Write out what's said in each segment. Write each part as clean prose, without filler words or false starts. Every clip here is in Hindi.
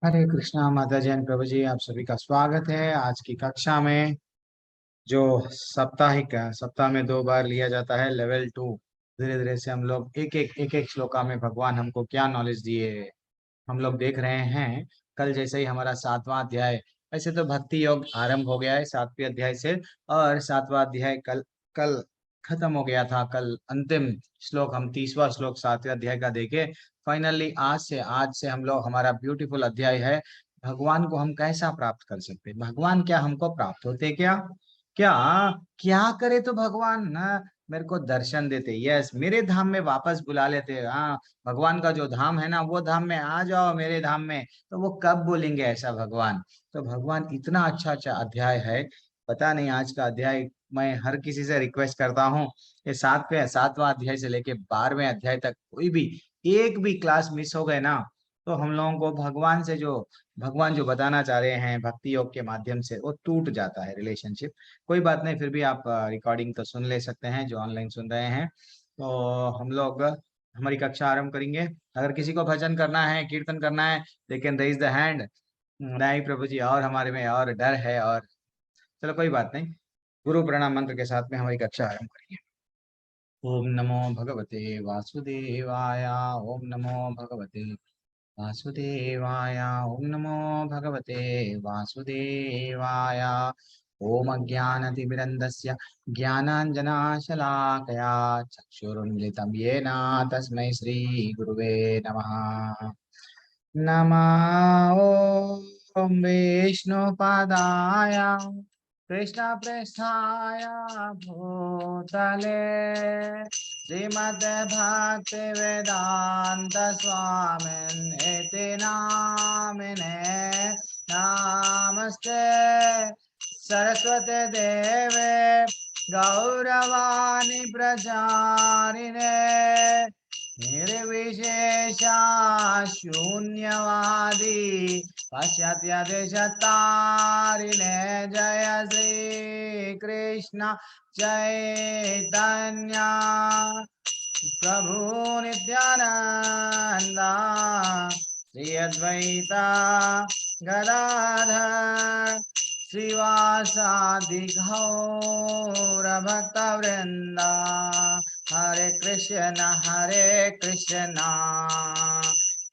हरे कृष्णा माता जैन प्रभु जी, आप सभी का स्वागत है आज की कक्षा में। जो साप्ताहिक है, सप्ताह में 2 बार लिया जाता है लेवल 2। धीरे धीरे से हम लोग एक एक श्लोका में भगवान हमको क्या नॉलेज दिए हम लोग देख रहे हैं। कल जैसे ही हमारा 7वां अध्याय, ऐसे तो भक्ति योग आरंभ हो गया है 7वें अध्याय से, और 7वां अध्याय कल कल खत्म हो गया था। कल अंतिम श्लोक, हम 30वां श्लोक 7वें अध्याय का देखे। फाइनली आज से हम लोग, हमारा ब्यूटीफुल अध्याय है, भगवान को हम कैसा प्राप्त कर सकते हैं। भगवान क्या हमको प्राप्त होते क्या, क्या क्या करे तो भगवान ना मेरे को दर्शन देते, यस मेरे धाम में वापस बुला लेते। हाँ, भगवान का जो धाम है ना, वो धाम में आ जाओ मेरे धाम में, तो वो कब बोलेंगे ऐसा भगवान। तो भगवान इतना अच्छा अच्छा अध्याय है। पता नहीं आज का अध्याय, मैं हर किसी से रिक्वेस्ट करता हूँ, ये 7वां अध्याय से लेके 12वें अध्याय तक कोई भी एक भी क्लास मिस हो गए ना, तो हम लोगों को भगवान जो बताना चाह रहे हैं भक्ति योग के माध्यम से, वो टूट जाता है रिलेशनशिप। कोई बात नहीं, फिर भी आप रिकॉर्डिंग तो सुन ले सकते हैं जो ऑनलाइन सुन रहे हैं। तो हम लोग हमारी कक्षा आरंभ करेंगे। अगर किसी को भजन करना है, कीर्तन करना है, they can raise the hand. नहीं प्रभु जी, और हमारे में और डर है, और चलो कोई बात नहीं, गुरु प्रणाम मंत्र के साथ में हमारी कक्षा आरंभ करेंगे। ओम नमो भगवते वासुदेवाय। ओम नमो भगवते वासुदेवाय। ओम नमो भगवते वासुदेवाय। ओम अज्ञानतिमिरन्दस्य ज्ञानाञ्जनाशलाकया चक्षुरुन्मिलितं येन तस्मै श्रीगुरुवे नमः। नमः ॐ विष्णुपादाय कृष्णप्रेष्ठाय भूतले श्रीमद्भक्तिवेदान्त स्वामिन् इति नामिने नमस्ते सरस्वती देवे गौरवाणी प्रचारिणे निर्विशेषा शून्यवादी पाश्चात्यदेशतारिणे जय श्री कृष्ण चैतन्य प्रभु नित्यानंद श्री अद्वैता गदाधर श्रीवासादि गौर भक्तवृंद। हरे कृष्ण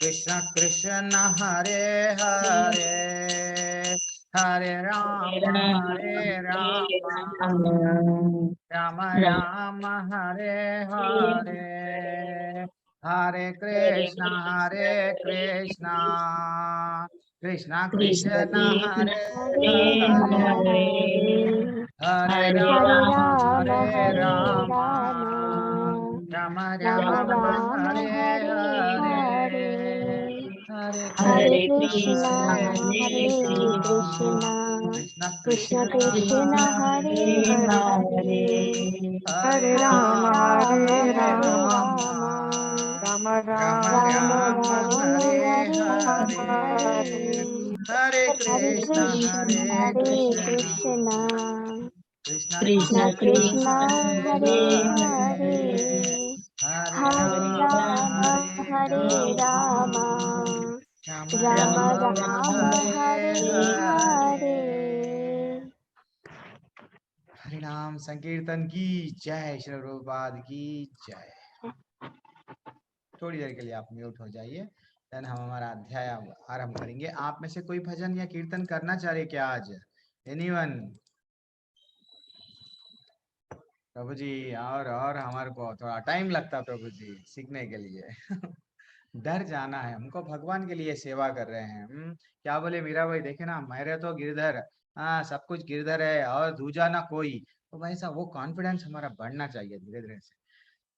कृष्ण कृष्ण हरे हरे, हरे राम राम राम हरे हरे, हरे कृष्ण कृष्ण कृष्ण हरे हरे, हरे राम राम राम हरे हरे, हरे कृष्ण कृष्ण कृष्ण हरे हरे, हरे हरे राम हरे राम, राम राम राम राम हरे हरे हरे, हरे, हरे हरे कृष्ण कृष्ण कृष्ण कृष्ण कृष्ण कृष्ण कृष्ण हरे हरे हरे, हरे, हरे हरे राम राम हरे राम, राम राम राम राम हरे हरे हरे। हरे। हरि नाम संकीर्तन की जय, श्री प्रभुपाद की जय। थोड़ी देर के लिए आप म्यूट हो जाइए, देन हम हमारा अध्याय आरंभ करेंगे। आप में से कोई भजन या कीर्तन करना चाह रहे क्या आज? एनीवन? प्रभु जी, और हमारे को थोड़ा टाइम लगता प्रभु जी सीखने के लिए। डर जाना है हमको, भगवान के लिए सेवा कर रहे हैं। क्या बोले मीरा भाई, देखे ना, मेरे तो गिरधर, हाँ सब कुछ गिरधर है और दूजा ना कोई। तो वैसा वो कॉन्फिडेंस हमारा बढ़ना चाहिए धीरे धीरे से।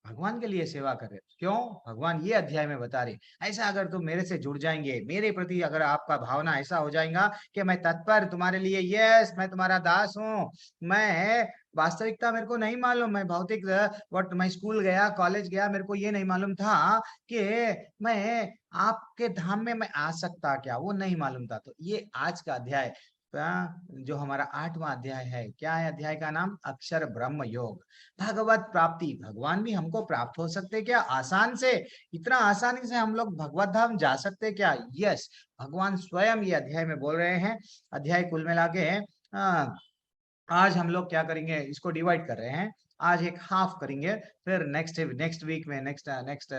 भगवान के लिए सेवा कर रहे हो। क्यों? भगवान ये अध्याय में बता रहे, ऐसा अगर तुम मेरे से जुड़ जाएंगे, मेरे प्रति अगर आपका भावना ऐसा हो जाएगा कि मैं तत्पर तुम्हारे लिए, यस मैं तुम्हारा दास हूँ। मैं वास्तविकता मेरे को नहीं मालूम, मैं भौतिक वट मैं स्कूल गया कॉलेज गया, मेरे को ये नहीं मालूम था कि मैं आपके धाम में मैं आ सकता, क्या वो नहीं मालूम था। तो ये आज का अध्याय जो हमारा 8वां अध्याय है, क्या है अध्याय का नाम? अक्षर ब्रह्म योग, भगवत प्राप्ति। भगवान भी हमको प्राप्त हो सकते क्या आसान से? इतना आसानी से हम लोग भगवत धाम जा सकते क्या? यस, भगवान स्वयं ये अध्याय में बोल रहे हैं। अध्याय कुल मिला के आज हम लोग क्या करेंगे, इसको डिवाइड कर रहे हैं। आज एक हाफ करेंगे, फिर नेक्स्ट वीक में, next next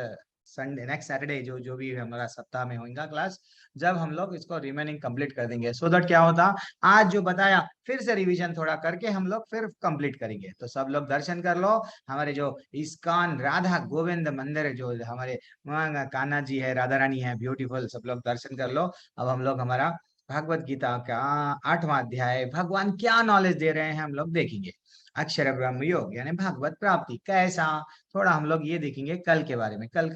Sunday, next Saturday, जो जो भी हमारा सप्ताह में होगा क्लास, जब हम लोग इसको रिमेनिंग कंप्लीट कर देंगे, सो दैट क्या होता, आज जो बताया फिर से रिवीजन थोड़ा करके हम लोग फिर कंप्लीट करेंगे। तो सब लोग दर्शन कर लो। हमारे जो इस्कॉन राधा गोविंद मंदिर, जो हमारे वहाँ कान्हा जी है, राधा रानी है, ब्यूटीफुल, सब लोग दर्शन कर लो। अब हम लोग हमारा भगवत गीता का 8वां अध्याय, भगवान क्या नॉलेज दे रहे हैं हम लोग देखेंगे। अक्षर ब्रह्म योग यानी भगवत प्राप्ति कैसा, थोड़ा हम लोग ये देखेंगे कल के बारे में। कल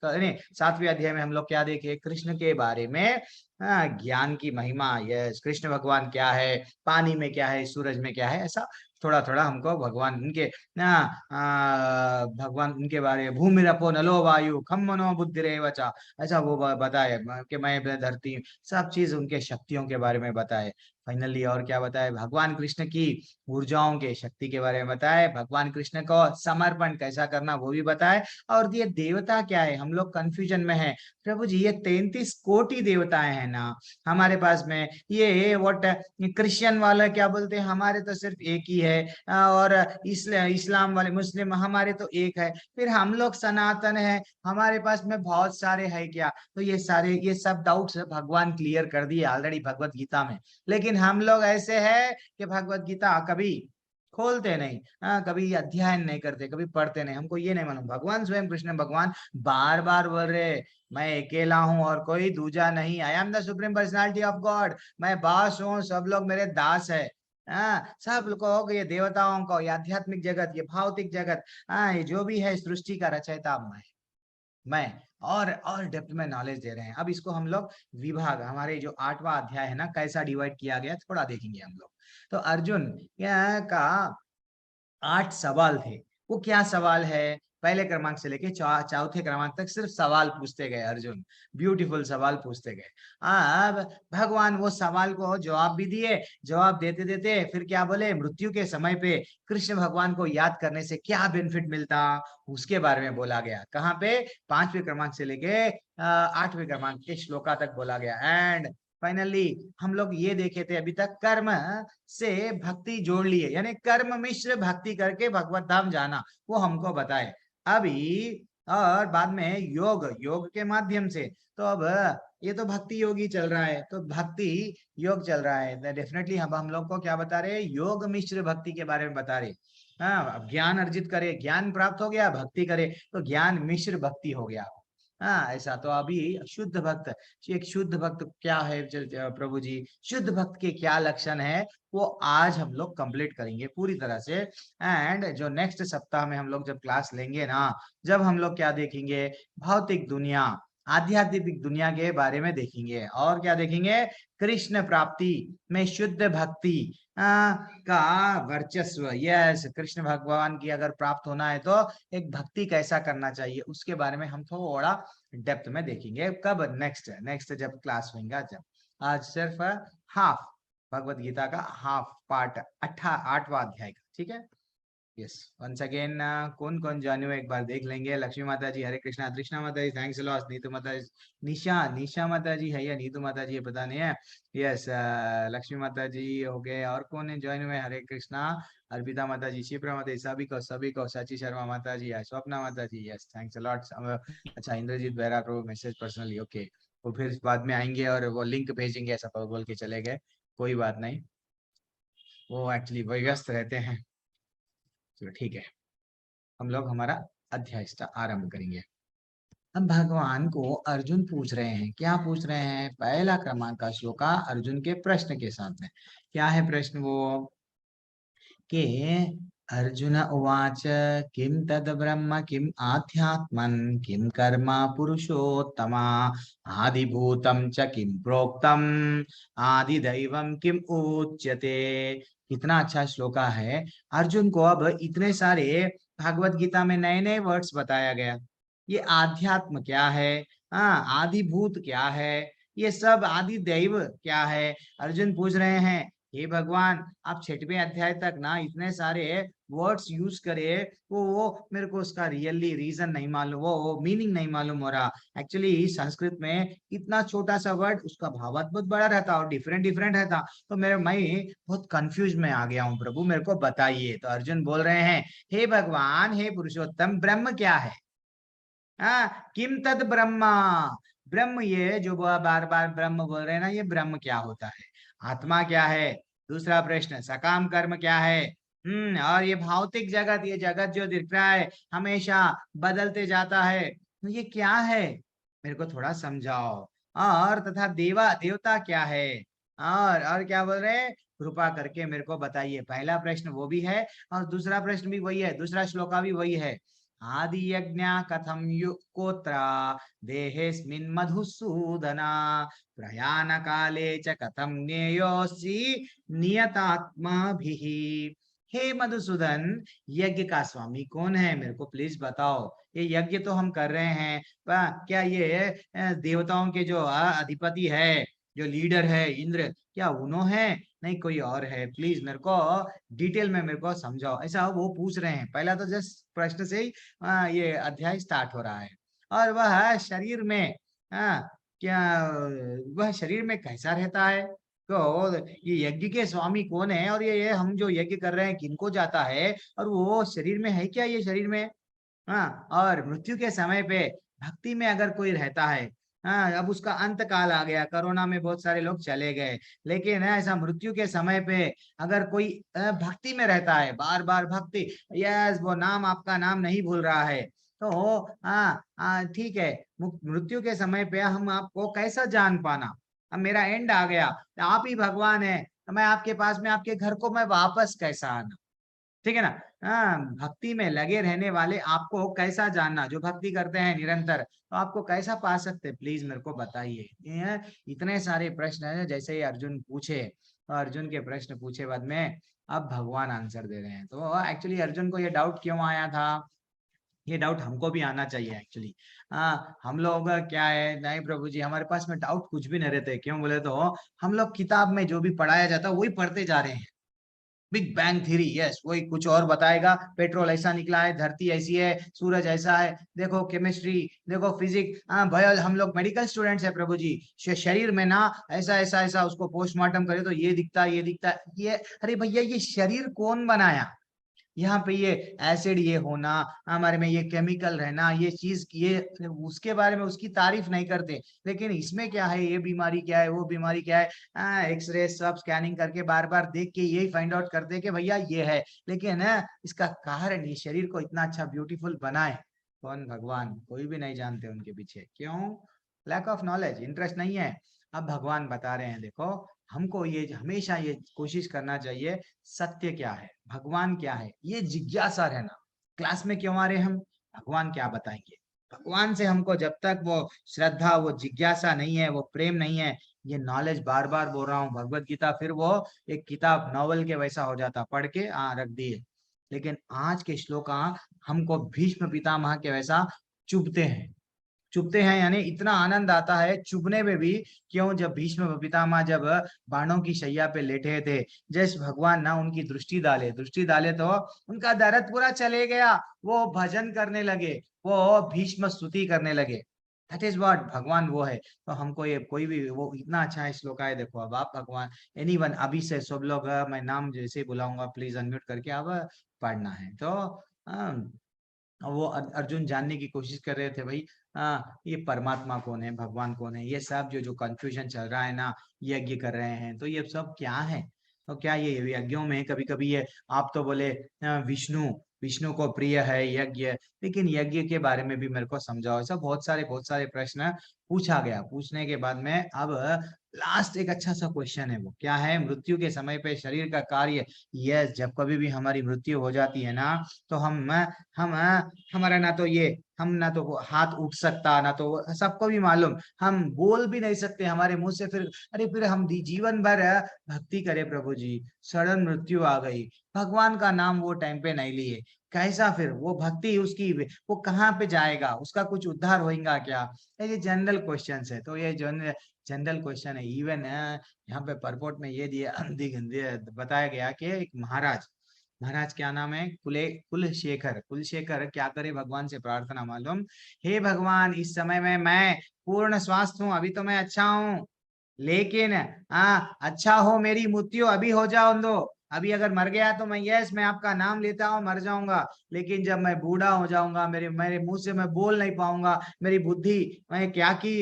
नहीं, 7वें अध्याय में हम लोग क्या देखे? कृष्ण के बारे में। ज्ञान की महिमा, यस, कृष्ण भगवान क्या है, पानी में क्या है, सूरज में क्या है, ऐसा थोड़ा थोड़ा हमको भगवान उनके भगवान उनके बारे में, भूमि रपो नलो वायु खम मनो बुद्धि रेवचा, ऐसा वो बताए कि मैं धरती, सब चीज उनके शक्तियों के बारे में बताए। फाइनली और क्या बताए? भगवान कृष्ण की ऊर्जाओं के शक्ति के बारे में बताए, भगवान कृष्ण को समर्पण कैसा करना वो भी बताए। और ये देवता क्या है, हम लोग कंफ्यूजन में है, प्रभु जी ये 33 कोटि देवताएं हैं ना हमारे पास में, ये व्हाट क्रिश्चियन वाला क्या बोलते हैं, हमारे तो सिर्फ एक ही है, और इस्लाम वाले मुस्लिम हमारे तो एक है, फिर हम लोग सनातन है, हमारे पास में बहुत सारे है क्या? तो ये सब डाउट्स भगवान क्लियर कर दिए ऑलरेडी भगवत गीता में। लेकिन हम लोग ऐसे हैं कि भगवत गीता कभी खोलते नहीं, कभी अध्ययन नहीं करते, कभी पढ़ते नहीं, हमको ये नहीं मालूम। भगवान स्वयं कृष्ण भगवान बार बार बोल रहे, मैं अकेला हूं और कोई दूजा नहीं, I am the supreme personality of God, मैं बास हूँ, सब लोग मेरे दास है। सब लोग, ये देवताओं को, ये आध्यात्मिक जगत, ये भौतिक जगत, ये जो भी है सृष्टि का रचयिता मैं और डेप्थ में नॉलेज दे रहे हैं। अब इसको हम लोग विभाग, हमारे जो 8वां अध्याय है ना, कैसा डिवाइड किया गया थोड़ा देखेंगे हम लोग। तो अर्जुन का 8 सवाल थे। वो क्या सवाल है? पहले क्रमांक से लेके चौथे क्रमांक तक सिर्फ सवाल पूछते गए अर्जुन, ब्यूटीफुल सवाल पूछते गए। अब भगवान वो सवाल को जवाब भी दिए, जवाब देते देते फिर क्या बोले, मृत्यु के समय पे कृष्ण भगवान को याद करने से क्या बेनिफिट मिलता, उसके बारे में बोला गया। कहाँ पे? 5वें क्रमांक से लेके 8वें क्रमांक के श्लोका तक बोला गया। एंड फाइनली हम लोग ये देखे थे अभी तक, कर्म से भक्ति जोड़ लिए, यानी कर्म मिश्र भक्ति करके भगवत धाम जाना, वो हमको बताए अभी। और बाद में योग, योग के माध्यम से, तो अब ये तो भक्ति योगी चल रहा है, तो भक्ति योग चल रहा है, डेफिनेटली हम लोग को क्या बता रहे हैं, योग मिश्र भक्ति के बारे में बता रहे। हाँ, ज्ञान अर्जित करे, ज्ञान प्राप्त हो गया, भक्ति करे तो ज्ञान मिश्र भक्ति हो गया। हाँ ऐसा। तो अभी शुद्ध भक्त, एक शुद्ध भक्त क्या है प्रभु जी, शुद्ध भक्त के क्या लक्षण है, वो आज हम लोग कंप्लीट करेंगे पूरी तरह से। एंड जो नेक्स्ट सप्ताह में हम लोग जब क्लास लेंगे ना, जब हम लोग क्या देखेंगे, भौतिक दुनिया, आध्यात्मिक दुनिया के बारे में देखेंगे। और क्या देखेंगे? कृष्ण प्राप्ति में शुद्ध भक्ति का वर्चस्व। यस, कृष्ण भगवान की अगर प्राप्त होना है तो एक भक्ति कैसा करना चाहिए, उसके बारे में हम थोड़ा डेप्थ में देखेंगे। कब? नेक्स्ट जब क्लास होगा, जब। आज सिर्फ हाफ भगवत गीता का हाफ पार्ट 8वां अध्याय का, ठीक है। यस, वंस अगेन कौन कौन जाने हुए एक बार देख लेंगे। लक्ष्मी माता जी, हरे कृष्णा, कृष्णा माता जी, थैंक्स लॉस, नीतू माता जी, निशा माता जी है या नीतू माता जी, ये पता नहीं है। यस, लक्ष्मी माता जी हो गए, और कौन है ज्वाइन हुए? हरे कृष्णा, अर्पिता माता जी, शिप्रा माता जी, सभी को सची शर्मा माता जी, स्वप्ना माता जी, यस, थैंक्स लॉट। अच्छा, इंद्रजीत बेहरा को मैसेज पर्सनली, ओके, वो फिर बाद में आएंगे और वो लिंक भेजेंगे, ऐसा बोल के चले गए, कोई बात नहीं, वो एक्चुअली व्यस्त रहते हैं। चलो ठीक है, हम लोग हमारा अध्याय आरंभ करेंगे। अब भगवान को अर्जुन पूछ रहे हैं, क्या पूछ रहे हैं? पहला क्रमांक का श्लोका अर्जुन के प्रश्न के साथ में। क्या है प्रश्न? वो कि अर्जुन उवाच किम तद ब्रह्म किम आध्यात्मन किम कर्म पुरुषोत्तमा आदिभूतम च किम प्रोक्तम आदिदैवम किम उच्यते। कितना अच्छा श्लोका है। अर्जुन को अब इतने सारे भागवत गीता में नए नए वर्ड्स बताया गया। ये आध्यात्म क्या है, हाँ, आदिभूत क्या है, ये सब आदि दैव क्या है? अर्जुन पूछ रहे हैं, हे भगवान, आप 6वें अध्याय तक ना इतने सारे वर्ड्स यूज करे, वो मेरे को उसका रियली रीजन नहीं मालूम, वो मीनिंग नहीं मालूम हो रहा। एक्चुअली संस्कृत में इतना छोटा सा वर्ड, उसका भावार्थ बहुत बड़ा रहता और डिफरेंट डिफरेंट रहता। तो मैं बहुत कंफ्यूज में आ गया हूँ प्रभु, मेरे को बताइए। तो अर्जुन बोल रहे हैं, हे भगवान, हे पुरुषोत्तम, ब्रह्म क्या है? किम तद ब्रह्मा? ब्रह्म, ये जो बार बार ब्रह्म बोल रहे हैं ना, ये ब्रह्म क्या होता है? आत्मा क्या है? दूसरा प्रश्न, सकाम कर्म क्या है? और ये भौतिक जगत, ये जगत जो दिख रहा है हमेशा बदलते जाता है, तो ये क्या है? मेरे को थोड़ा समझाओ। और तथा देवता क्या है? और क्या बोल रहे हैं? कृपा करके मेरे को बताइए। पहला प्रश्न वो भी है और दूसरा प्रश्न भी वही है, दूसरा श्लोका भी वही है। आदि यज्ञ कथम कोत्र देहेस्मिन् मधुसूदना प्रयाण काले च कथम ज्ञेयोऽसि नियतात्माभिः। हे मधुसूदन, यज्ञ का स्वामी कौन है? मेरे को प्लीज बताओ। ये यज्ञ तो हम कर रहे हैं, क्या ये देवताओं के जो अधिपति है, जो लीडर है इंद्र, क्या उन्होंने है? नहीं, कोई और है? प्लीज मेरे को डिटेल में मेरे को समझाओ। ऐसा वो पूछ रहे हैं। पहला तो जस्ट प्रश्न से ही ये अध्याय स्टार्ट हो रहा है। और वह शरीर में क्या, वह शरीर में कैसा रहता है? तो ये यज्ञ के स्वामी कौन है? और ये हम जो यज्ञ कर रहे हैं किनको जाता है? और वो शरीर में है क्या? ये शरीर में और मृत्यु के समय पे भक्ति में अगर कोई रहता है, अब उसका अंत काल आ गया, कोरोना में बहुत सारे लोग चले गए, लेकिन ऐसा मृत्यु के समय पे अगर कोई भक्ति में रहता है, बार बार भक्ति, यस, वो नाम, आपका नाम नहीं भूल रहा है, तो ठीक है, मृत्यु के समय पे हम आपको कैसा जान पाना? अब मेरा एंड आ गया, आप ही भगवान है, तो मैं आपके पास में, आपके घर को मैं वापस कैसा आना? ठीक है ना? भक्ति में लगे रहने वाले आपको कैसा जानना, जो भक्ति करते हैं निरंतर, तो आपको कैसा पा सकते? प्लीज मेरे को बताइए। ये इतने सारे प्रश्न है, जैसे ही अर्जुन पूछे, तो अर्जुन के प्रश्न पूछे बाद में अब भगवान आंसर दे रहे हैं। तो एक्चुअली अर्जुन को ये डाउट क्यों आया था? ये डाउट हमको भी आना चाहिए एक्चुअली। हम लोग क्या है, नहीं प्रभु जी, हमारे पास में डाउट कुछ भी नहीं रहते। क्यों बोले तो हम लोग किताब में जो भी पढ़ाया जाता है वही पढ़ते जा रहे हैं। बिग बैंग थ्योरी, यस, वही कुछ और बताएगा, पेट्रोल ऐसा निकला है, धरती ऐसी है, सूरज ऐसा है, देखो केमिस्ट्री, देखो फिजिक्स, बायो, हम लोग मेडिकल स्टूडेंट्स है प्रभु जी। शरीर में ना ऐसा ऐसा ऐसा, उसको पोस्टमार्टम करे तो ये दिखता है, ये दिखता है, ये, अरे भैया, ये शरीर कौन बनाया? यहाँ पे ये एसिड ये होना, हमारे में ये केमिकल रहना, ये चीज, ये उसके बारे में उसकी तारीफ नहीं करते, लेकिन इसमें क्या है, ये बीमारी क्या है, वो बीमारी क्या है, एक्सरे सब स्कैनिंग करके बार बार देख के यही फाइंड आउट करते कि भैया ये है। लेकिन इसका कारण, ये शरीर को इतना अच्छा ब्यूटीफुल बनाए कौन? भगवान। कोई भी नहीं जानते उनके पीछे। क्यों? लैक ऑफ नॉलेज, इंटरेस्ट नहीं है। अब भगवान बता रहे हैं, देखो, हमको ये हमेशा ये कोशिश करना चाहिए, सत्य क्या है, भगवान क्या है, ये जिज्ञासा रहना। क्लास में क्यों आ रहे हम? भगवान क्या बताएंगे? भगवान से हमको जब तक वो श्रद्धा, वो जिज्ञासा नहीं है, वो प्रेम नहीं है, ये नॉलेज, बार बार बोल रहा हूँ, भगवत गीता फिर वो एक किताब नॉवल के वैसा हो जाता, पढ़ के रख दिए। लेकिन आज के श्लोक हमको भीष्म पितामह के वैसा चुभते हैं। चुभते हैं यानी इतना आनंद आता है चुभने में भी। क्यों? जब भीष्म पितामह जब बाणों की शैया पे लेटे थे, जैसे भगवान ना उनकी दृष्टि डाले तो उनका दर्द पूरा चले गया, वो भजन करने लगे, वो भीष्म स्तुति करने लगे। दैट इज व्हाट भगवान वो है। तो हमको ये कोई भी, वो इतना अच्छा है श्लोक है, देखो, अब आप भगवान, एनीवन, अभी से सब लोग, मैं नाम जैसे ही बुलाऊंगा प्लीज अनम्यूट करके अब पढ़ना है। तो वो अर्जुन जानने की कोशिश कर रहे थे, भाई ये परमात्मा कौन है, भगवान कौन है, ये सब जो कंफ्यूजन चल रहा है ना, यज्ञ कर रहे हैं, तो ये सब क्या है? तो क्या ये यज्ञों में कभी कभी ये, आप तो बोले विष्णु, विष्णु को प्रिय है यज्ञ, लेकिन यज्ञ के बारे में भी मेरे को समझाओ। ऐसा बहुत सारे प्रश्न पूछा गया। पूछने के बाद में अब लास्ट एक अच्छा सा क्वेश्चन है, वो क्या है? मृत्यु के समय पे शरीर का कार्य। यस, जब कभी भी हमारी मृत्यु हो जाती है ना, तो हम हमारा ना तो ये, हम ना तो वो हाथ उठ सकता, ना तो सबको भी मालूम, हम बोल भी नहीं सकते हमारे मुंह से। फिर अरे, फिर हम जीवन भर भक्ति करे प्रभु जी, सडन मृत्यु आ गई, भगवान का नाम वो टाइम पे नहीं लिए, कैसा फिर वो भक्ति उसकी वो कहाँ पे जाएगा, उसका कुछ उद्धार होगा क्या? ये जनरल क्वेश्चन है। तो ये जनरल क्वेश्चन है। इवन यहाँ पे परपोर्ट में ये बताया गया कि एक महाराज क्या नाम है, कुलशेखर क्या करे भगवान से प्रार्थना मालूम, हे भगवान इस समय में मैं पूर्ण स्वास्थ्य हूँ, अभी तो मैं अच्छा हूँ, लेकिन अच्छा हो मेरी मृत्यु अभी हो जाओ दो, अभी अगर मर गया तो मैं आपका नाम लेता हूँ मर जाऊंगा, लेकिन जब मैं बूढ़ा हो जाऊंगा, मेरे मेरे मुंह से मैं बोल नहीं पाऊंगा, मेरी बुद्धि मैं क्या की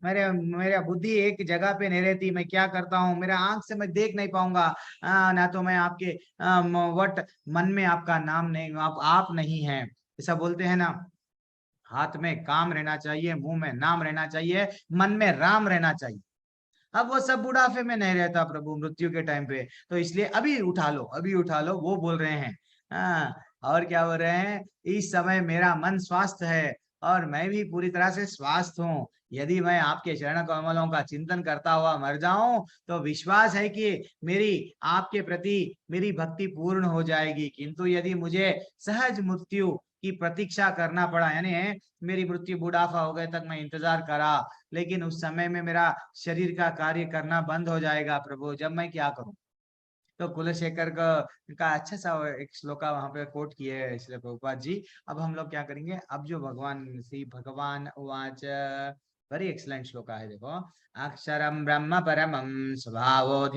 मेरे मेरा बुद्धि एक जगह पे नहीं रहती, मैं क्या करता हूँ, मेरा आंख से मैं देख नहीं पाऊंगा, ना तो मैं आपके वट मन में आपका नाम नहीं, आप नहीं है, ऐसा बोलते हैं ना। हाथ में काम रहना चाहिए, मुंह में नाम रहना चाहिए, मन में राम रहना चाहिए। अब वो सब बुढ़ापे में नहीं रहता प्रभु, मृत्यु के टाइम पे, तो इसलिए अभी उठा लो, अभी उठा लो, वो बोल रहे हैं। और क्या बोल रहे हैं, इस समय मेरा मन स्वस्थ है और मैं भी पूरी तरह से स्वस्थ हूँ, यदि मैं आपके चरण कमलों का चिंतन करता हुआ मर जाऊं तो विश्वास है कि मेरी आपके प्रति मेरी भक्ति पूर्ण हो जाएगी, किंतु यदि मुझे सहज मृत्यु की प्रतीक्षा करना पड़ा, यानी मेरी मृत्यु बुढ़ापा हो गए तक मैं इंतजार करा, लेकिन उस समय में मेरा शरीर का कार्य करना बंद हो जाएगा प्रभु, जब मैं क्या करूं? तो कुलशेखर का अच्छा सा एक श्लोका वहां पे कोट किए है इसलिए प्रभुपाद जी। अब हम लोग क्या करेंगे, अब जो भगवान श्री भगवान उवाच, वेरी एक्सलेंट श्लोका है, देखो, अक्षरम ब्रह्म परमं स्वभावो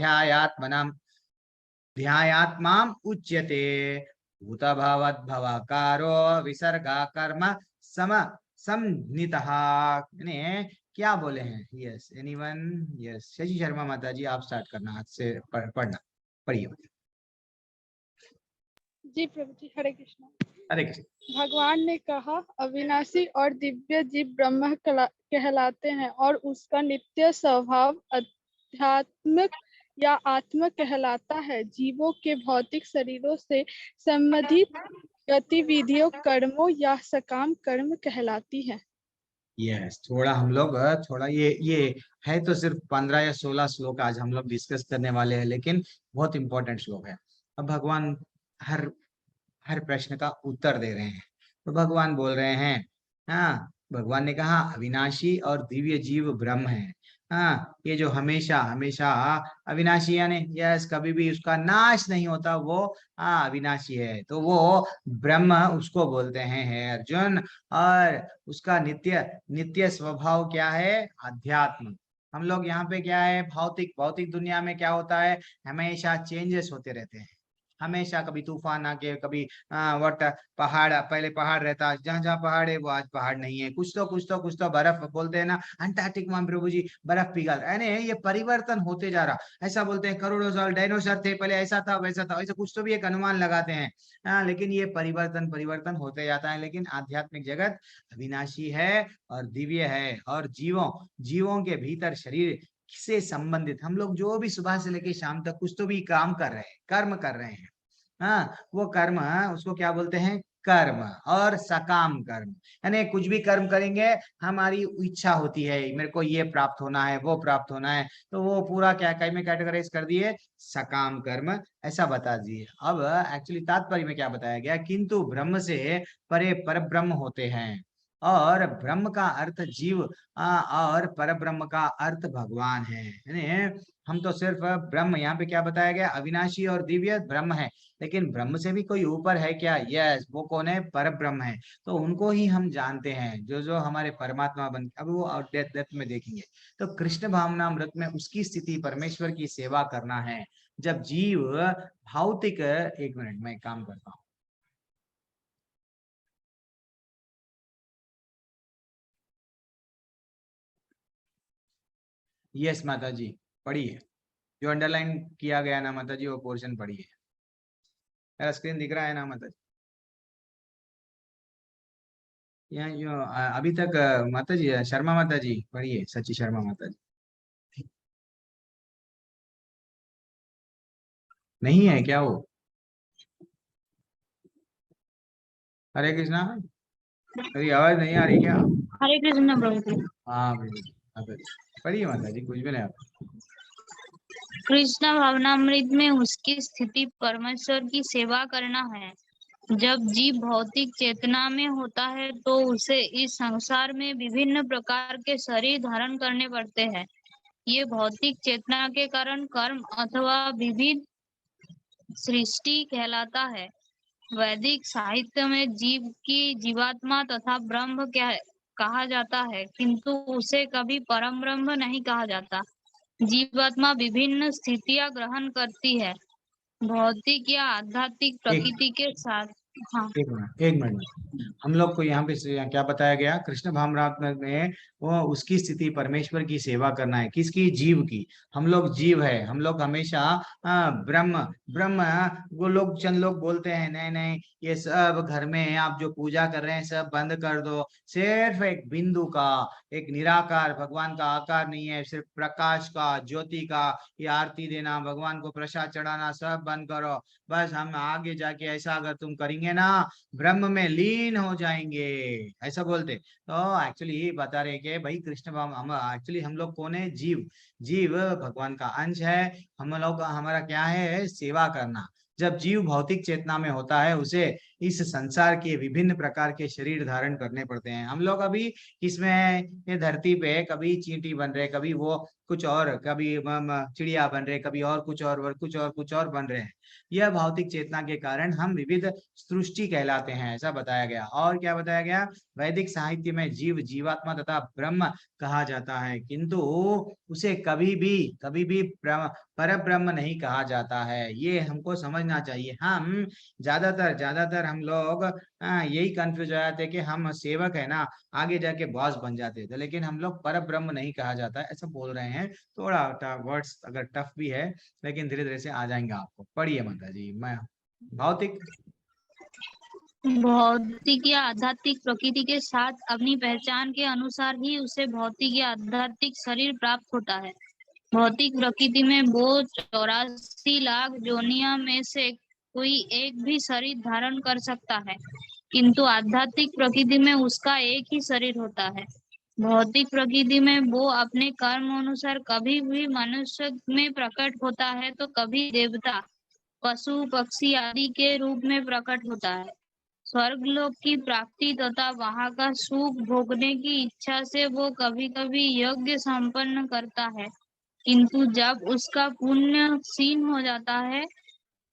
ध्यायात्माम उच्यते भूत भवद्भवकारो विसर्गा कर्म सम समन्वितः, यानी क्या बोले हैं? Yes anyone? Yes Shashi Sharma माता जी आप स्टार्ट करना, हाथ से पढ़ना, पढ़िए। जी प्रभु जी, हरे कृष्णा। हरे कृष्ण। भगवान ने कहा, अविनाशी और दिव्य जीव ब्रह्म कहलाते हैं और उसका नित्य स्वभाव अध्यात्मिक या आत्म कहलाता है। जीवों के भौतिक शरीरों से संबंधित गतिविधियों, कर्मों या सकाम कर्म कहलाती है। यस थोड़ा हम लोग थोड़ा ये है तो सिर्फ 15 या 16 श्लोक आज हम लोग डिस्कस करने वाले हैं, लेकिन बहुत इंपॉर्टेंट श्लोक है। अब भगवान हर हर प्रश्न का उत्तर दे रहे हैं। तो भगवान बोल रहे हैं, भगवान ने कहा अविनाशी और दिव्य जीव ब्रह्म है। ये जो हमेशा हमेशा अविनाशी यानी यस कभी भी उसका नाश नहीं होता, वो अविनाशी है, तो वो ब्रह्म उसको बोलते हैं, है अर्जुन। और उसका नित्य नित्य स्वभाव क्या है? अध्यात्म। हम लोग यहाँ पे क्या है, भौतिक भौतिक दुनिया में क्या होता है, हमेशा चेंजेस होते रहते हैं, हमेशा कभी तूफान आके, कभी वट पहाड़, पहले पहाड़ रहता, जहाँ जहाँ पहाड़ है वो आज पहाड़ नहीं है, कुछ तो बर्फ, बोलते हैं ना अंटार्कटिक में प्रभु जी बर्फ पिघल, यानी ये परिवर्तन होते जा रहा। ऐसा बोलते हैं करोड़ों साल डायनोसर थे, पहले ऐसा था वैसा था, ऐसा कुछ तो भी एक अनुमान लगाते हैं। लेकिन ये परिवर्तन परिवर्तन होते जाता है, लेकिन आध्यात्मिक जगत अविनाशी है और दिव्य है, और जीवों जीवों के भीतर शरीर से संबंधित हम लोग जो भी सुबह से लेकर शाम तक कुछ तो भी काम कर रहे हैं, कर्म कर रहे हैं, वो कर्म उसको क्या बोलते हैं? कर्म। और सकाम कर्म, यानी कुछ भी कर्म करेंगे, हमारी इच्छा होती है मेरे को ये प्राप्त होना है, वो प्राप्त होना है, तो वो पूरा क्या कई में कैटेगराइज कर दिए, सकाम कर्म, ऐसा बता दिए। अब एक्चुअली तात्पर्य में क्या बताया गया, किंतु ब्रह्म से परे पर ब्रह्म होते हैं, और ब्रह्म का अर्थ जीव और पर ब्रह्म का अर्थ भगवान है, यानी हम तो सिर्फ ब्रह्म, यहाँ पे क्या बताया गया, अविनाशी और दिव्य ब्रह्म है, लेकिन ब्रह्म से भी कोई ऊपर है क्या? यस, वो कौन है? पर ब्रह्म है। तो उनको ही हम जानते हैं, जो जो हमारे परमात्मा बन, अब वो और डेथ डेथ में देखेंगे। तो कृष्ण भावनामृत में उसकी स्थिति परमेश्वर की सेवा करना है, जब जीव भौतिक, एक मिनट में काम करता हूँ। यस माता जी पढ़िए, जो अंडरलाइन किया गया ना माता जी, वो पोर्शन पढ़िए। मेरा स्क्रीन दिख रहा है ना माता जी? यहाँ जो अभी तक माता जी, शर्मा माता जी पढ़िए, सची शर्मा माता जी। नहीं है क्या वो? हरे कृष्णा, मेरी आवाज नहीं आ रही क्या? हरे कृष्ण प्रभु जी। हाँ माता जी पढ़िए माता जी, कुछ भी नहीं आता। कृष्ण भावनामृत में उसकी स्थिति परमेश्वर की सेवा करना है, जब जीव भौतिक चेतना में होता है तो उसे इस संसार में विभिन्न प्रकार के शरीर धारण करने पड़ते हैं। ये भौतिक चेतना के कारण कर्म अथवा विविध सृष्टि कहलाता है। वैदिक साहित्य में जीव की जीवात्मा तथा ब्रह्म कहा जाता है, किंतु उसे कभी परम ब्रह्म नहीं कहा जाता। जीवात्मा विभिन्न स्थितियां ग्रहण करती है, भौतिक या आध्यात्मिक एक प्रकृति के साथ। हाँ, एक मिनट हम लोग को यहाँ पे क्या बताया गया? कृष्ण भावनात्मक में वो उसकी स्थिति परमेश्वर की सेवा करना है। किसकी? जीव की। हम लोग जीव है, हम लोग हमेशा ब्रह्म ब्रह्म वो लोग चंद लोग बोलते हैं नहीं नहीं ये सब घर में आप जो पूजा कर रहे हैं सब बंद कर दो, सिर्फ एक बिंदु का, एक निराकार भगवान का आकार नहीं है, सिर्फ प्रकाश का, ज्योति का, ये आरती देना, भगवान को प्रसाद चढ़ाना सब बंद करो। बस हम आगे जाके ऐसा अगर तुम करेंगे ना ब्रह्म में लीन हो जाएंगे, ऐसा बोलते। तो एक्चुअली बता रहे कि भाई कृष्ण हम एक्चुअली हम लोग कौन है? जीव। जीव भगवान का अंश है। हम लोग हमारा क्या है? सेवा करना। जब जीव भौतिक चेतना में होता है उसे इस संसार के विभिन्न प्रकार के शरीर धारण करने पड़ते हैं। हम लोग अभी किसमें है? ये धरती पे कभी चींटी बन रहे, कभी वो कुछ और, कभी चिड़िया बन रहे, कभी और कुछ और कुछ और कुछ और बन रहे हैं। यह भौतिक चेतना के कारण हम विविध सृष्टि कहलाते हैं, ऐसा बताया गया। और क्या बताया गया? वैदिक साहित्य में जीव जीवात्मा तथा ब्रह्म कहा जाता है, किंतु उसे कभी भी पर ब्रह्म नहीं कहा जाता है। ये हमको समझना चाहिए। हम ज्यादातर हम लोग यही कंफ्यूज हो जाते कि हम सेवक है ना, आगे जाके बॉस बन जाते थे, लेकिन हम लोग पर ब्रह्म नहीं कहा जाता है, ऐसा बोल रहे हैं। थोड़ा वर्ड्स अगर टफ भी है लेकिन धीरे धीरे से आ जाएंगे आपको। पढ़िए माता जी। मैं भौतिक भौतिक या आध्यात्मिक प्रकृति के साथ अपनी पहचान के अनुसार ही उसे भौतिक या आध्यात्मिक शरीर प्राप्त होता है। भौतिक प्रकृति में वो 84 लाख योनियों में से कोई एक भी शरीर धारण कर सकता है, किंतु आध्यात्मिक प्रकृति में उसका एक ही शरीर होता है। भौतिक प्रकृति में वो अपने कर्म अनुसार कभी भी मनुष्य में प्रकट होता है तो कभी देवता, पशु, पक्षी आदि के रूप में प्रकट होता है। स्वर्गलोक की प्राप्ति तथा वहां का सुख भोगने की इच्छा से वो कभी कभी यज्ञ संपन्न करता है, किंतु जब उसका पुण्य क्षीण हो जाता है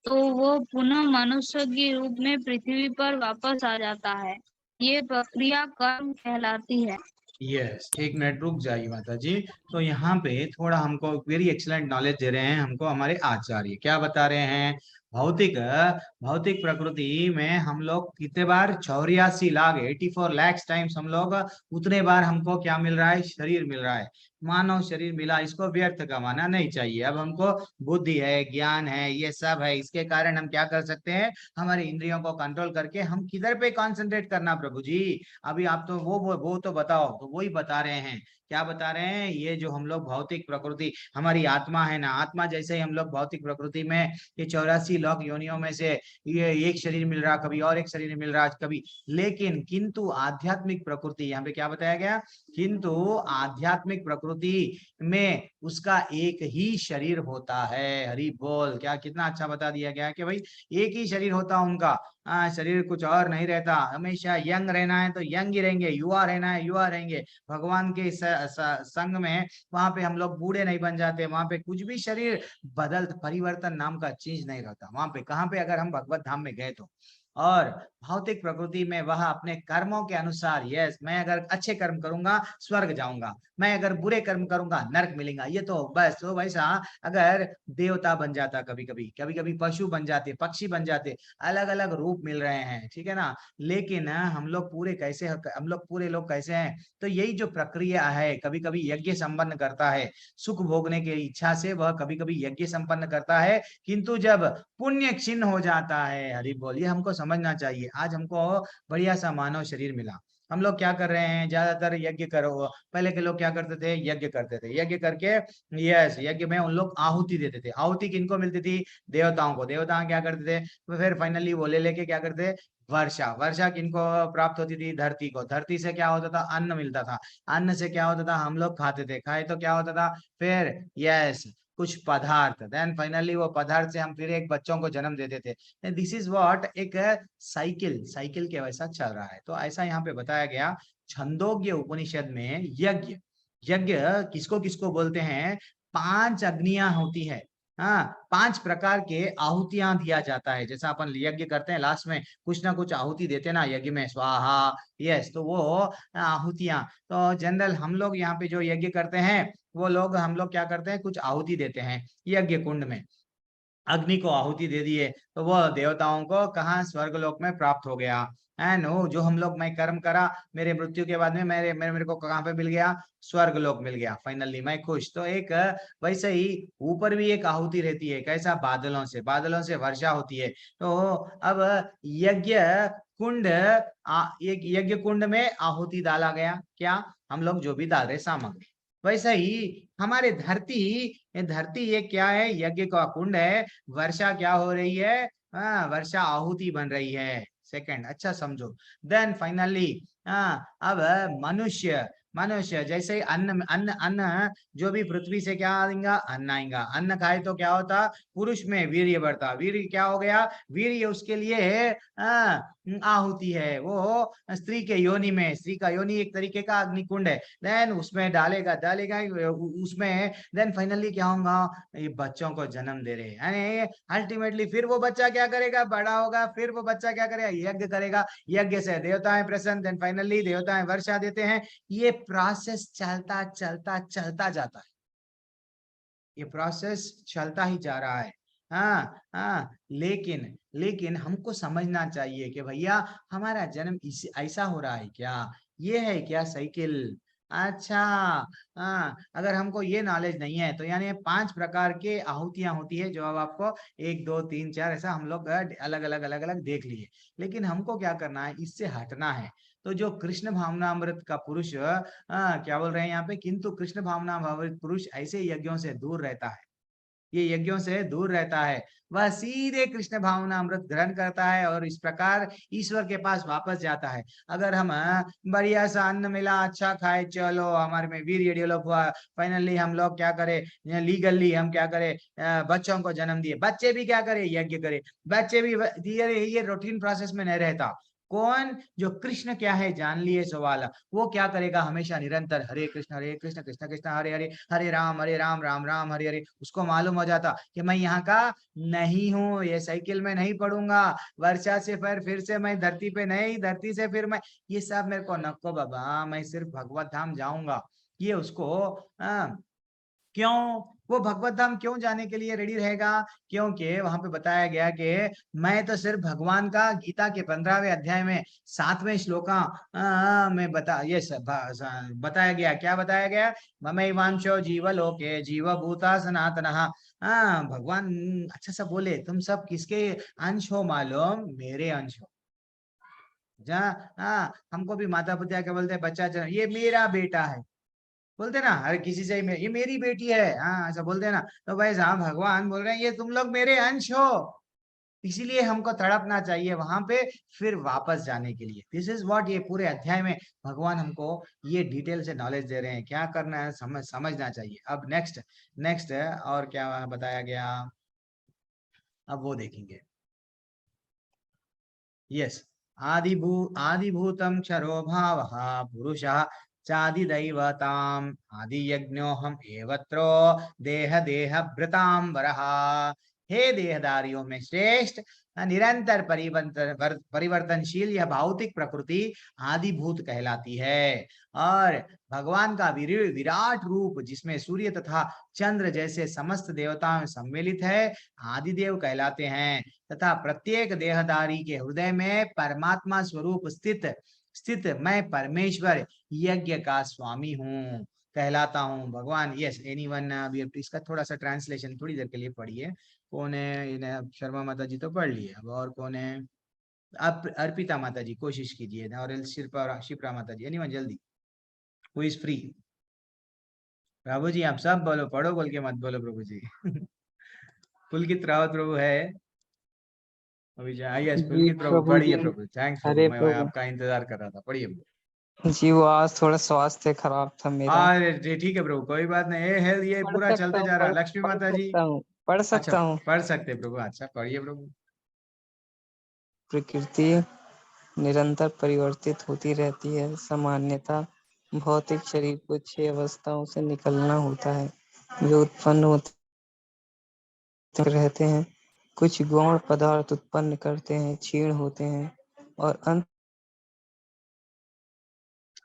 तो वो पुनः मनुष्य के रूप में पृथ्वी पर वापस आ जाता है। ये प्रक्रिया कर्म कहलाती है। यस, एक मिनट रुक जाइए माता जी। तो यहाँ पे थोड़ा हमको वेरी एक्सलेंट नॉलेज दे रहे हैं हमको हमारे आचार्य। क्या बता रहे हैं? भौतिक भौतिक प्रकृति में हम लोग कितने बार? 84 लाख, 84 lakhs टाइम्स हम लोग उतने बार हमको क्या मिल रहा है? शरीर मिल रहा है, मानव शरीर मिला। इसको व्यर्थ कमाना नहीं चाहिए। अब हमको बुद्धि है, ज्ञान है, ये सब है, इसके कारण हम क्या कर सकते हैं? हमारे इंद्रियों को कंट्रोल करके हम किधर पे कंसंट्रेट करना प्रभु जी? अभी आप तो वो तो बताओ। तो वही बता रहे हैं। क्या बता रहे हैं? ये जो हम लोग भौतिक प्रकृति, हमारी आत्मा है ना, आत्मा जैसे ही हम लोग भौतिक प्रकृति में ये 84 लाख योनियों में से ये एक शरीर मिल रहा, कभी और एक शरीर मिल रहा कभी, लेकिन किंतु आध्यात्मिक प्रकृति, यहाँ पे क्या बताया गया? किंतु आध्यात्मिक प्रकृति में उसका एक ही शरीर होता है। हरि बोल। क्या कितना अच्छा बता दिया गया कि भाई एक ही शरीर होता उनका। शरीर कुछ और नहीं रहता। हमेशा यंग रहना है तो यंग ही रहेंगे, युवा रहना है युवा रहेंगे। भगवान के संग में वहां पे हम लोग बूढ़े नहीं बन जाते। वहां पे कुछ भी शरीर बदल परिवर्तन नाम का चीज नहीं रहता वहां पे। कहाँ पे? अगर हम भगवत धाम में गए तो। और भौतिक प्रकृति में वह अपने कर्मों के अनुसार, यस, मैं अगर अच्छे कर्म करूंगा स्वर्ग जाऊंगा, मैं अगर बुरे कर्म करूंगा नरक मिलेगा। ये तो बस तो वैसा अगर देवता बन जाता, कभी कभी पशु बन जाते, पक्षी बन जाते, अलग अलग रूप मिल रहे हैं, ठीक है ना। लेकिन हम लोग पूरे कैसे, हम लोग पूरे लोग कैसे हैं? तो यही जो प्रक्रिया है, कभी कभी यज्ञ संपन्न करता है, सुख भोगने की इच्छा से वह कभी कभी यज्ञ संपन्न करता है, किंतु जब पुण्य क्षीण हो जाता है, हरि बोल, ये हमको समझना चाहिए। आज हमको बढ़िया सा मानव शरीर मिला। हम लोग क्या कर रहे हैं? ज्यादातर यज्ञ करो। पहले के लोग क्या करते थे? यज्ञ करते थे। यज्ञ करके, यस, यज्ञ में उन लोग आहुति देते थे। आहुति किनको मिलती थी? देवताओं को। देवता क्या करते थे? तो फिर फाइनली वो ले लेके क्या करते? वर्षा। वर्षा किनको प्राप्त होती थी? धरती को। धरती से क्या होता था? अन्न मिलता था। अन्न से क्या होता था? हम लोग खाते थे। खाए तो क्या होता था फिर? यस, कुछ पदार्थ, देन फाइनली वो पदार्थ से हम फिर एक बच्चों को जन्म देते थे। दिस इज व्हाट, एक साइकिल, साइकिल के वैसा चल रहा है। तो ऐसा यहाँ पे बताया गया छंदोग्य उपनिषद में। यज्ञ, यज्ञ किसको किसको बोलते हैं? 5 अग्नियां होती है, हाँ, 5 प्रकार के आहुतियां दिया जाता है। जैसा अपन यज्ञ करते हैं, लास्ट में कुछ ना कुछ आहुति देते हैं ना यज्ञ में, स्वाहा, यस, तो वो आहुतियां। तो जनरल हम लोग यहाँ पे जो यज्ञ करते हैं, वो लोग, हम लोग क्या करते हैं, कुछ आहुति देते हैं यज्ञ कुंड में। अग्नि को आहुति दे दिए तो वो देवताओं को कहाँ, स्वर्ग लोक में प्राप्त हो गया। एंड जो हम लोग, मैं कर्म करा, मेरे मृत्यु के बाद में मेरे को कहाँ पे मिल गया? स्वर्ग लोक मिल गया, फाइनली मैं खुश। तो एक वैसे ही ऊपर भी एक आहुति रहती है, कैसा? बादलों से, बादलों से वर्षा होती है। तो अब यज्ञ कुंड, एक यज्ञ कुंड में आहुति डाला गया, क्या? हम लोग जो भी डाल रहे सामग्री। वैसा ही हमारे धरती, ये धरती ये क्या है? यज्ञ का कुंड है। वर्षा क्या हो रही है? हाँ, वर्षा आहुति बन रही है। सेकंड, अच्छा समझो। देन फाइनली अब मनुष्य, मनुष्य जैसे ही अन्न, अन्न अन्न जो भी पृथ्वी से क्या आएगा? अन्न आएगा। अन्न खाए तो क्या होता? पुरुष में वीर्य बढ़ता। वीर्य क्या हो गया? वीर्य उसके लिए आहुति है। वो स्त्री के योनि में, स्त्री का योनि एक तरीके का अग्निकुंड है। देन उसमें डालेगा, डालेगा उसमें, देन फाइनली क्या होगा? ये बच्चों को जन्म दे रहे हैं। अल्टीमेटली फिर वो बच्चा क्या करेगा? बड़ा होगा, फिर वो बच्चा क्या करेगा? यज्ञ करेगा। यज्ञ से देवताएं प्रसन्न, देन फाइनली देवताएं वर्षा देते हैं। ये प्रोसेस चलता चलता चलता जाता है, ये प्रोसेस चलता ही जा रहा है। हाँ हाँ, लेकिन लेकिन हमको समझना चाहिए कि भैया हमारा जन्म इस ऐसा हो रहा है क्या? ये है क्या साइकिल? अच्छा, हाँ, अगर हमको ये नॉलेज नहीं है तो यानी 5 प्रकार के आहुतियां होती है, जो अब आपको 1 2 3 4 ऐसा हम लोग अलग अलग अलग अलग देख लिए। लेकिन हमको क्या करना है? इससे हटना है। तो जो कृष्ण भावनामृत का पुरुष, क्या बोल रहे हैं यहाँ पे? किंतु कृष्ण भावनामृत पुरुष ऐसे यज्ञों से दूर रहता है, ये यज्ञों से दूर रहता है। वह सीधे कृष्ण भावनामृत ग्रहण करता है और इस प्रकार ईश्वर के पास वापस जाता है। अगर हम बढ़िया सा अन्न मिला, अच्छा खाए, चलो हमारे में वीर्य डेवलप हुआ, फाइनली हम लोग क्या करें? लीगली हम क्या करें? बच्चों को जन्म दिए, बच्चे भी क्या करे? यज्ञ करे। बच्चे भी ये रूटीन प्रोसेस में नहीं रहता। कौन? जो कृष्ण क्या है जान लिए सवाल, वो क्या करेगा? हमेशा निरंतर हरे कृष्ण कृष्ण कृष्ण हरे हरे, हरे राम राम राम हरे हरे। उसको मालूम हो जाता कि मैं यहाँ का नहीं हूँ, ये साइकिल में नहीं पढ़ूंगा, वर्षा से फिर से मैं धरती पे नहीं, धरती से फिर मैं, ये सब मेरे को नको बाबा, मैं सिर्फ भगवत धाम जाऊंगा। ये उसको क्यों? वो भगवत धाम क्यों जाने के लिए रेडी रहेगा? क्योंकि वहां पे बताया गया कि मैं तो सिर्फ भगवान का, गीता के 15वें अध्याय में 7वें श्लोका में बताया गया, क्या बताया गया? ममैवांशो जीवलोके जीवभूता सनातनः। भगवान अच्छा सा बोले, तुम सब किसके अंश हो मालूम? मेरे अंश हो। हमको भी माता पिता क्या बोलते हैं? बच्चा, ये मेरा बेटा है, बोलते ना हर किसी से, ये मेरी बेटी है, हाँ ऐसा बोलते ना। तो भाई हाँ, भगवान बोल रहे हैं ये तुम लोग मेरे अंश हो। इसीलिए हमको तड़पना चाहिए वहां पे, फिर वापस जाने के लिए। दिस इज व्हाट, ये पूरे अध्याय में भगवान हमको ये डिटेल से नॉलेज दे रहे हैं, क्या करना है समझना चाहिए। अब नेक्स्ट, नेक्स्ट और क्या बताया गया, अब वो देखेंगे। यस, आदिभूतम क्षरो भावः पुरुषः चादिदैवताम् आदियज्ञोऽहम् एवत्रो देह देह भृतां वरः। हे देहधारियों में श्रेष्ठ, निरंतर परिवर्तनशील यह भौतिक प्रकृति आदिभूत कहलाती है। और भगवान का विराट रूप, जिसमें सूर्य तथा चंद्र जैसे समस्त देवताओं सम्मिलित है, आदिदेव कहलाते हैं। तथा प्रत्येक देहधारी के हृदय में परमात्मा स्वरूप स्थित स्थित मैं परमेश्वर यज्ञ का स्वामी हूँ, कहलाता हूँ। भगवान, यस, एनीवन, इसका थोड़ा सा ट्रांसलेशन थोड़ी देर के लिए पढ़िए। कौन है? शर्मा माता जी तो पढ़ लिए, अब और कौन है? अर्पिता माता जी कोशिश कीजिए, और शिप्रा माता जी, एनीवन जल्दी, हु इज फ्री? प्रभु जी आप सब बोलो, पढ़ो बोल के मत बोलो प्रभु जी। पुलकित रावत प्रभु है अभी? यस, जी पुलकित प्रभु प्रभु जी, पढ़िए प्रभु। थैंक्स प्रभु, हरे मैं प्रभु। आपका इंतजार कर रहा था, पढ़िए। जी वो आज थोड़ा स्वास्थ्य खराब था मेरा। अरे जी ठीक है प्रभु, कोई बात नहीं, ये हेल्थ ये पढ़ पूरा सकता चलते हूँ, जा रहा है। पढ़ लक्ष्मी पढ़ माता जी, सकता हूँ, पढ़ अच्छा सकता हूँ। पढ़ सकते हैं प्रभु, अच्छा पढ़िए प्रभु। प्रकृति निरंतर परिवर्तित होती रहती है। सामान्यतः भौतिक शरीर को 6 अवस्थाओं से निकलना होता है, जो उत्पन्न होते रहते हैं। कुछ गौण पदार्थ उत्पन्न करते हैं, क्षीण होते हैं और अंत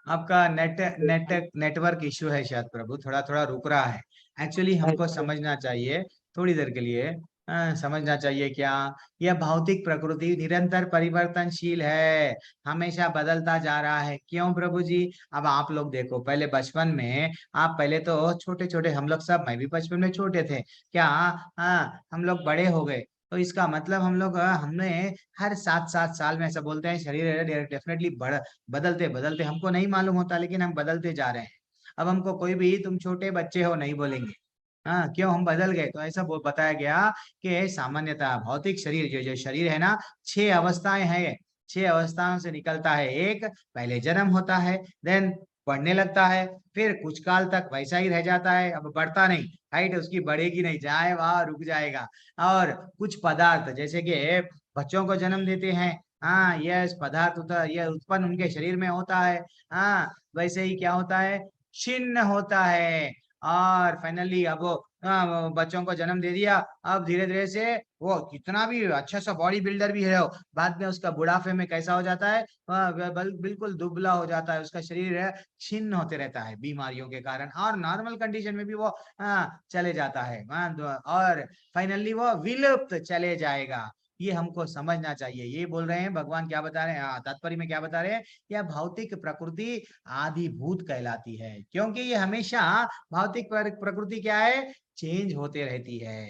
आपका नेटवर्क इश्यू है शायद प्रभु, थोड़ा थोड़ा रुक रहा है। एक्चुअली हमको समझना चाहिए थोड़ी देर के लिए, समझना चाहिए क्या, यह भौतिक प्रकृति निरंतर परिवर्तनशील है, हमेशा बदलता जा रहा है। क्यों प्रभु जी? अब आप लोग देखो, पहले बचपन में आप पहले तो छोटे छोटे, हम लोग सब, मैं भी बचपन में छोटे थे क्या, हम लोग बड़े हो गए, तो इसका मतलब हम लोग हमने हर 7-7 साल में, ऐसा बोलते हैं शरीर डेफिनेटली बदलते बदलते, हमको नहीं मालूम होता लेकिन हम बदलते जा रहे हैं। अब हमको कोई भी तुम छोटे बच्चे हो नहीं बोलेंगे, हाँ क्यों, हम बदल गए। तो ऐसा बताया गया कि सामान्यतः भौतिक शरीर, जो जो शरीर है ना, 6 अवस्थाएं हैं, 6 अवस्थाओं से निकलता है। एक, पहले जन्म होता है, देन बढ़ने लगता है, फिर कुछ काल तक वैसा ही रह जाता है, अब बढ़ता नहीं, हाइट उसकी बढ़ेगी नहीं, जाए वहां रुक जाएगा। और कुछ पदार्थ जैसे कि बच्चों को जन्म देते हैं, हाँ यह पदार्थ यह उत्पन्न उनके शरीर में होता है, हाँ वैसे ही क्या होता है, छिन्न होता है। और फाइनली अब वो वो बच्चों को जन्म दे दिया, अब धीरे धीरे से वो कितना भी अच्छा सा बॉडी बिल्डर भी है, वो बाद में उसका बुढ़ापे में कैसा हो जाता है, बिल्कुल दुबला हो जाता है, उसका शरीर है छिन्न होते रहता है बीमारियों के कारण, और नॉर्मल कंडीशन में भी वो चले जाता है, और फाइनली वो विलुप्त चले जाएगा। ये हमको समझना चाहिए। ये बोल रहे हैं भगवान, क्या बता रहे हैं, तात्पर्य में क्या बता रहे हैं, यह भौतिक प्रकृति आदिभूत कहलाती है, क्योंकि ये हमेशा भौतिक प्रकृति क्या है, चेंज होते रहती है।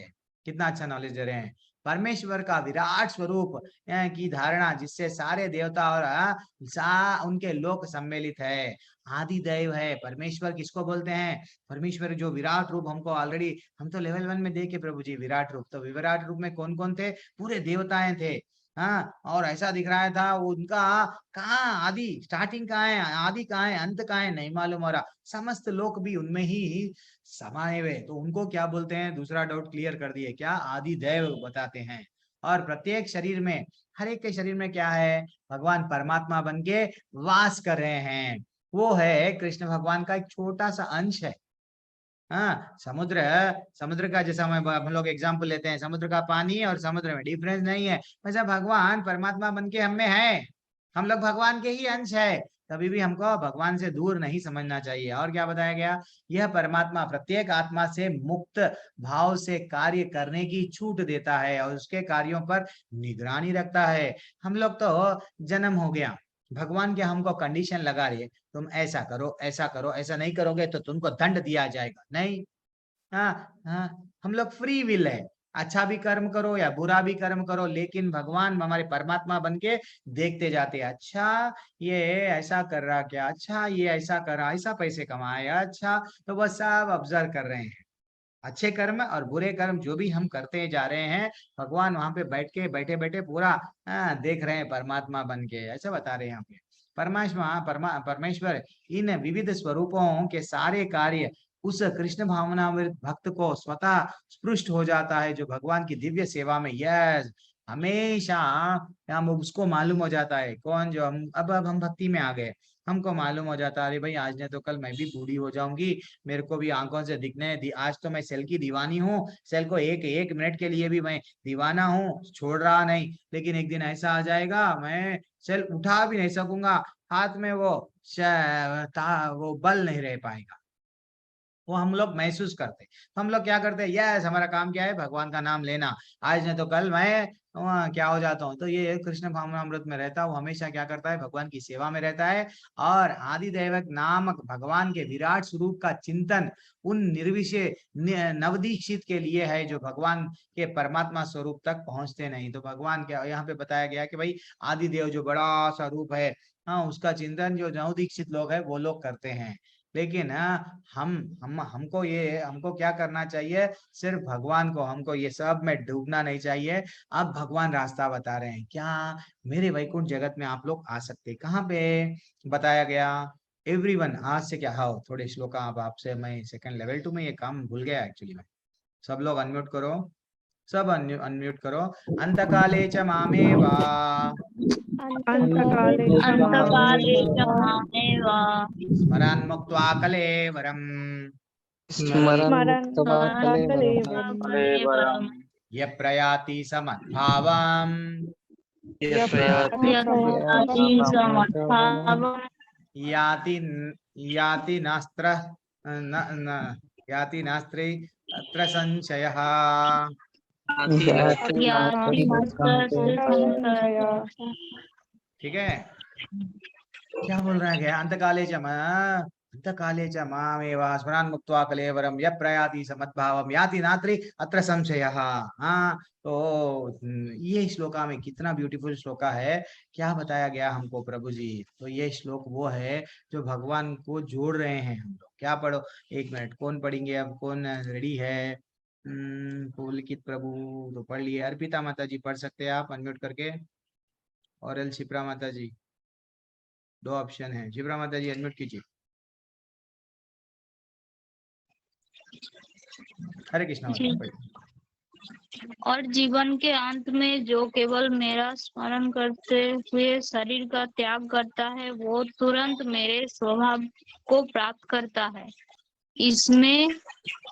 कितना अच्छा नॉलेज दे रहे हैं। परमेश्वर का विराट स्वरूप की धारणा, जिससे सारे देवता और उनके लोक सम्मिलित है। आदि दैव है परमेश्वर, किसको बोलते हैं, परमेश्वर जो विराट रूप, हमको ऑलरेडी, हम तो लेवल 1 में देखे प्रभु जी विराट रूप, तो विराट रूप में कौन कौन थे, पूरे देवताएं थे, हाँ, और ऐसा दिख रहा था उनका, कहाँ आदि, स्टार्टिंग कहाँ है, आदि कहाँ है, अंत कहाँ है, नहीं मालूम हो रहा, समस्त लोक भी उनमें ही समाये हुए। तो उनको क्या बोलते हैं, दूसरा डाउट क्लियर कर दिए, क्या, आदि देव बताते हैं। और प्रत्येक शरीर में, हर एक के शरीर में क्या है, भगवान परमात्मा बन के वास कर रहे हैं। वो है कृष्ण भगवान का एक छोटा सा अंश है। हाँ, समुद्र, समुद्र का जैसा हम लोग एग्जाम्पल लेते हैं, समुद्र का पानी और समुद्र में डिफरेंस नहीं है, वैसे भगवान परमात्मा बन के हम में है, हम लोग भगवान के ही अंश है। कभी भी हमको भगवान से दूर नहीं समझना चाहिए। और क्या बताया गया, यह परमात्मा प्रत्येक आत्मा से मुक्त भाव से कार्य करने की छूट देता है और उसके कार्यों पर निगरानी रखता है। हम लोग तो जन्म हो गया, भगवान के हमको कंडीशन लगा रही है, तुम ऐसा करो, ऐसा करो, ऐसा नहीं करोगे तो तुमको दंड दिया जाएगा, नहीं, हाँ, हाँ, हम लोग फ्री विल है, अच्छा भी कर्म करो या बुरा भी कर्म करो, लेकिन भगवान हमारे परमात्मा बन के देखते जाते हैं, अच्छा ये ऐसा कर रहा क्या, अच्छा ये ऐसा कर रहा, ऐसा पैसे कमाया, अच्छा, तो वह सब ऑब्जर्व कर रहे हैं। अच्छे कर्म और बुरे कर्म जो भी हम करते जा रहे हैं, भगवान वहां पे बैठ के, बैठे बैठे पूरा देख रहे हैं, परमात्मा बन के, ऐसा बता रहे हैं यहाँ पे। परमेश्वर इन विविध स्वरूपों के सारे कार्य उस कृष्ण भावनामृत भक्त को स्वतः स्पृष्ट हो जाता है, जो भगवान की दिव्य सेवा में, यस, हमेशा हम उसको मालूम हो जाता है, कौन, जो हम अब हम भक्ति में आ गए, हमको मालूम हो जाता है, अरे भाई आज ने तो कल मैं भी बूढ़ी हो जाऊंगी, मेरे को भी आंखों से दिखने, आज तो मैं सेल की दीवानी हूँ, सेल को एक एक मिनट के लिए भी मैं दीवाना हूँ, छोड़ रहा नहीं, लेकिन एक दिन ऐसा आ जाएगा मैं सेल उठा भी नहीं सकूंगा, हाथ में वो बल नहीं रह पाएगा। वो हम लोग महसूस करते, तो हम लोग क्या करते हैं, यस हमारा काम क्या है, भगवान का नाम लेना, आज नहीं तो कल मैं क्या हो जाता हूँ। तो ये कृष्ण भावनामृत में रहता है, वो हमेशा क्या करता है, भगवान की सेवा में रहता है, और आदि दैवक नामक भगवान के विराट स्वरूप का चिंतन उन निर्विशेष नवदीक्षित के लिए है, जो भगवान के परमात्मा स्वरूप तक पहुंचते नहीं। तो भगवान क्या यहाँ पे बताया गया कि भाई आदि देव जो बड़ा सा रूप है, हाँ उसका चिंतन जो नवदीक्षित लोग है वो लोग करते हैं। लेकिन हमको क्या करना चाहिए, सिर्फ भगवान को, हमको ये सब में डूबना नहीं चाहिए। अब भगवान रास्ता बता रहे हैं, क्या मेरे वैकुंठ जगत में आप लोग आ सकते हैं। कहाँ पे बताया गया, एवरीवन आज से क्या, हाँ थोड़े श्लोक अब आपसे मैं सेकंड लेवल 2 में ये काम भूल गया एक्चुअली में। सब लोग अनम्यूट करो, सब अनम्यूट करो। अंतकाले च मामेवा अंतकाले अंतकाले च च मामेव स्मरान् मुक्त्वा कलेवरम् स्मरण स्मरन् मुक्त्वा कलेवरम् कलेवरम् यः प्रयाति समद्भावम् यप्रयाति समद्भावम् याति याति नास्त्र याति नास्त्रे अत्र संशयः। याति संशयः। ठीक है, क्या बोल रहा है, क्या अंतकाले च मामेव स्मरान् मुक्त्वा कलेवरम् यः प्रयाति समद्भावम् याति नास्त्रे अत्र संशयः। हाँ, तो ये श्लोका में कितना ब्यूटीफुल श्लोका है, क्या बताया गया हमको प्रभु जी। तो ये श्लोक वो है जो भगवान को जोड़ रहे हैं हम लोग। क्या पढ़ो, एक मिनट, कौन पढ़ेंगे अब, कौन रेडी है? पुलकित प्रभु तो पढ़ लिए, अर्पिता माता जी पढ़ सकते हैं आप अनम्यूट करके, और एल शिप्रा माता जी, दो ऑप्शन है। शिप्रा माता जी अनम्यूट कीजिए। हरे कृष्णा माता जी पढ़िए। और जीवन के अंत में जो केवल मेरा स्मरण करते हुए शरीर का त्याग करता है, वो तुरंत मेरे स्वभाव को प्राप्त करता है। इसमें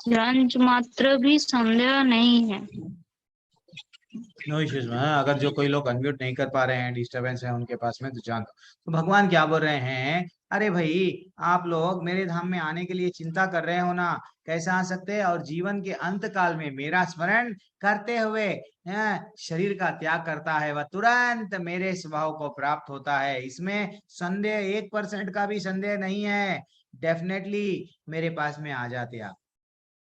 रंज मात्र भी संदेह नहीं है। नो इश्यूज में, अगर जो कोई लोग अनम्यूट नहीं कर पा रहे हैं, डिस्टरबेंस है उनके पास में, तो जान दो। तो भगवान क्या बोल रहे हैं, अरे भाई आप लोग मेरे धाम में आने के लिए चिंता कर रहे हो ना, कैसे आ सकते हैं? और जीवन के अंत काल में मेरा स्मरण करते हुए शरीर का त्याग करता है, वह तुरंत मेरे स्वभाव को प्राप्त होता है। इसमें संदेह 1% का भी संदेह नहीं है, डेफिनेटली मेरे पास में आ जाते आप।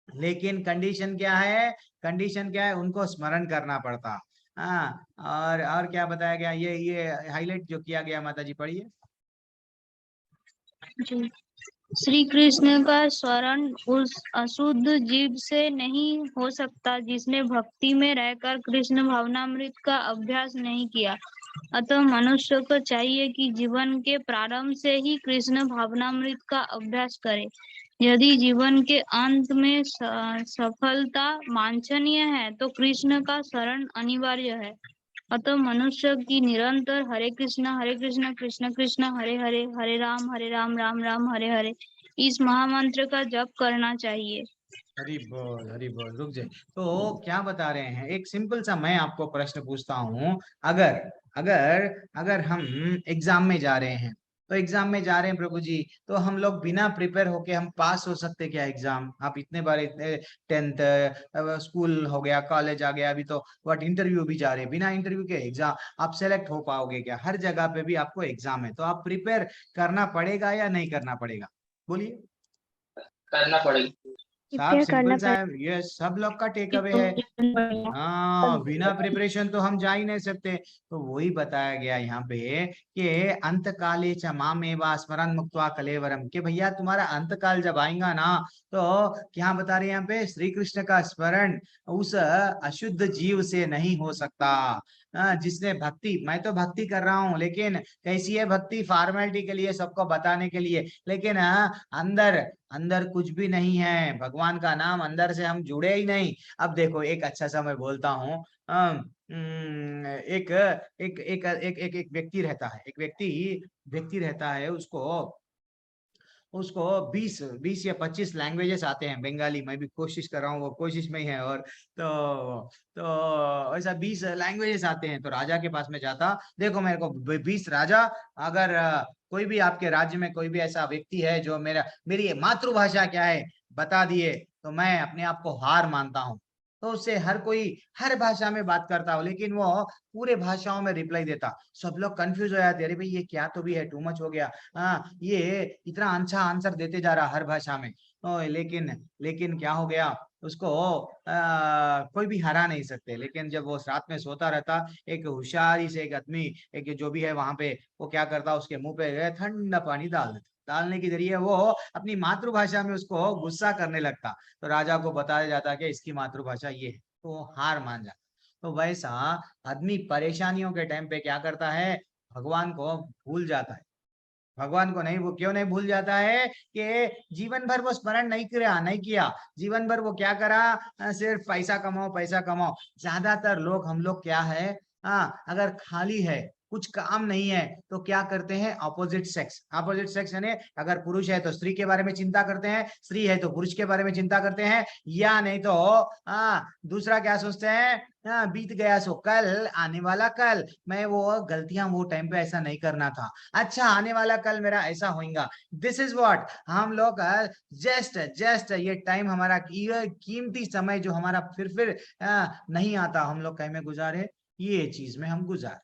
लेकिन कंडीशन क्या है, कंडीशन क्या है, उनको स्मरण करना पड़ता। हाँ, और क्या बताया गया, ये हाईलाइट जो किया गया, माता जी पढ़िए। श्री कृष्ण का स्मरण उस अशुद्ध जीव से नहीं हो सकता जिसने भक्ति में रहकर कृष्ण भावनामृत का अभ्यास नहीं किया। अतः मनुष्य को चाहिए कि जीवन के प्रारंभ से ही कृष्ण भावनामृत का अभ्यास करे। यदि जीवन के अंत में सफलता वांछनीय है तो कृष्ण का शरण अनिवार्य है। अतः मनुष्य की निरंतर हरे कृष्ण कृष्ण कृष्ण हरे हरे राम राम राम हरे हरे इस महामंत्र का जप करना चाहिए। हरि बोल। रुक जाए, तो क्या बता रहे हैं, एक सिंपल सा मैं आपको प्रश्न पूछता हूँ। अगर अगर अगर हम एग्जाम में जा रहे हैं, तो एग्जाम में जा रहे हैं प्रभु जी, तो हम लोग बिना प्रिपेयर होके हम पास हो सकते क्या एग्जाम? आप इतने बार, इतने 10th स्कूल हो गया, कॉलेज आ गया, अभी तो व्हाट इंटरव्यू भी जा रहे हैं, बिना इंटरव्यू के एग्जाम आप सेलेक्ट हो पाओगे क्या? हर जगह पे भी आपको एग्जाम है, तो आप प्रिपेयर करना पड़ेगा या नहीं करना पड़ेगा? बोलिए। करना पड़ेगा। साहब सिंपल सा है, ये सब लोग का टेक अवे है। हाँ, बिना प्रिपरेशन तो हम जा ही नहीं सकते। तो वही बताया गया यहाँ पे कि अंत काले च मामेवा स्मरण मुक्त्वा कलेवरम, कि भैया तुम्हारा अंत काल जब आएगा ना, तो क्या बता रहे हैं यहाँ पे, श्री कृष्ण का स्मरण उस अशुद्ध जीव से नहीं हो सकता। जिसने भक्ति, मैं तो भक्ति कर रहा हूँ, लेकिन कैसी है भक्ति? फॉर्मेलिटी के लिए, सबको बताने के लिए, लेकिन अंदर अंदर कुछ भी नहीं है, भगवान का नाम अंदर से हम जुड़े ही नहीं। अब देखो, एक अच्छा सा मैं बोलता हूँ, एक एक एक एक एक एक व्यक्ति रहता है, एक व्यक्ति रहता है, उसको उसको 20 या 25 लैंग्वेजेस आते हैं। बंगाली मैं भी कोशिश कर रहा हूँ, वो कोशिश में ही है। और तो ऐसा 20 लैंग्वेजेस आते हैं। तो राजा के पास में जाता, देखो मेरे को 20 राजा, अगर कोई भी आपके राज्य में कोई भी ऐसा व्यक्ति है जो मेरी मातृभाषा क्या है बता दिए, तो मैं अपने आप को हार मानता हूँ। तो उससे हर कोई हर भाषा में बात करता हो, लेकिन वो पूरे भाषाओं में रिप्लाई देता। सब लोग कंफ्यूज हो जाते, अरे भाई ये क्या तो भी है, टू मच हो गया। ये इतना अच्छा आंसर देते जा रहा हर भाषा में। लेकिन क्या हो गया, उसको कोई भी हरा नहीं सकते। लेकिन जब वो रात में सोता रहता, एक होशियारी से एक आदमी, एक जो भी है वहां पे, वो क्या करता, उसके मुंह पे ठंडा पानी डाल देता। डालने के जरिए वो अपनी मातृभाषा में उसको गुस्सा करने लगता। तो राजा को बताया जाता कि इसकी मातृभाषा ये है, तो वो हार मान जाता। तो वैसा आदमी परेशानियों के टाइम पे क्या करता है, भगवान को भूल जाता है। भगवान को नहीं, वो क्यों नहीं भूल जाता है कि जीवन भर वो स्मरण नहीं किया। जीवन भर वो क्या करा, सिर्फ पैसा कमाओ पैसा कमाओ। ज्यादातर लोग, हम लोग क्या है, अगर खाली है, कुछ काम नहीं है, तो क्या करते हैं, ऑपोजिट सेक्स यानी अगर पुरुष है तो स्त्री के बारे में चिंता करते हैं, स्त्री है तो पुरुष के बारे में चिंता करते हैं, या नहीं तो दूसरा क्या सोचते हैं, बीत गया सो कल, आने वाला कल, मैं वो गलतियां वो टाइम पे ऐसा नहीं करना था, अच्छा आने वाला कल मेरा ऐसा होगा। दिस इज व्हाट हम लोग जस्ट ये टाइम हमारा, ये कीमती समय जो हमारा फिर नहीं आता, हम लोग कहीं में गुजारे, ये चीज में हम गुजार।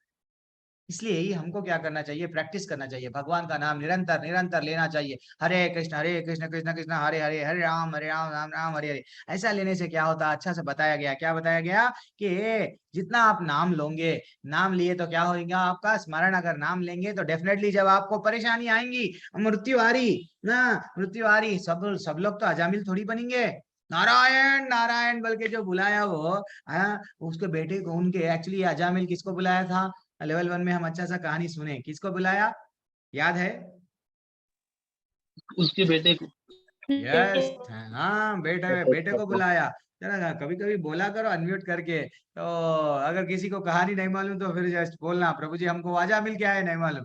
इसलिए ही हमको क्या करना चाहिए, प्रैक्टिस करना चाहिए, भगवान का नाम निरंतर निरंतर लेना चाहिए। हरे कृष्ण कृष्ण कृष्ण हरे हरे, हरे राम राम राम हरे हरे। ऐसा लेने से क्या होता, अच्छा से बताया गया, क्या बताया गया कि जितना आप नाम लोगे, नाम लिए तो क्या होगा, आपका स्मरण अगर नाम लेंगे तो डेफिनेटली जब आपको परेशानी आएंगी, मृत्यु आ रही ना, मृत्यु आ रही, सब लोग तो अजामिल थोड़ी बनेंगे। नारायण नारायण बोल के जो बुलाया वो, उसके बेटे को, उनके एक्चुअली अजामिल किसको बुलाया था, लेवल 1 में हम अच्छा सा कहानी सुने, किसको बुलाया, याद है, उसके बेटे को। यस, हाँ बेटे को बुलाया। जरा कभी कभी बोला करो अनम्यूट करके, तो अगर किसी को कहानी नहीं मालूम तो फिर जस्ट बोलना, प्रभु जी हमको अजामिल क्या है नहीं मालूम।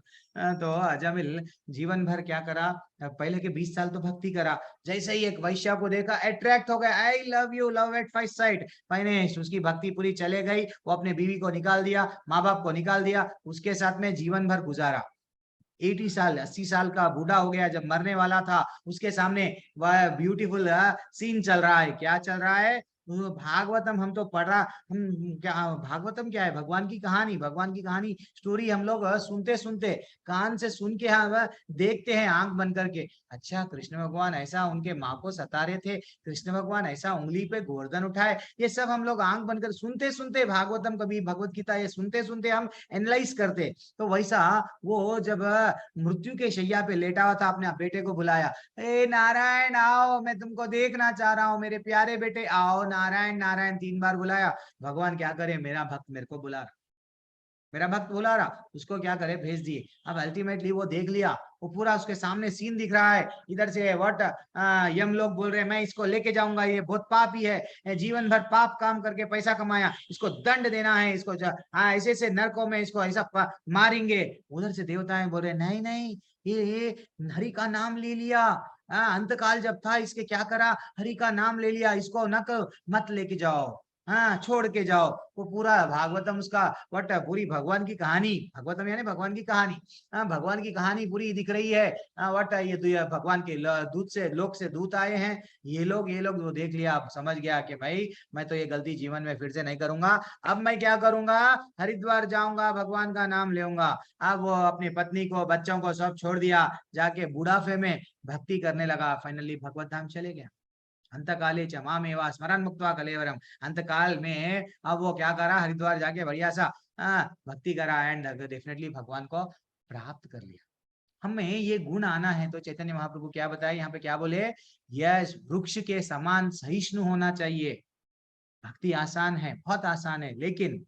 तो अजामिल जीवन भर क्या करा, पहले के 20 साल तो भक्ति करा, जैसे ही एक वैश्या को देखा अट्रैक्ट हो गया, I love you, love at first sight, मैंने उसकी भक्ति पूरी चले गई, वो अपने बीवी को निकाल दिया, माँ बाप को निकाल दिया, उसके साथ में जीवन भर गुजारा। 80 साल का बूढ़ा हो गया, जब मरने वाला था, उसके सामने वह ब्यूटीफुल सीन चल रहा है, क्या चल रहा है, भागवतम हम तो पढ़ रहा, हम क्या, भागवतम क्या है, भगवान की कहानी स्टोरी हम लोग सुनते सुनते, कान से सुन के देखते हैं आंख बंद करके, अच्छा कृष्ण भगवान ऐसा उनके माँ को सता रहे थे, कृष्ण भगवान ऐसा उंगली पे गोवर्धन उठाए, ये सब हम लोग आंख बंद कर सुनते सुनते, भागवतम कभी भगवत गीता, ये सुनते सुनते हम एनालाइज करते। तो वैसा वो जब मृत्यु के शैया पे लेटा हुआ था, अपने बेटे को बुलाया, ए नारायण आओ, मैं तुमको देखना चाह रहा हूँ, मेरे प्यारे बेटे आओ, नारायण नारायण 3 बार बुलाया। भगवान क्या करे, मेरा भक्त मेरे को बुला रहा, मेरा भक्त बुला रहा, उसको क्या करे, भेज दिए। अब अल्टीमेटली वो देख लिया, वो पूरा उसके सामने सीन दिख रहा है, इधर से व्हाट यम लोग बोल रहे हैं मैं इसको लेके जाऊंगा, ये बहुत पापी है, जीवन भर पाप काम करके पैसा कमाया, इसको दंड देना है, इसको ऐसे ऐसे नरकों में इसको ऐसा मारेंगे। उधर से देवताएं बोल रहे नहीं नहीं, ये हरि का नाम ले लिया, अंतकाल जब था इसके क्या करा, हरि का नाम ले लिया, इसको न मत लेके जाओ, हाँ छोड़ के जाओ। वो पूरा भागवतम उसका वट पूरी भगवान की कहानी, भगवतम यानी भगवान की कहानी, भगवान की कहानी पूरी दिख रही है। वट ये भगवान के दूत से, लोक से दूत आए हैं, ये लोग वो देख लिया, आप समझ गया कि भाई मैं तो ये गलती जीवन में फिर से नहीं करूंगा। अब मैं क्या करूंगा, हरिद्वार जाऊंगा, भगवान का नाम लेऊंगा। अब वो अपनी पत्नी को, बच्चों को सब छोड़ दिया, जाके बुढ़ापे में भक्ति करने लगा, फाइनली भगवत धाम चले गया। अंतकाले च मामेवा स्मरण मुक्त्वा कलेवरम, अंतकाल में अब वो क्या करा, हरिद्वार जाके बढ़िया सा भक्ति करा, एंड डेफिनेटली भगवान को प्राप्त कर लिया। हमें ये गुण आना है तो चैतन्य महाप्रभु क्या बताए यहाँ पे, क्या बोले, यस वृक्ष के समान सहिष्णु होना चाहिए। भक्ति आसान है, बहुत आसान है, लेकिन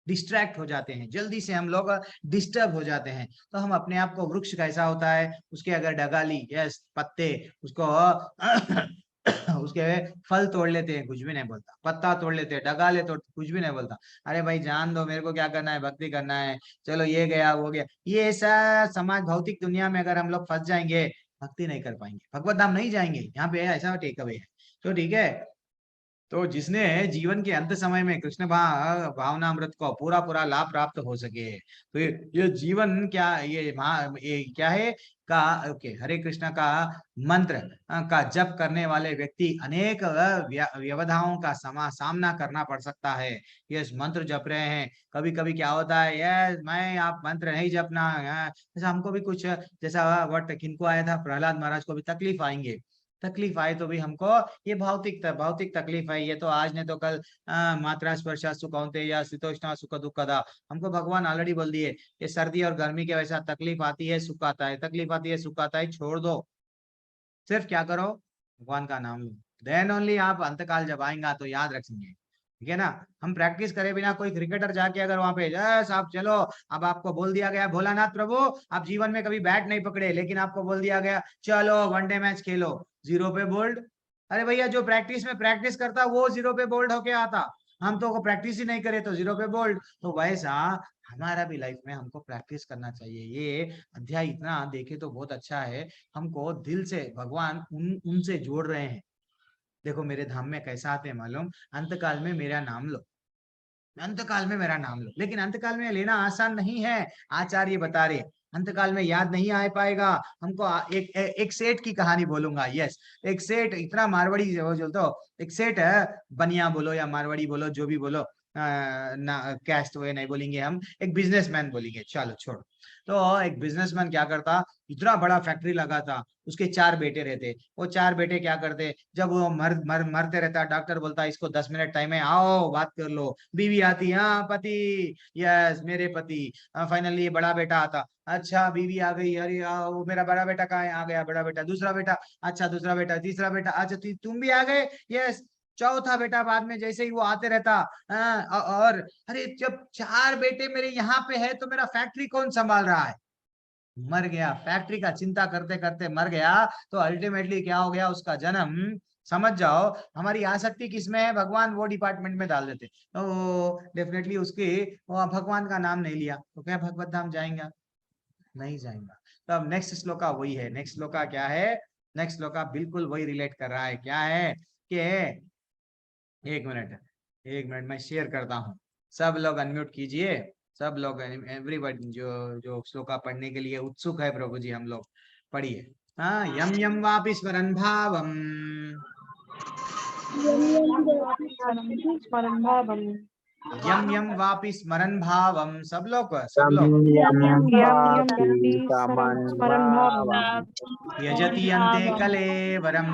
डिस्ट्रैक्ट हो जाते हैं, जल्दी से हम लोग डिस्टर्ब हो जाते हैं। तो हम अपने आप को, वृक्ष कैसा होता है, उसके अगर डगाली, यस पत्ते, उसको उसके फल तोड़ लेते हैं, कुछ भी नहीं बोलता, पत्ता तोड़ लेते हैं, डगाले तोड़, कुछ भी नहीं बोलता, अरे भाई जान दो, मेरे को क्या करना है, भक्ति करना है, चलो ये गया वो गया। ये ऐसा समाज, भौतिक दुनिया में अगर हम लोग फंस जाएंगे, भक्ति नहीं कर पाएंगे, भगवत धाम नहीं जाएंगे। यहाँ पे ऐसा टेक अवे है। तो ठीक है, तो जिसने जीवन के अंत समय में कृष्ण भावनामृत को पूरा पूरा लाभ प्राप्त हो सके, तो ये जीवन क्या, ये क्या है का, ओके, हरे कृष्ण का मंत्र का जप करने वाले व्यक्ति अनेक व्यवधाओं का सामना करना पड़ सकता है। ये मंत्र जप रहे हैं, कभी कभी क्या होता है, ये मैं आप मंत्र नहीं जपना, जैसा हमको भी कुछ, जैसा वट किनको आया था, प्रहलाद महाराज को भी तकलीफ आएंगे, तकलीफ आए तो भी हमको ये भौतिक तकलीफ है, ये तो आज ने तो कल मात्रा स्पर्शा सुखौते या शीतोष्णा सुख दुखदा, हमको भगवान ऑलरेडी बोल दिए ये सर्दी और गर्मी के वैसा तकलीफ आती है सुख आता है, तकलीफ आती है सुख आता है, छोड़ दो, सिर्फ क्या करो भगवान का नाम लो, देन ओनली आप अंतकाल जब आएगा तो याद रखेंगे, ठीक है ना। हम प्रैक्टिस करे बिना कोई क्रिकेटर जाके अगर वहां पे साहब चलो, अब आपको बोल दिया गया भोलानाथ प्रभु आप जीवन में कभी बैट नहीं पकड़े, लेकिन आपको बोल दिया गया चलो वनडे मैच खेलो, 0 पे बोल्ड। अरे भैया जो प्रैक्टिस में प्रैक्टिस करता वो 0 पे बोल्ड होके आता, हम तो प्रैक्टिस ही नहीं करे तो 0 पे बोल्ड। तो वैसा हमारा भी लाइफ में हमको प्रैक्टिस करना चाहिए। ये अध्याय इतना देखे तो बहुत अच्छा है, हमको दिल से भगवान उनसे जोड़ रहे हैं। देखो मेरे धाम में कैसा आते हैं मालूम, अंतकाल में मेरा नाम लो, अंतकाल में मेरा नाम लो, लेकिन अंतकाल में लेना आसान नहीं है, आचार्य बता रहे अंतकाल में याद नहीं आ पाएगा हमको। एक सेठ की कहानी बोलूंगा। यस, एक सेठ इतना मारवाड़ी जो तो एक सेठ है, बनिया बोलो या मारवाड़ी बोलो जो भी बोलो, ना कैस्ट वे नहीं बोलेंगे हम, एक बिजनेसमैन बोलेंगे, चलो छोड़ो। तो एक बिजनेसमैन क्या करता, इतना बड़ा फैक्ट्री लगा था, उसके 4 बेटे रहते, वो 4 बेटे क्या करते, जब वो मरते रहता डॉक्टर बोलता इसको 10 मिनट टाइम है आओ बात कर लो, बीवी आती हाँ पति, यस मेरे पति, फाइनली ये बड़ा बेटा आता, अच्छा बीवी आ गई, अरे वो मेरा बड़ा बेटा कहाँ है, आ गया बड़ा बेटा, दूसरा बेटा, अच्छा दूसरा बेटा, तीसरा बेटा, अच्छा तुम भी आ गए, यस, चौथा बेटा बाद में जैसे ही वो आते रहता, और अरे जब 4 बेटे मेरे यहाँ पे है तो मेरा फैक्ट्री कौन संभाल रहा है, मर गया, फैक्ट्री का चिंता करते करते मर गया। तो अल्टीमेटली क्या हो गया, उसका जन्म, समझ जाओ हमारी आसक्ति किसमें है, भगवान वो डिपार्टमेंट में डाल देते, तो डेफिनेटली उसके भगवान का नाम नहीं लिया तो क्या भगवत धाम जाएंगा, नहीं जाएगा। तो अब नेक्स्ट श्लोका वही है, नेक्स्ट श्लोका क्या है, नेक्स्ट श्लोका बिल्कुल वही रिलेट कर रहा है, क्या है कि एक मिनट मैं शेयर करता हूँ, सब लोग अनम्यूट कीजिए, सब लोग एवरीबॉडी जो श्लोका पढ़ने के लिए उत्सुक है प्रभु जी हम लोग पढ़िए। हाँ, यम यम वापि स्मरन् भावम, यम यम वापि स्मरन् भावम, सब लोग यजति अन्ते कलेवरम,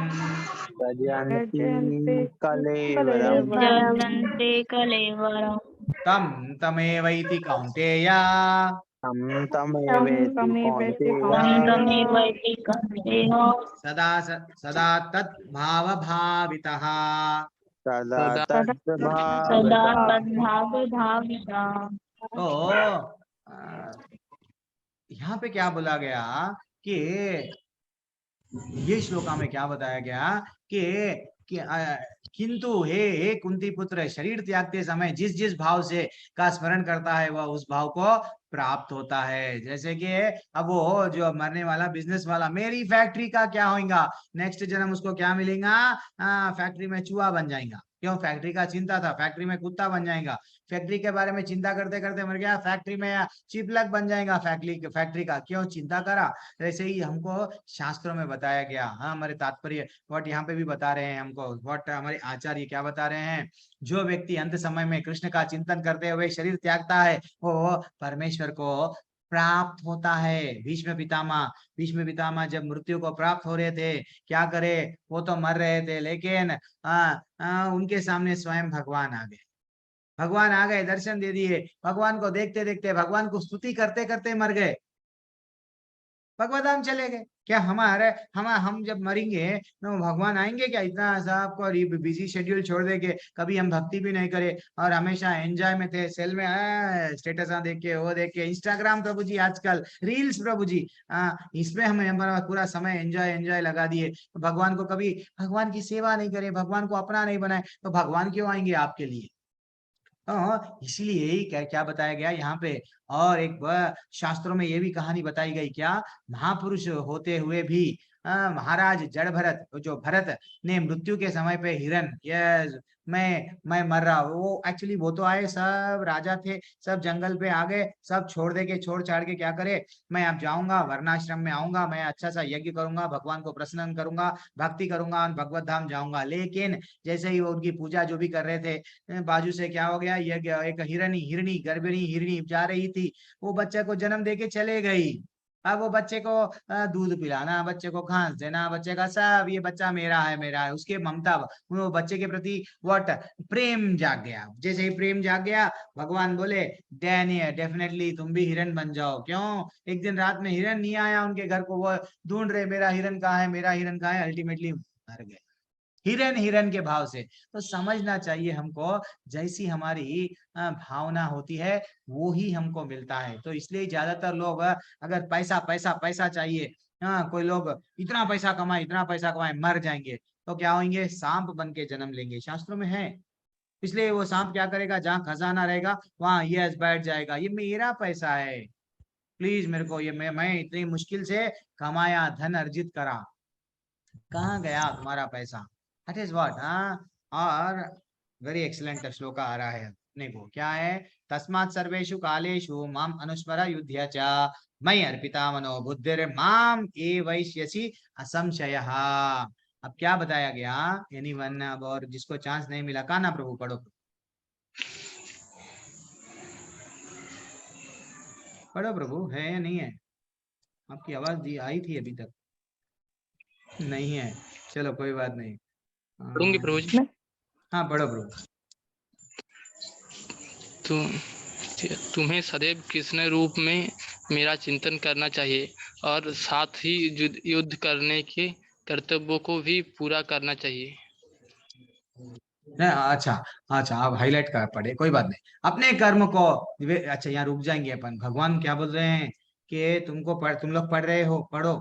जयन्ते कलेवरम् तम तमेवैति कौन्तेय, तमेवैति कौन्तेय सदा सदा तत् भाव भावितः, सदा तद्भाविता। तो यहाँ पे क्या बोला गया कि ये श्लोका में क्या बताया गया कि किंतु हे कुंती पुत्र, शरीर त्यागते समय जिस जिस भाव से का स्मरण करता है वह उस भाव को प्राप्त होता है। जैसे कि अब वो जो मरने वाला बिजनेस वाला, मेरी फैक्ट्री का क्या होगा, नेक्स्ट जन्म उसको क्या मिलेगा, फैक्ट्री में चूहा बन जाएगा, क्यों, फैक्ट्री का चिंता था, फैक्ट्री में कुत्ता बन जाएगा, फैक्ट्री के बारे में चिंता करते करते मर गया, फैक्ट्री में चिपलक बन जाएगा, फैक्ट्री का क्यों चिंता करा। ऐसे ही हमको शास्त्रों में बताया गया, हाँ हमारे तात्पर्य व्हाट यहाँ पे भी बता रहे हैं हमको, व्हाट हमारे आचार्य क्या बता रहे हैं, जो व्यक्ति अंत समय में कृष्ण का चिंतन करते हुए शरीर त्यागता है वो परमेश्वर को प्राप्त होता है। भीष्म पितामह जब मृत्यु को प्राप्त हो रहे थे, क्या करे, वो तो मर रहे थे, लेकिन उनके सामने स्वयं भगवान आ गए, दर्शन दे दिए, भगवान को देखते देखते, भगवान को स्तुति करते करते मर गए, भगवत धाम चले गए। क्या हम जब मरेंगे तो भगवान आएंगे क्या, इतना सबको बिजी शेड्यूल छोड़ दे के, कभी हम भक्ति भी नहीं करे और हमेशा एंजॉय में थे, सेल में स्टेटस देख के, वो देख के, इंस्टाग्राम प्रभु जी, आजकल रील्स प्रभु जी, इसमें हम हमारा पूरा समय एंजॉय लगा दिए, तो भगवान को कभी भगवान की सेवा नहीं करे, भगवान को अपना नहीं बनाए, तो भगवान क्यों आएंगे आपके लिए। इसलिए क्या बताया गया यहाँ पे, और एक शास्त्रों में ये भी कहानी बताई गई, क्या, महापुरुष होते हुए भी महाराज जड़ भरत, जो भरत ने मृत्यु के समय पे हिरण, ये मैं मर रहा, वो एक्चुअली वो तो आए, सब राजा थे, सब जंगल पे आ गए, सब छोड़ छाड़ के क्या करे, मैं अब जाऊंगा वर्णाश्रम में आऊंगा, मैं अच्छा सा यज्ञ करूंगा, भगवान को प्रसन्न करूंगा, भक्ति करूंगा और भगवत धाम जाऊंगा। लेकिन जैसे ही वो उनकी पूजा जो भी कर रहे थे, बाजू से क्या हो गया, यज्ञ, एक हिरणी गर्भिणी हिरणी जा रही थी, वो बच्चे को जन्म देके चले गई। अब वो बच्चे को दूध पिलाना, बच्चे को घास देना, बच्चे का सब, ये बच्चा मेरा है, उसके ममता, वो बच्चे के प्रति व्हाट प्रेम जाग गया। जैसे ही प्रेम जाग गया, भगवान बोले डैनियल डेफिनेटली तुम भी हिरन बन जाओ। क्यों? एक दिन रात में हिरन नहीं आया उनके घर को, वो ढूंढ रहे मेरा हिरन कहाँ है, मेरा हिरन कहाँ है, अल्टीमेटली मर गए हिरन हिरन के भाव से। तो समझना चाहिए हमको, जैसी हमारी भावना होती है वो ही हमको मिलता है। तो इसलिए ज्यादातर लोग अगर पैसा पैसा पैसा चाहिए, कोई लोग इतना पैसा कमाए मर जाएंगे तो क्या होंगे? सांप बन के जन्म लेंगे, शास्त्रों में है। इसलिए वो सांप क्या करेगा? जहाँ खजाना रहेगा वहां यस बैठ जाएगा, ये मेरा पैसा है, प्लीज मेरे को, ये मैं इतनी मुश्किल से कमाया, धन अर्जित करा, कहाँ गया तुम्हारा पैसा? That is what. और वेरी एक्सीलेंट श्लोक आ रहा है अपने को, क्या है? तस्मात् सर्वेषु कालेषु माम अनुस्मर युध्य च मयि अर्पिता मनो बुद्धिर माम एवैष्यसि असंशयः। अब क्या बताया गया? एनीवन, अब और जिसको चांस नहीं मिला, कान्हा प्रभु पढ़ो, पढ़ो प्रभु, है या नहीं है? आपकी आवाज दी आई थी अभी तक, नहीं है, चलो कोई बात नहीं। पढ़ूंगी प्रभु जी। हाँ पढ़ो प्रभु। तुम्हें सदैव कृष्ण रूप में मेरा चिंतन करना चाहिए और साथ ही युद्ध करने के कर्तव्यों को भी पूरा करना चाहिए। अच्छा अच्छा, आप हाईलाइट कर पढ़े, कोई बात नहीं। अपने कर्म को, अच्छा यहाँ रुक जाएंगे अपन। भगवान क्या बोल रहे हैं कि तुम लोग पढ़ रहे हो, पढ़ो।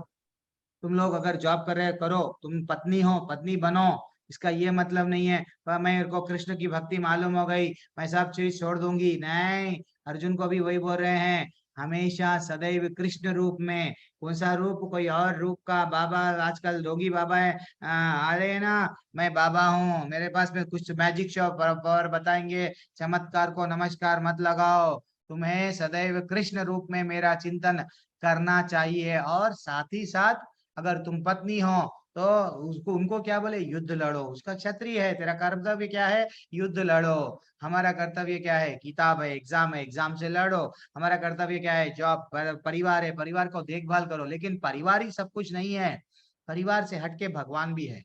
तुम लोग अगर जॉब कर रहे हो, करो। तुम पत्नी हो, पत्नी बनो। इसका ये मतलब नहीं है पर मेरे को कृष्ण की भक्ति मालूम हो गई, मैं सब चीज छोड़ दूंगी, नहीं। अर्जुन को भी वही बोल रहे हैं, हमेशा सदैव कृष्ण रूप में। कौन सा रूप? कोई और रूप का बाबा आजकल रोगी बाबा है, अरे ना मैं बाबा हूँ, मेरे पास में कुछ मैजिक शो पर बताएंगे, चमत्कार को नमस्कार मत लगाओ। तुम्हें सदैव कृष्ण रूप में मेरा चिंतन करना चाहिए। और साथ ही साथ अगर तुम पत्नी हो तो उसको, उनको क्या बोले? युद्ध लड़ो। उसका क्षत्रिय है, तेरा कर्तव्य क्या है? युद्ध लड़ो। हमारा कर्तव्य क्या है? किताब है, एग्जाम से लड़ो। हमारा कर्तव्य क्या है? जॉब, परिवार है, परिवार को देखभाल करो। लेकिन परिवार ही सब कुछ नहीं है, परिवार से हटके भगवान भी है।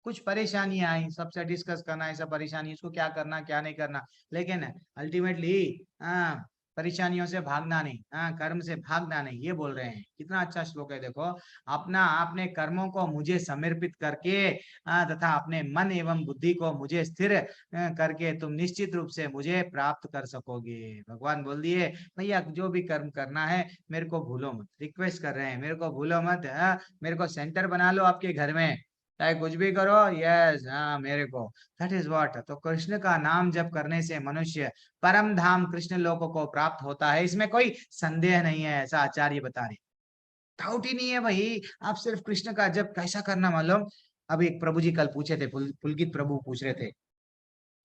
कुछ परेशानियां आई, सबसे डिस्कस करना है, सब परेशानी, इसको क्या करना क्या नहीं करना। लेकिन अल्टीमेटली परेशानियों से भागना नहीं, कर्म से भागना नहीं, ये बोल रहे हैं। कितना अच्छा श्लोक है देखो। अपने कर्मों को मुझे समर्पित करके तथा अपने मन एवं बुद्धि को मुझे स्थिर करके तुम निश्चित रूप से मुझे प्राप्त कर सकोगे। भगवान बोल दिए भैया जो भी कर्म करना है मेरे को भूलो मत, रिक्वेस्ट कर रहे हैं, मेरे को भूलो मत। मेरे को सेंटर बना लो आपके घर में, चाहे कुछ भी करो, यस हाँ मेरे को, दैट इज व्हाट। तो कृष्ण का नाम जप करने से मनुष्य परम धाम कृष्ण लोकों को प्राप्त होता है, इसमें कोई संदेह नहीं है, ऐसा आचार्य बता रहे। डाउट ही नहीं है भाई। आप सिर्फ कृष्ण का जप कैसा करना मालूम? अब एक प्रभु जी कल पूछे थे, पुलकित प्रभु पूछ रहे थे,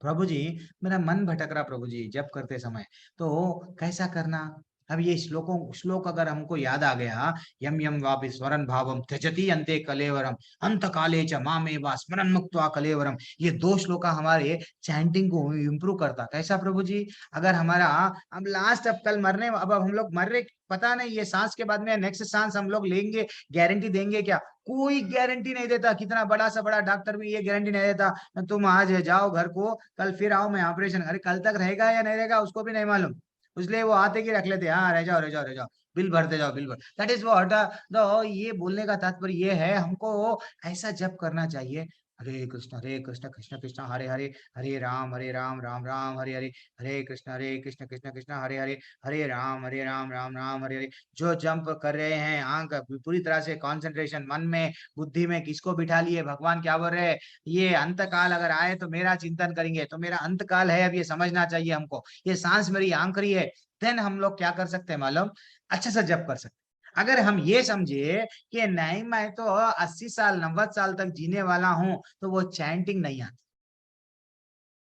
प्रभु जी मेरा मन भटक रहा प्रभु जी जप करते समय, तो कैसा करना? अब ये श्लोक अगर हमको याद आ गया, यम यम वापि स्वरन भावम त्यजति अंते कलेवरम अंत काले च मामेवा स्मरन मुक्त्वा कलेवरम, ये दो श्लोका हमारे चैंटिंग को इम्प्रूव करता। कैसा प्रभु जी? अगर हमारा अब लास्ट, अब कल मरने, अब हम लोग मर रहे, पता नहीं ये सांस के बाद में नेक्स्ट सांस हम लोग लेंगे, गारंटी देंगे क्या? कोई गारंटी नहीं देता। कितना बड़ा सा बड़ा डॉक्टर भी ये गारंटी नहीं देता तुम आज जाओ घर को, कल फिर आओ, मैं ऑपरेशन, अरे कल तक रहेगा या नहीं रहेगा उसको भी नहीं मालूम। इसलिए वो आते की रख लेते, हाँ रह जाओ रह जाओ रह जाओ, बिल भरते जाओ बिल भर। That is what. तो ये बोलने का तात्पर्य ये है, हमको ऐसा जप करना चाहिए, हरे कृष्ण कृष्ण कृष्ण हरे हरे, हरे राम राम राम हरे हरे, हरे कृष्ण कृष्ण कृष्ण हरे हरे, हरे राम राम राम हरे हरे। जो जंप कर रहे हैं, आंख पूरी तरह से कंसंट्रेशन, मन में बुद्धि में किसको बिठा लिए? भगवान क्या बोल रहे हैं? ये अंत काल अगर आए तो मेरा चिंतन करेंगे, तो मेरा अंत काल है, अब ये समझना चाहिए हमको। ये सांस मेरी आंखरी है, देन हम लोग क्या कर सकते हैं मालूम? अच्छा सा जप कर सकते। अगर हम ये समझे कि नहीं मैं तो 80 साल 90 साल तक जीने वाला हूं, तो वो चैंटिंग नहीं आती,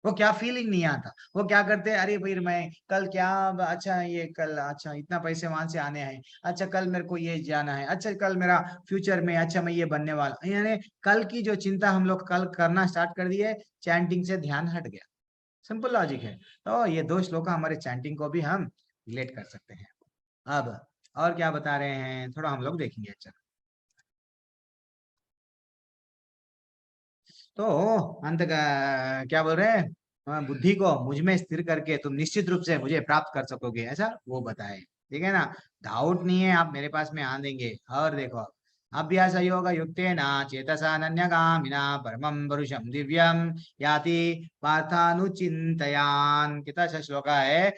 वो क्या फीलिंग नहीं आता। वो क्या करते हैं? अरे भाई मैं कल क्या, अच्छा ये कल, अच्छा इतना पैसे वहां से आने हैं, अच्छा कल मेरे को ये जाना है, अच्छा कल मेरा फ्यूचर में, अच्छा मैं ये बनने वाला, यानी कल की जो चिंता हम लोग कल करना स्टार्ट कर दिए, चैंटिंग से ध्यान हट गया। सिंपल लॉजिक है। तो ये दो श्लोक हमारे चैंटिंग को भी हम रिलेट कर सकते हैं। अब और क्या बता रहे हैं थोड़ा हम लोग देखेंगे। अच्छा, तो अंत का क्या बोल रहे हैं, बुद्धि को मुझ में स्थिर करके तुम निश्चित रूप से मुझे प्राप्त कर सकोगे, ऐसा वो बताए। ठीक है ना, डाउट नहीं है, आप मेरे पास में आ देंगे। और देखो, अभ्यास योग युक्तेन चेतसा अनन्यगामिना परमं पुरुषं दिव्यं याति पार्थानुचिंतयान। कितना अच्छा श्लोक है।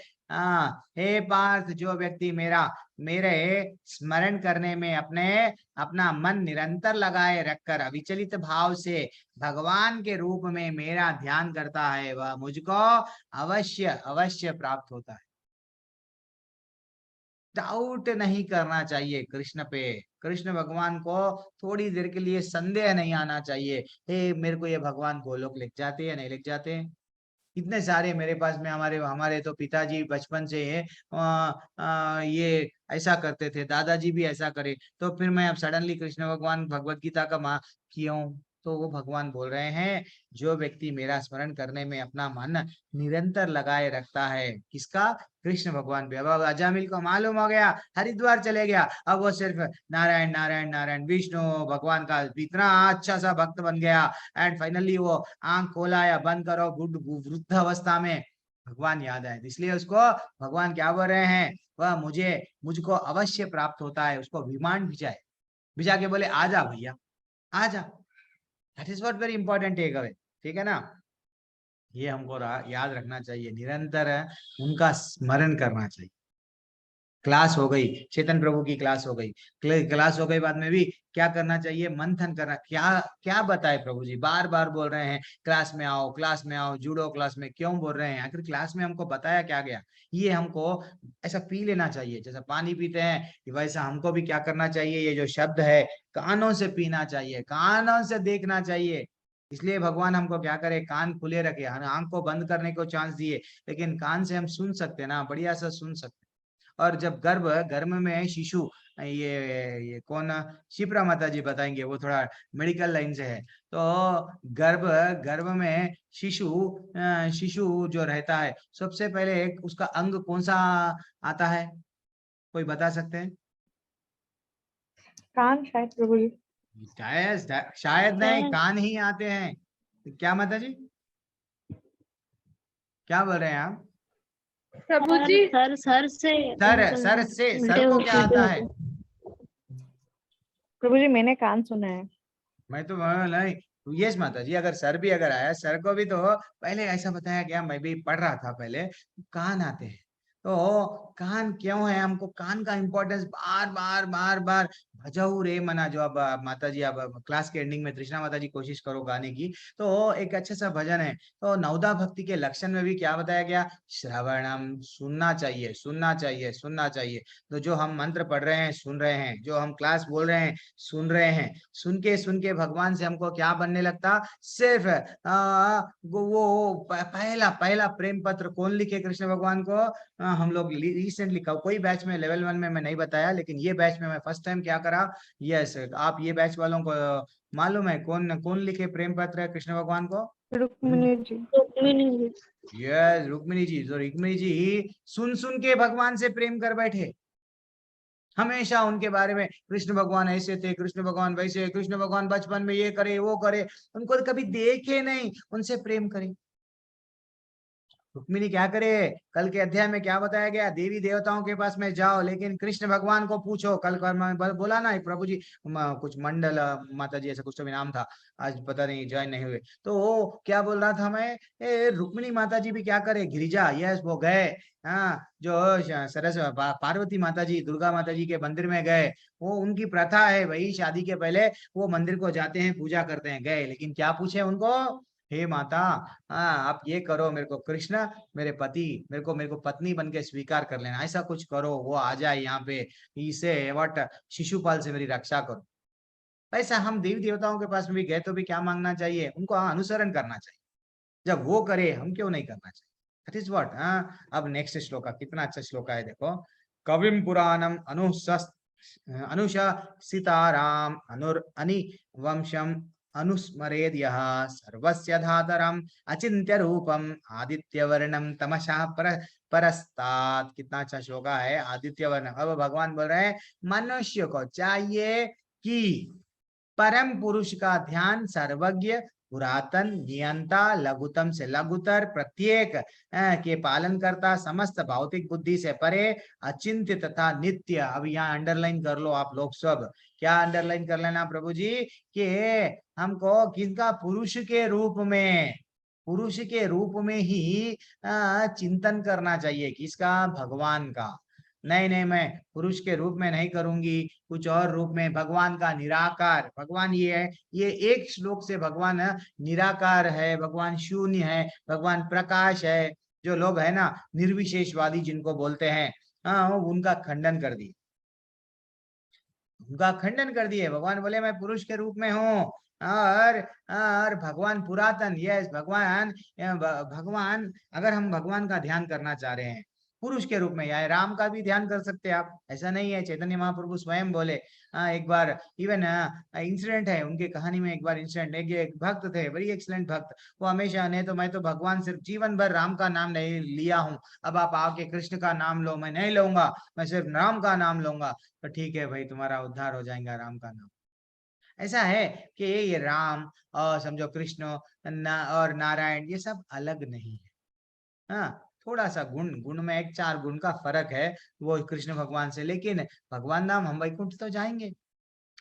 हे पार्थ, जो व्यक्ति मेरे स्मरण करने में अपना मन निरंतर लगाए रखकर अविचलित भाव से भगवान के रूप में मेरा ध्यान करता है, वह मुझको अवश्य अवश्य प्राप्त होता है। डाउट नहीं करना चाहिए कृष्ण पे, कृष्ण भगवान को थोड़ी देर के लिए संदेह नहीं आना चाहिए। हे, मेरे को ये भगवान गोलोक लिख जाते हैं नहीं लिख जाते। इतने सारे मेरे पास में, हमारे हमारे तो पिताजी बचपन से ये ऐसा करते थे, दादाजी भी ऐसा करे, तो फिर मैं अब सडनली कृष्ण भगवान भगवत गीता का क्यों? तो वो भगवान बोल रहे हैं, जो व्यक्ति मेरा स्मरण करने में अपना मन निरंतर लगाए रखता है, किसका? कृष्ण भगवान पे। अब अजामिल को मालूम हो गया, हरिद्वार चले गया, अब वो सिर्फ नारायण नारायण नारायण विष्णु भगवान का इतना अच्छा सा भक्त बन गया। एंड फाइनली वो आंख खोला या बंद करो, वृद्ध अवस्था में भगवान याद आए, इसलिए उसको भगवान क्या बोल रहे हैं, वह मुझको अवश्य प्राप्त होता है। उसको विमान भिजा के बोले, आजा भैया आजा। That is what very important take away. ठीक है ना, ये हमको याद रखना चाहिए, निरंतर उनका स्मरण करना चाहिए। क्लास हो गई, चेतन प्रभु की क्लास हो गई, क्लास हो गई, बाद में भी क्या करना चाहिए? मंथन करना। क्या क्या बताए प्रभु जी, बार बार बोल रहे हैं क्लास में आओ, क्लास में आओ, जुड़ो क्लास में। क्यों बोल रहे हैं? आखिर क्लास में हमको बताया क्या गया, ये हमको ऐसा पी लेना चाहिए, जैसा पानी पीते हैं वैसा हमको भी क्या करना चाहिए, ये जो शब्द है कानों से पीना चाहिए, कानों से देखना चाहिए। इसलिए भगवान हमको क्या करे, कान खुले रखे, आंख को बंद करने को चांस दिए, लेकिन कान से हम सुन सकते ना, बढ़िया सा सुन सकते। और जब गर्भ में शिशु, ये कौन, शिप्रा माता जी बताएंगे, वो थोड़ा मेडिकल लाइन से है। तो गर्भ में शिशु जो रहता है, सबसे पहले उसका अंग कौन सा आता है, कोई बता सकते हैं? कान शायद प्रभु जी। शायद नहीं, कान ही आते हैं। क्या माता जी, क्या बोल रहे हैं आप? प्रभु जी सर सर से सर को क्या आता है? प्रभु जी मैंने कान सुना है। मैं तो नहीं, यस माता जी, अगर सर भी अगर आया, सर को भी तो पहले ऐसा बताया गया, मैं भी पढ़ रहा था पहले, कान आते हैं। तो कान क्यों है, हमको कान का इंपॉर्टेंस बार बार बार बार भजाऊ रे मना, जो अब माता जी, अब क्लास के एंडिंग में कृष्णा माता जी कोशिश करो गाने की, तो एक अच्छा सा भजन है। तो नवदा भक्ति के लक्षण में भी क्या बताया गया, श्रवणम, सुनना चाहिए सुनना चाहिए सुनना चाहिए। तो जो हम मंत्र पढ़ रहे हैं सुन रहे हैं, जो हम क्लास बोल रहे हैं सुन रहे हैं, सुन के भगवान से हमको क्या बनने लगता, सिर्फ वो पहला पहला प्रेम पत्र कौन लिखे कृष्ण भगवान को? हम लोग रिसेंटली, कोई बैच में लेवल 1 में मैं नहीं बताया, लेकिन ये बैच में मैं फर्स्ट टाइम क्या करा। यस, आप ये बैच वालों को मालूम है कौन कौन लिखे प्रेम पत्र है कृष्ण भगवान को? रुक्मिणी जी। यस, रुक्मिणी जी। तो रुक्मिणी जी सुन के भगवान से प्रेम कर बैठे, हमेशा उनके बारे में, कृष्ण भगवान ऐसे थे, कृष्ण भगवान वैसे, कृष्ण भगवान बचपन में ये करे वो करे, उनको कभी देखे नहीं, उनसे प्रेम करे। रुक्मिणी क्या करे, कल के अध्याय में क्या बताया गया, देवी देवताओं के पास में जाओ, लेकिन कृष्ण भगवान को पूछो। कल मैं बोला ना प्रभु जी, कुछ मंडल माता जी ऐसा कुछ तो भी नाम था, आज पता नहीं, ज्वाइन नहीं हुए। तो वो क्या बोल रहा था मैं, रुक्मिणी माता जी भी क्या करे, गिरिजा, यस वो गए, हाँ, जो सरस पार्वती माता जी, दुर्गा माता जी के मंदिर में गए, वो उनकी प्रथा है, वही शादी के पहले वो मंदिर को जाते हैं, पूजा करते हैं, गए, लेकिन क्या पूछे उनको, हे माता, आप ये करो, मेरे को कृष्ण, मेरे पति, मेरे को पत्नी बन के स्वीकार कर लेना, ऐसा कुछ करो, वो आ जाए यहाँ पे, इसे वट शिशुपाल से मेरी रक्षा करो। ऐसा हम देवी देवताओं के पास में भी गए तो भी क्या मांगना चाहिए, उनको अनुसरण करना चाहिए। जब वो करे, हम क्यों नहीं करना चाहिए? That is what. अब नेक्स्ट श्लोक, कितना अच्छा श्लोक है, देखो, कविम पुराणम अनुशासिताराम अनुर अनि वंशम अनुस्मरेद यह सर्वस्य धातरम अचिंत्य रूपम आदित्य वर्णम तमसा परस्तात्। कितना अच्छा श्लोक है, आदित्य वर्णम। अब भगवान बोल रहे हैं मनुष्य को चाहिए कि परम पुरुष का ध्यान, सर्वज्ञ, पुरातन, नियंता, लघुतम से लघुतर, प्रत्येक के पालन करता, समस्त भौतिक बुद्धि से परे, अचिंत्य तथा नित्य। अब यहाँ अंडरलाइन कर लो आप लोग सब। क्या अंडरलाइन कर लेना प्रभु जी? कि हमको किसका? पुरुष के रूप में, पुरुष के रूप में ही चिंतन करना चाहिए। किसका? भगवान का। नहीं नहीं, मैं पुरुष के रूप में नहीं करूंगी, कुछ और रूप में। भगवान का निराकार, भगवान ये है, ये एक श्लोक से भगवान निराकार है, भगवान शून्य है, भगवान प्रकाश है। जो लोग है ना निर्विशेषवादी जिनको बोलते हैं, उनका खंडन कर दिए, उनका खंडन कर दिए। भगवान बोले मैं पुरुष के रूप में हूँ। और भगवान पुरातन, यस भगवान, भगवान अगर हम भगवान का ध्यान करना चाह रहे हैं पुरुष के रूप में, या राम का भी ध्यान कर सकते हैं आप, ऐसा नहीं है। चैतन्य महाप्रभु स्वयं बोले, एक बार इवन इंसिडेंट है उनकी कहानी में। एक बार इंसिडेंट, एक भक्त थे, बड़ी एक्सीलेंट भक्त। वो हमेशा, नहीं तो मैं तो भगवान सिर्फ जीवन भर राम का नाम नहीं लिया हूँ, अब आप आके कृष्ण का नाम लो। मैं नहीं लूंगा, मैं सिर्फ राम का नाम लूंगा। तो ठीक है भाई, तुम्हारा उद्धार हो जाएगा राम का नाम। ऐसा है कि ये राम और समझो कृष्ण और नारायण, ये सब अलग नहीं है। हाँ, थोड़ा सा गुण में एक 4 गुण का फर्क है वो कृष्ण भगवान से, लेकिन भगवान नाम हम वैकुंठ तो जाएंगे,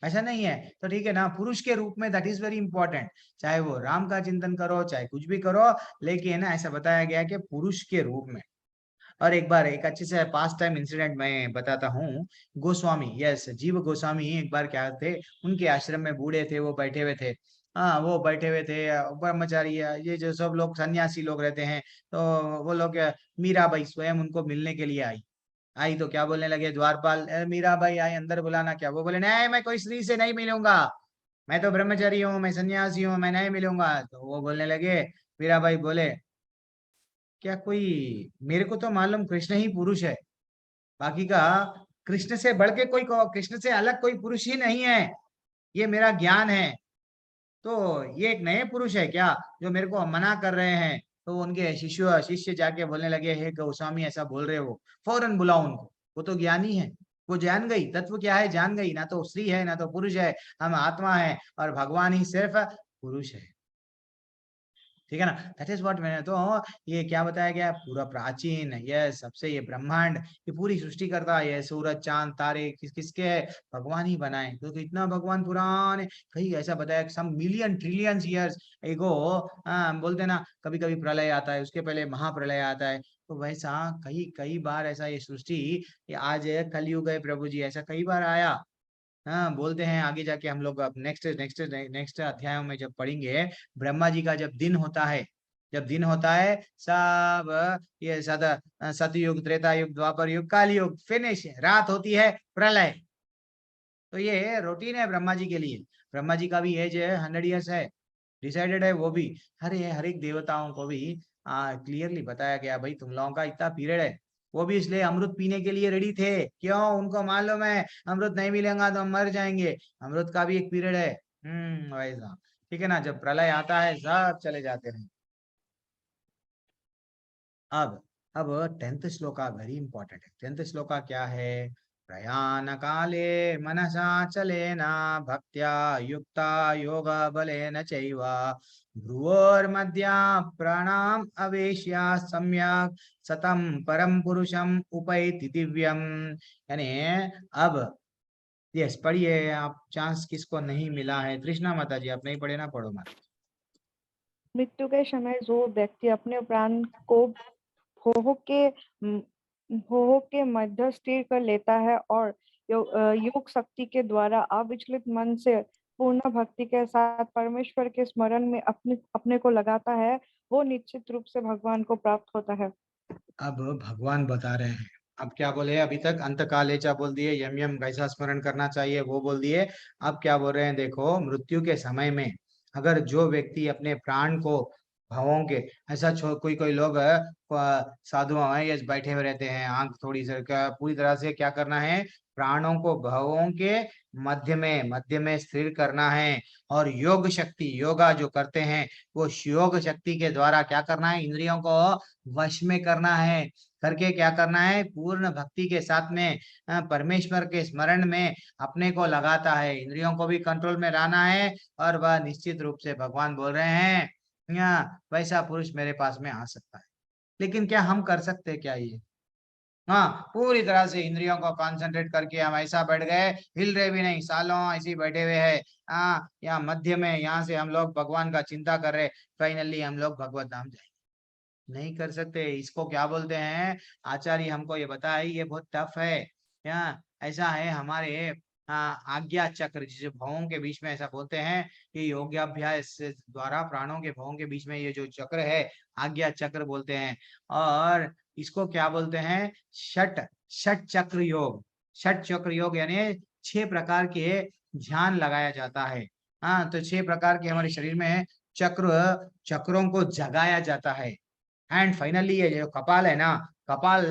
ऐसा नहीं है। तो ठीक है ना, पुरुष के रूप में, दैट इज वेरी इंपॉर्टेंट। चाहे वो राम का चिंतन करो, चाहे कुछ भी करो, लेकिन ऐसा बताया गया कि पुरुष के रूप में। और एक बार एक अच्छे से पास्ट टाइम इंसिडेंट मैं बताता हूँ। गोस्वामी, यस जीव गोस्वामी, एक बार क्या थे, उनके आश्रम में बूढ़े थे, वो बैठे हुए थे। हाँ, वो बैठे हुए थे, ब्रह्मचारी, ये जो सब लोग सन्यासी लोग रहते हैं, तो वो लोग, मीराबाई स्वयं उनको मिलने के लिए आई। आई तो क्या बोलने लगे द्वारपाल, मीराबाई आई अंदर बुलाना क्या? वो बोले नहीं, मैं कोई स्त्री से नहीं मिलूंगा, मैं तो ब्रह्मचारी हूँ, मैं सन्यासी हूँ, मैं नहीं मिलूंगा। तो वो बोलने लगे, मीराबाई बोले क्या कोई, मेरे को तो मालूम कृष्ण ही पुरुष है, बाकी का कृष्ण से बढ़ के कोई, कृष्ण से अलग कोई पुरुष ही नहीं है, ये मेरा ज्ञान है। तो ये एक नए पुरुष है क्या जो मेरे को मना कर रहे हैं? तो उनके शिष्य जाके बोलने लगे, हे गोस्वामी ऐसा बोल रहे हो, फौरन बुलाओ उनको, वो तो ज्ञानी है, वो जान गई तत्व क्या है, जान गई, ना तो स्त्री है ना तो पुरुष है, हम आत्मा है, और भगवान ही सिर्फ पुरुष है। ठीक है ना, दैट इज व्हाट मैंने तो ये क्या बताया गया, पूरा प्राचीन ये सबसे, ये ब्रह्मांड, ये पूरी सृष्टि करता है, ये सूरज चांद तारे किसके है? भगवान ही बनाए। तो इतना भगवान पुराने, कहीं ऐसा बताया सम मिलियन ट्रिलियंस ईयर्स एगो, बोलते ना कभी कभी प्रलय आता है, उसके पहले महाप्रलय आता है। तो वैसा कई कई बार ऐसा ये सृष्टि, ये आज कलयुग है प्रभु जी, ऐसा कई बार आया। हाँ, बोलते हैं आगे जाके हम लोग अब नेक्स्ट अध्यायों में जब पढ़ेंगे, ब्रह्मा जी का जब दिन होता है, जब दिन होता है सब, ये सतयुग, त्रेता युग, द्वापर युग, काली युग, फिनिश, रात होती है, प्रलय। तो ये रूटीन है ब्रह्मा जी के लिए। ब्रह्मा जी का भी एज है 100 ईयर्स है, डिसाइडेड है वो भी। हर एक देवताओं को भी क्लियरली बताया गया, भाई तुम लोगों का इतना पीरियड है। वो भी इसलिए अमृत पीने के लिए रेडी थे, क्यों? उनको मालूम है अमृत नहीं मिलेगा तो हम मर जाएंगे, अमृत का भी एक पीरियड है। वैसा, ठीक है ना, जब प्रलय आता है सब चले जाते हैं। अब 10th श्लोका वेरी इंपॉर्टेंट है। 10th श्लोका क्या है? प्रयाण काले मनसा चलेन भक्त्या युक्ता योग बलेन चैव भ्रुवोर्मध्या प्राणाम अवेश्य सम्यक सतम परम पुरुषम उपैति दिव्यम। यानी अब, यस पढ़िए आप, चांस किसको नहीं मिला है? कृष्णा माता जी, आप नहीं पढ़े ना, पढ़ो माता। मृत्यु के समय जो व्यक्ति अपने प्राण को भोग के मध्य स्थिर कर लेता है और योग शक्ति के द्वारा अविचलित मन से पूर्ण भक्ति के साथ परमेश्वर के स्मरण में अपने को लगाता है, वो निश्चित रूप से भगवान को प्राप्त होता है। अब भगवान बता रहे हैं, अब क्या बोले, अभी तक अंत कालेचा बोल दिए, यम यम कैसा स्मरण करना चाहिए वो बोल दिए। अब क्या बोल रहे हैं देखो, मृत्यु के समय में अगर जो व्यक्ति अपने प्राण को भावों के, ऐसा कोई कोई लोग साधु हैं, ये बैठे हुए रहते हैं, आंख थोड़ी सी पूरी तरह से क्या करना है, प्राणों को भावों के मध्य में स्थिर करना है। और योग शक्ति, योगा जो करते हैं वो योग शक्ति के द्वारा क्या करना है, इंद्रियों को वश में करना है। करके क्या करना है, पूर्ण भक्ति के साथ में परमेश्वर के स्मरण में अपने को लगाता है, इंद्रियों को भी कंट्रोल में रहना है। और वह निश्चित रूप से भगवान बोल रहे हैं वैसा पुरुष मेरे पास में आ सकता है। लेकिन क्या हम कर सकते हैं क्या ये? हाँ, पूरी तरह से इंद्रियों को कंसंट्रेट करके हम ऐसा बैठ गए, हिल रहे भी नहीं, सालों ऐसे ही बैठे हुए हैं। हाँ, यहाँ मध्य में, यहाँ से हम लोग भगवान का चिंता कर रहे, फाइनली हम लोग भगवत धाम जाएंगे। नहीं कर सकते। इसको क्या बोलते हैं, आचार्य हमको ये बताया, ये बहुत टफ है। यहाँ ऐसा है हमारे आज्ञा चक्र, जिसे भवों के बीच में ऐसा बोलते हैं कि योगाभ्यास से द्वारा प्राणों के भवों के बीच में ये जो चक्र है, आज्ञा चक्र बोलते हैं। और इसको क्या बोलते हैं, षट चक्र योग। षट चक्र योग यानी 6 प्रकार के ध्यान लगाया जाता है। हाँ, तो 6 प्रकार के हमारे शरीर में चक्रों को जगाया जाता है। एंड फाइनली ये जो कपाल है ना, कपाल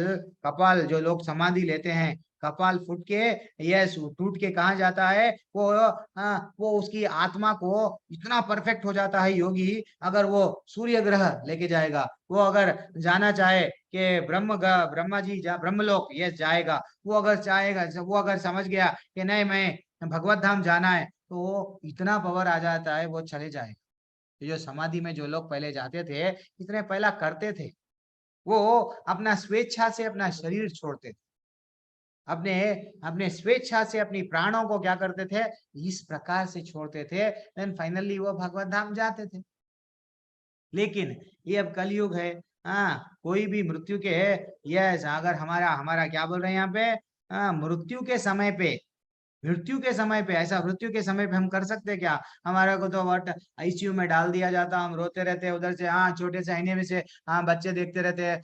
कपाल जो लोग समाधि लेते हैं, कपाल फूट के, यस, टूट के कहाँ जाता है वो उसकी आत्मा को इतना परफेक्ट हो जाता है योगी, अगर वो सूर्य ग्रह लेके जाएगा, वो अगर जाना चाहे कि ब्रह्मा जी ब्रह्मलोक ये जाएगा, वो अगर चाहेगा, वो अगर समझ गया कि नहीं मैं भगवत धाम जाना है, तो इतना पावर आ जाता है, वो चले जाएगा। जो समाधि में जो लोग पहले जाते थे, इतने पहला करते थे, वो अपना स्वेच्छा से अपना शरीर छोड़ते थे, अपने अपने स्वेच्छा से अपनी प्राणों को क्या करते थे, इस प्रकार से छोड़ते थे, देन फाइनली वो भगवत धाम जाते थे। लेकिन ये अब कलयुग है। हाँ, कोई भी मृत्यु के, यस, अगर हमारा क्या बोल रहे हैं यहाँ पे, मृत्यु के समय पे ऐसा मृत्यु के समय पे हम कर सकते हैं क्या? हमारे को तो व्हाट आईसीयू में डाल दिया जाता, हम रोते रहते हैं, उधर से छोटे से आईने में से बच्चे देखते रहते हैं,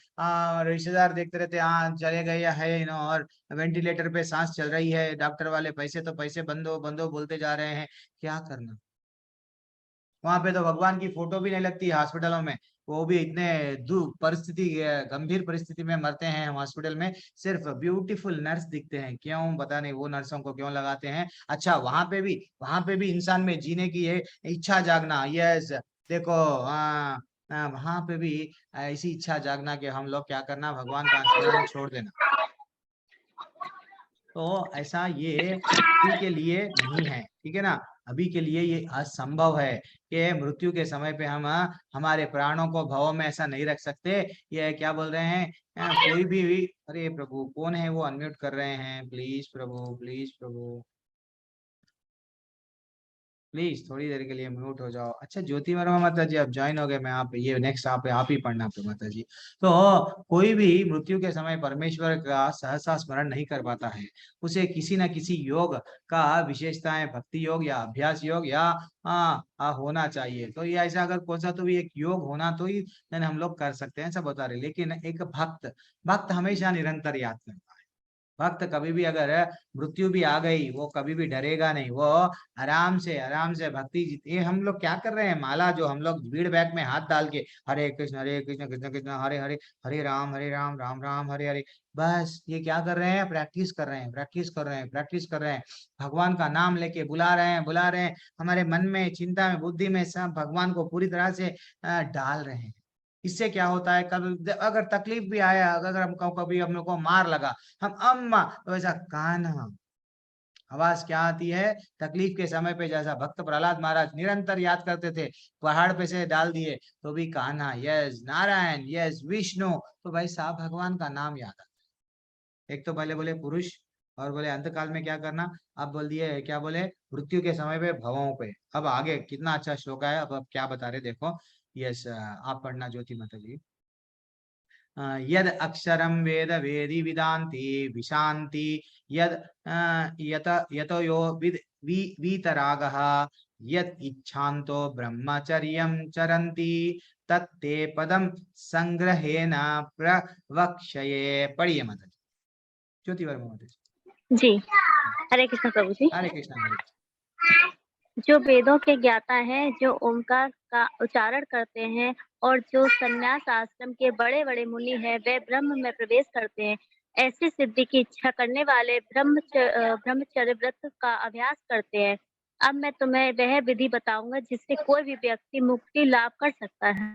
रिश्तेदार देखते रहते हैं, चले गए या है और वेंटिलेटर पे सांस चल रही है, डॉक्टर वाले पैसे तो पैसे बंदो बंदो बोलते जा रहे हैं, क्या करना? वहां पे तो भगवान की फोटो भी नहीं लगती हॉस्पिटलों में, वो भी इतने परिस्थिति, गंभीर परिस्थिति में मरते हैं हॉस्पिटल में, सिर्फ ब्यूटीफुल नर्स दिखते हैं, क्यों पता नहीं वो नर्सों को क्यों लगाते हैं। अच्छा, वहां पे भी इंसान में जीने की ये इच्छा जागना, यस, देखो वहां पे भी ऐसी इच्छा जागना कि हम लोग क्या करना, भगवान का स्मरण छोड़ देना। तो ऐसा ये अभी के लिए नहीं है, ठीक है ना, अभी के लिए ये असंभव है कि मृत्यु के समय पे हम हमारे प्राणों को भव में ऐसा नहीं रख सकते। ये क्या बोल रहे हैं, कोई भी, अरे प्रभु कौन है वो अनम्यूट कर रहे हैं, please Prabhu, please Prabhu, please थोड़ी देर के लिए म्यूट हो जाओ। अच्छा, ज्योति वर्मा माता जी आप ज्वाइन हो गए, मैं आप ये नेक्स्ट आप ही पढ़ना पे माता जी। तो कोई भी मृत्यु के समय परमेश्वर का सहसा स्मरण नहीं कर पाता है, उसे किसी न किसी योग का विशेषताएं, भक्ति योग या अभ्यास योग या होना चाहिए। तो ये ऐसा अगर कौन सा तो भी एक योग होना तो ही हम लोग कर सकते हैं, सब बता रहे। लेकिन एक भक्त हमेशा निरंतर याद करता है। भक्त कभी भी अगर मृत्यु भी आ गई, वो कभी भी डरेगा नहीं, वो आराम से भक्ति ये हम लोग क्या कर रहे हैं, माला जो हम लोग भीड़ बैग में हाथ डाल के हरे कृष्ण कृष्ण कृष्ण हरे हरे, हरे राम राम राम हरे हरे, बस ये क्या कर रहे हैं, प्रैक्टिस कर रहे हैं, प्रैक्टिस कर रहे हैं, प्रैक्टिस कर रहे हैं, भगवान का नाम लेके बुला रहे हैं, बुला रहे हैं, हमारे मन में, चिंता में, बुद्धि में सब भगवान को पूरी तरह से डाल रहे हैं। इससे क्या होता है, कभी अगर तकलीफ भी आया, अगर हमको कभी हम लोग को मार लगा, हम अम्मा, तो ऐसा कान्हा आवाज क्या आती है तकलीफ के समय पे, जैसा भक्त प्रहलाद महाराज निरंतर याद करते थे, पहाड़ पे से डाल दिए तो भी कान्हा, यस, नारायण, यस, विष्णु, तो भाई साहब भगवान का नाम याद आता है। एक तो पहले बोले पुरुष, और बोले अंतकाल में क्या करना, अब बोल दिए क्या बोले, मृत्यु के समय पे भवों पे। अब आगे कितना अच्छा श्लोक है, अब क्या बता रहे देखो, यस, आप पढ़ना ज्योति माता जी। यद अक्षरम वेद वेदी विदान्ति विशान्ति, यद यतो यो वीतरागः, यद इच्छान्तो ब्रह्मचर्यं चरन्ति, तत्ते पदम संग्रहेण प्रवक्ष्ये। पढ़िए माता जी, ज्योति वर्मा माता जी। जी, हरे कृष्ण प्रभु जी। हरे कृष्ण। जो वेदों के ज्ञाता हैं, जो ओंकार का उच्चारण करते हैं, और जो संन्यास आश्रम के बड़े बड़े मुनि हैं, वे ब्रह्म में प्रवेश करते हैं। ऐसी सिद्धि की इच्छा करने वाले ब्रह्मचर्य व्रत का अभ्यास करते हैं। अब मैं तुम्हें वह विधि बताऊंगा जिससे कोई भी व्यक्ति मुक्ति लाभ कर सकता है।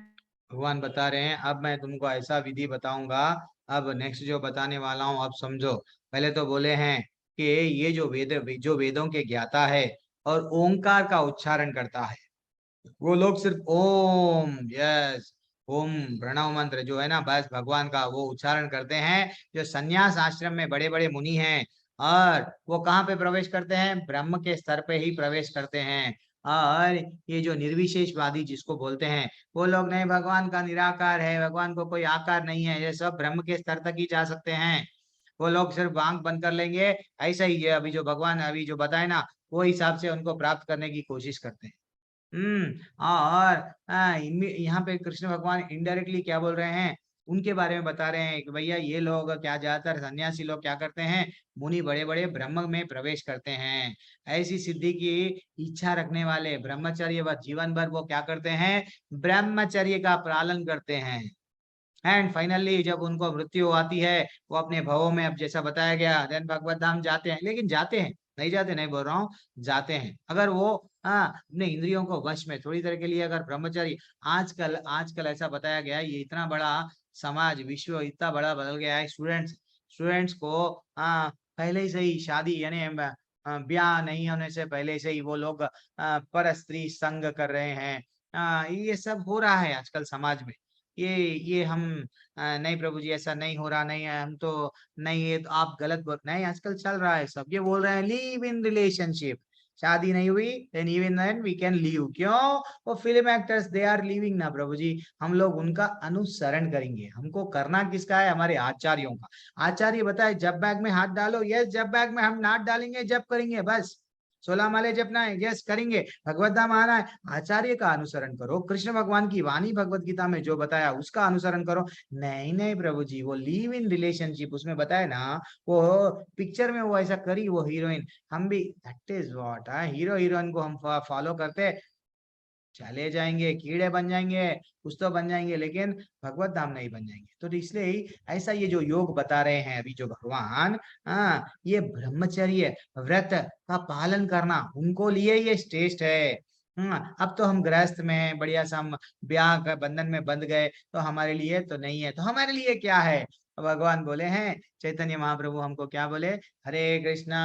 भगवान बता रहे हैं अब मैं तुमको ऐसा विधि बताऊंगा। अब नेक्स्ट जो बताने वाला हूँ अब समझो। पहले तो बोले हैं कि ये जो वेदों के ज्ञाता है और ओंकार का उच्चारण करता है, वो लोग सिर्फ ओम, यस, ओम प्रणव मंत्र जो है ना, बस भगवान का वो उच्चारण करते हैं। जो सन्यास आश्रम में बड़े बड़े मुनि हैं, और वो कहाँ पे प्रवेश करते हैं? ब्रह्म के स्तर पे ही प्रवेश करते हैं। और ये जो निर्विशेषवादी जिसको बोलते हैं, वो लोग नहीं, भगवान का निराकार है, भगवान को कोई आकार नहीं है, ये सब ब्रह्म के स्तर तक ही जा सकते हैं। वो लोग सिर्फ आंख बंद कर लेंगे, ऐसा ही है अभी जो भगवान अभी जो बताए ना, वो हिसाब से उनको प्राप्त करने की कोशिश करते हैं। और यहाँ पे कृष्ण भगवान इनडायरेक्टली क्या बोल रहे हैं, उनके बारे में बता रहे हैं कि भैया ये लोग क्या, ज्यादातर सन्यासी लोग क्या करते हैं, मुनि बड़े बड़े ब्रह्म में प्रवेश करते हैं। ऐसी सिद्धि की इच्छा रखने वाले ब्रह्मचर्य व जीवन भर वो क्या करते हैं, ब्रह्मचर्य का पालन करते हैं। एंड फाइनली जब उनको मृत्यु आती है, वो अपने भवों में, अब जैसा बताया गया, देन भगवत धाम जाते हैं। लेकिन जाते हैं, नहीं जाते नहीं बोल रहा हूँ, जाते हैं। अगर वो अपने इंद्रियों को वश में थोड़ी देर के लिए अगर ब्रह्मचारी, आजकल आजकल ऐसा बताया गया है, ये इतना बड़ा समाज विश्व इतना बड़ा बदल गया है। स्टूडेंट्स को पहले से ही शादी यानी ब्याह नहीं होने से पहले से ही वो लोग पर स्त्री संग कर रहे हैं। ये सब हो रहा है आजकल समाज में। ये हम नहीं प्रभु जी ऐसा नहीं हो रहा, नहीं है, हम तो नहीं, ये तो आप गलत बोल, नहीं, आजकल चल रहा है सब। ये बोल रहे हैं लिव इन रिलेशनशिप, शादी नहीं हुई then even then we can live. क्यों? वो film actors they are living ना प्रभु जी, हम लोग उनका अनुसरण करेंगे। हमको करना किसका है? हमारे आचार्यों का। आचार्य बताए जब बैग में हाथ डालो, यस, जब बैग में हम नाथ डालेंगे, जब करेंगे, बस 16 माले जपना है, यस करेंगे, भगवत धाम आना है, आचार्य का अनुसरण करो। कृष्ण भगवान की वाणी भगवत गीता में जो बताया उसका अनुसरण करो। नहीं नहीं प्रभु जी, वो लिव इन रिलेशनशिप उसमें बताया ना, वो पिक्चर में वो ऐसा करी वो हीरोइन, हम भी that is what, hero heroine को हम फॉलो करते चले जाएंगे, कीड़े बन जाएंगे, कुछ तो बन जाएंगे, लेकिन भगवत धाम नहीं बन जाएंगे। तो इसलिए ही ऐसा ये जो योग बता रहे हैं अभी जो भगवान, ये ब्रह्मचर्य व्रत का पालन करना उनको लिए ये श्रेष्ठ है। अब तो हम गृहस्थ में बढ़िया सा हम ब्याह का बंधन में बंध गए, तो हमारे लिए तो नहीं है, तो हमारे लिए क्या है? भगवान बोले हैं, चैतन्य महाप्रभु हमको क्या बोले, हरे कृष्णा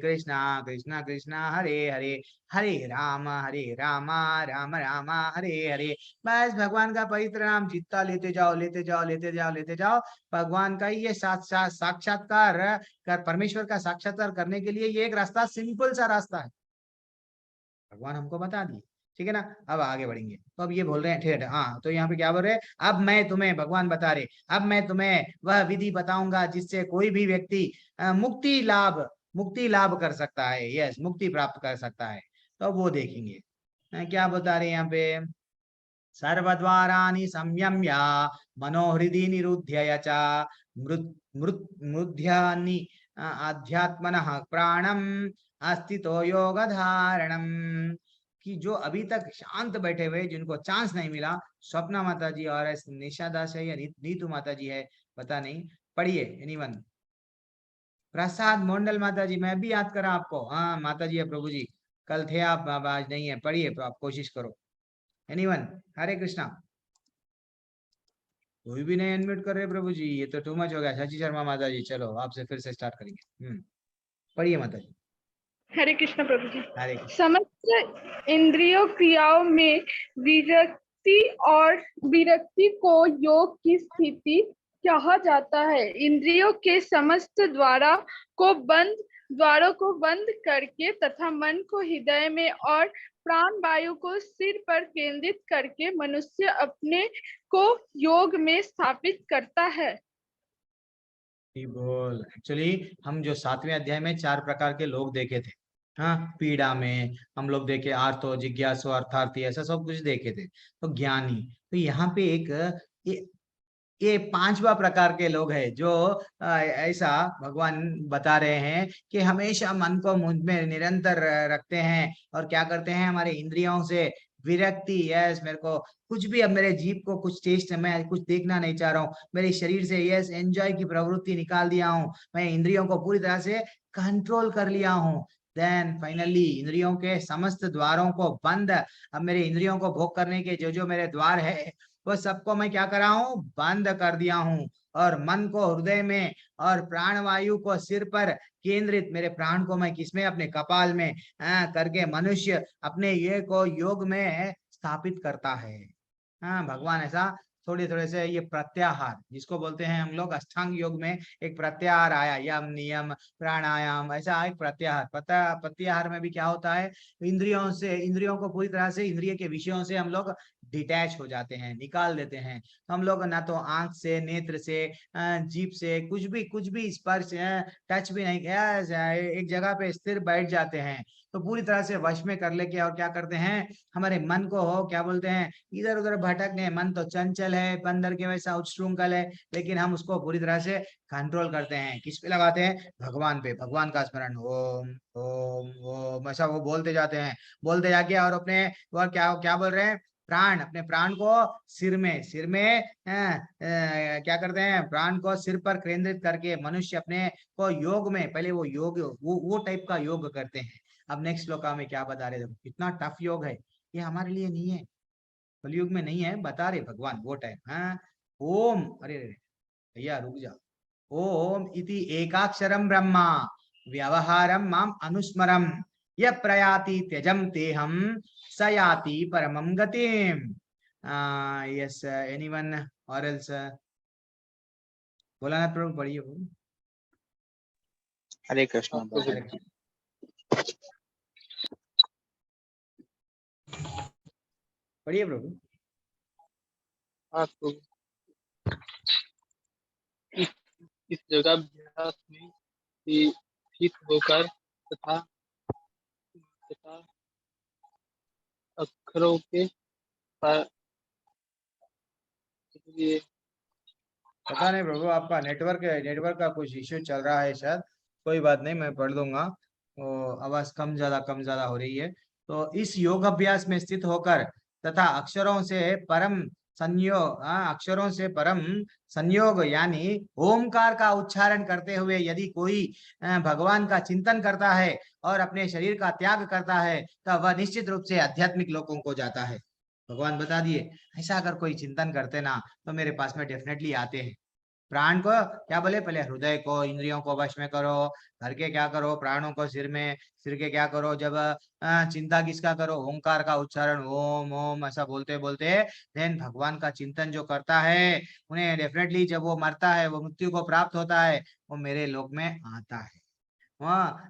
कृष्णा कृष्णा हरे हरे, हरे राम राम राम हरे हरे। बस भगवान का पवित्र नाम जितना लेते जाओ लेते जाओ लेते जाओ लेते जाओ। भगवान का ये साक्षात्कार कर, परमेश्वर का साक्षात्कार करने के लिए ये एक रास्ता, सिंपल सा रास्ता है, भगवान हमको बता दिए। ठीक है ना? अब आगे बढ़ेंगे। तो अब ये बोल रहे हैं, ठीक है, हाँ, तो यहाँ पे क्या बोल रहे हैं, अब मैं तुम्हें, भगवान बता रहे, अब मैं तुम्हें वह विधि बताऊंगा जिससे कोई भी व्यक्ति मुक्ति लाभ कर सकता है, यस, मुक्ति प्राप्त कर सकता है। तो वो देखेंगे क्या बता रहे हैं यहाँ पे, सर्वद्वाराणि संयम्य मनोहृदि निरुध्य च मृध्यानि आध्यात्मनः प्राणम अस्तितो योग धारणम। कि जो अभी तक शांत बैठे हुए, जिनको चांस नहीं मिला, स्वप्ना माता जी और निशा दास है या नीतू माता जी है, पता नहीं, पढ़िए एनीवन, प्रसाद मंडल माता जी, मैं भी याद करा आपको, हाँ माता जी है प्रभु जी, कल थे आप, आज नहीं है, पढ़िए, तो आप कोशिश करो। एनीवन, हरे कृष्णा। कोई भी नहीं अनम्यूट कर रहे प्रभु जी, ये तो टू मच हो गया। शशि शर्मा माता जी, चलो आपसे फिर से स्टार्ट करेंगे। पढ़िए माता जी। हरे कृष्ण प्रभु जी। हरे कृष्ण। समस्त इंद्रियों क्रियाओं में विरक्ति को योग की स्थिति कहा जाता है। इंद्रियों के समस्त द्वारों को बंद करके तथा मन को हृदय में और प्राण वायु को सिर पर केंद्रित करके मनुष्य अपने को योग में स्थापित करता है। बोल, एक्चुअली हम जो 7वें अध्याय में 4 प्रकार के लोग देखे थे, हाँ, पीड़ा में हम लोग देखे, आर्तो, जिज्ञासु, अर्थार्थी, ऐसा सब कुछ देखे थे, तो ज्ञानी। तो यहाँ पे एक ये 5वां प्रकार के लोग हैं जो ऐसा भगवान बता रहे हैं कि हमेशा मन को मुझ में निरंतर रखते हैं और क्या करते हैं, हमारे इंद्रियों से विरक्ति, यस मेरे को कुछ भी, अब मेरे जीभ को कुछ टेस्ट, मैं कुछ देखना नहीं चाह रहा हूँ, मेरे शरीर से यस एंजॉय की प्रवृत्ति निकाल दिया हूँ, मैं इंद्रियों को पूरी तरह से कंट्रोल कर लिया हूँ। देन फाइनली इंद्रियों के समस्त द्वारों को बंद, अब मेरे इंद्रियों को भोग करने के जो जो मेरे द्वार है वो सबको मैं क्या कर रहा हूँ, बंद कर दिया हूँ, और मन को हृदय में और प्राणवायु को सिर पर केंद्रित, मेरे प्राण को मैं किसमें, अपने कपाल में करके मनुष्य अपने ये को योग में स्थापित करता है। भगवान ऐसा थोड़े थोड़े से, ये प्रत्याहार जिसको बोलते हैं हम लोग अष्टांग योग में, एक प्रत्याहार आया, यम नियम प्राणायाम, ऐसा एक प्रत्याहार। प्रत्याहार में भी क्या होता है, इंद्रियों से, इंद्रियों को पूरी तरह से, इंद्रिय के विषयों से हम लोग डिटैच हो जाते हैं, निकाल देते हैं। तो हम लोग ना तो आंख से, नेत्र से, जीभ से कुछ भी स्पर्श टच भी नहीं किया, एक जगह पे स्थिर बैठ जाते हैं। तो पूरी तरह से वश में कर लेके और क्या करते हैं, हमारे मन को हो क्या बोलते हैं, इधर उधर भटकने, मन तो चंचल है, बंदर के वैसा उच्छृंखल है, लेकिन हम उसको पूरी तरह से कंट्रोल करते हैं। किस पे लगाते हैं, भगवान पे, भगवान का स्मरण, ओम ओम ओम ऐसा वो बोलते जाते हैं, बोलते जाके, और अपने वो क्या क्या बोल रहे हैं, प्राण, अपने प्राण को सिर में क्या करते हैं, प्राण को सिर पर केंद्रित करके मनुष्य अपने को योग में, पहले वो योग, वो टाइप का योग करते हैं। अब नेक्स्ट श्लोका में क्या बता रहे, देखो कितना टफ योग है ये, हमारे लिए नहीं है, कलयुग में नहीं है, बता रहे भगवान वो टाइम। ओम, अरे भैया रुक जा, ओम इति एकाक्षरम ब्रह्मा व्यवहारम माम अनुस्मरम य प्रयाति त्यजम तेहम स याति परमं गतिम। यस एनीवन और एल्स, बोला ना प्रभु, पढ़िए प्रभु। हरे कृष्ण। पढ़िए प्रभु। आपको इस योगाभ्यास में स्थित होकर तथा अक्षरों के पता नहीं प्रभु, आपका नेटवर्क का कुछ इश्यू चल रहा है शायद, कोई बात नहीं, मैं पढ़ दूंगा। तो आवाज कम ज्यादा हो रही है। तो इस योग अभ्यास में स्थित होकर तथा अक्षरों से परम संयोग यानी ओमकार का उच्चारण करते हुए यदि कोई भगवान का चिंतन करता है और अपने शरीर का त्याग करता है, तो वह निश्चित रूप से आध्यात्मिक लोकों को जाता है। भगवान बता दिए, ऐसा अगर कोई चिंतन करते ना तो मेरे पास में डेफिनेटली आते हैं। प्राण को क्या बोले, पहले हृदय को, इंद्रियों को वश में करो, करके क्या करो, प्राणों को सिर के क्या करो, जब चिंता किसका करो, ओंकार का उच्चारण, ओम ओम ऐसा बोलते बोलते देन भगवान का चिंतन जो करता है, उन्हें डेफिनेटली जब वो मरता है, वो मृत्यु को प्राप्त होता है, वो मेरे लोक में आता है।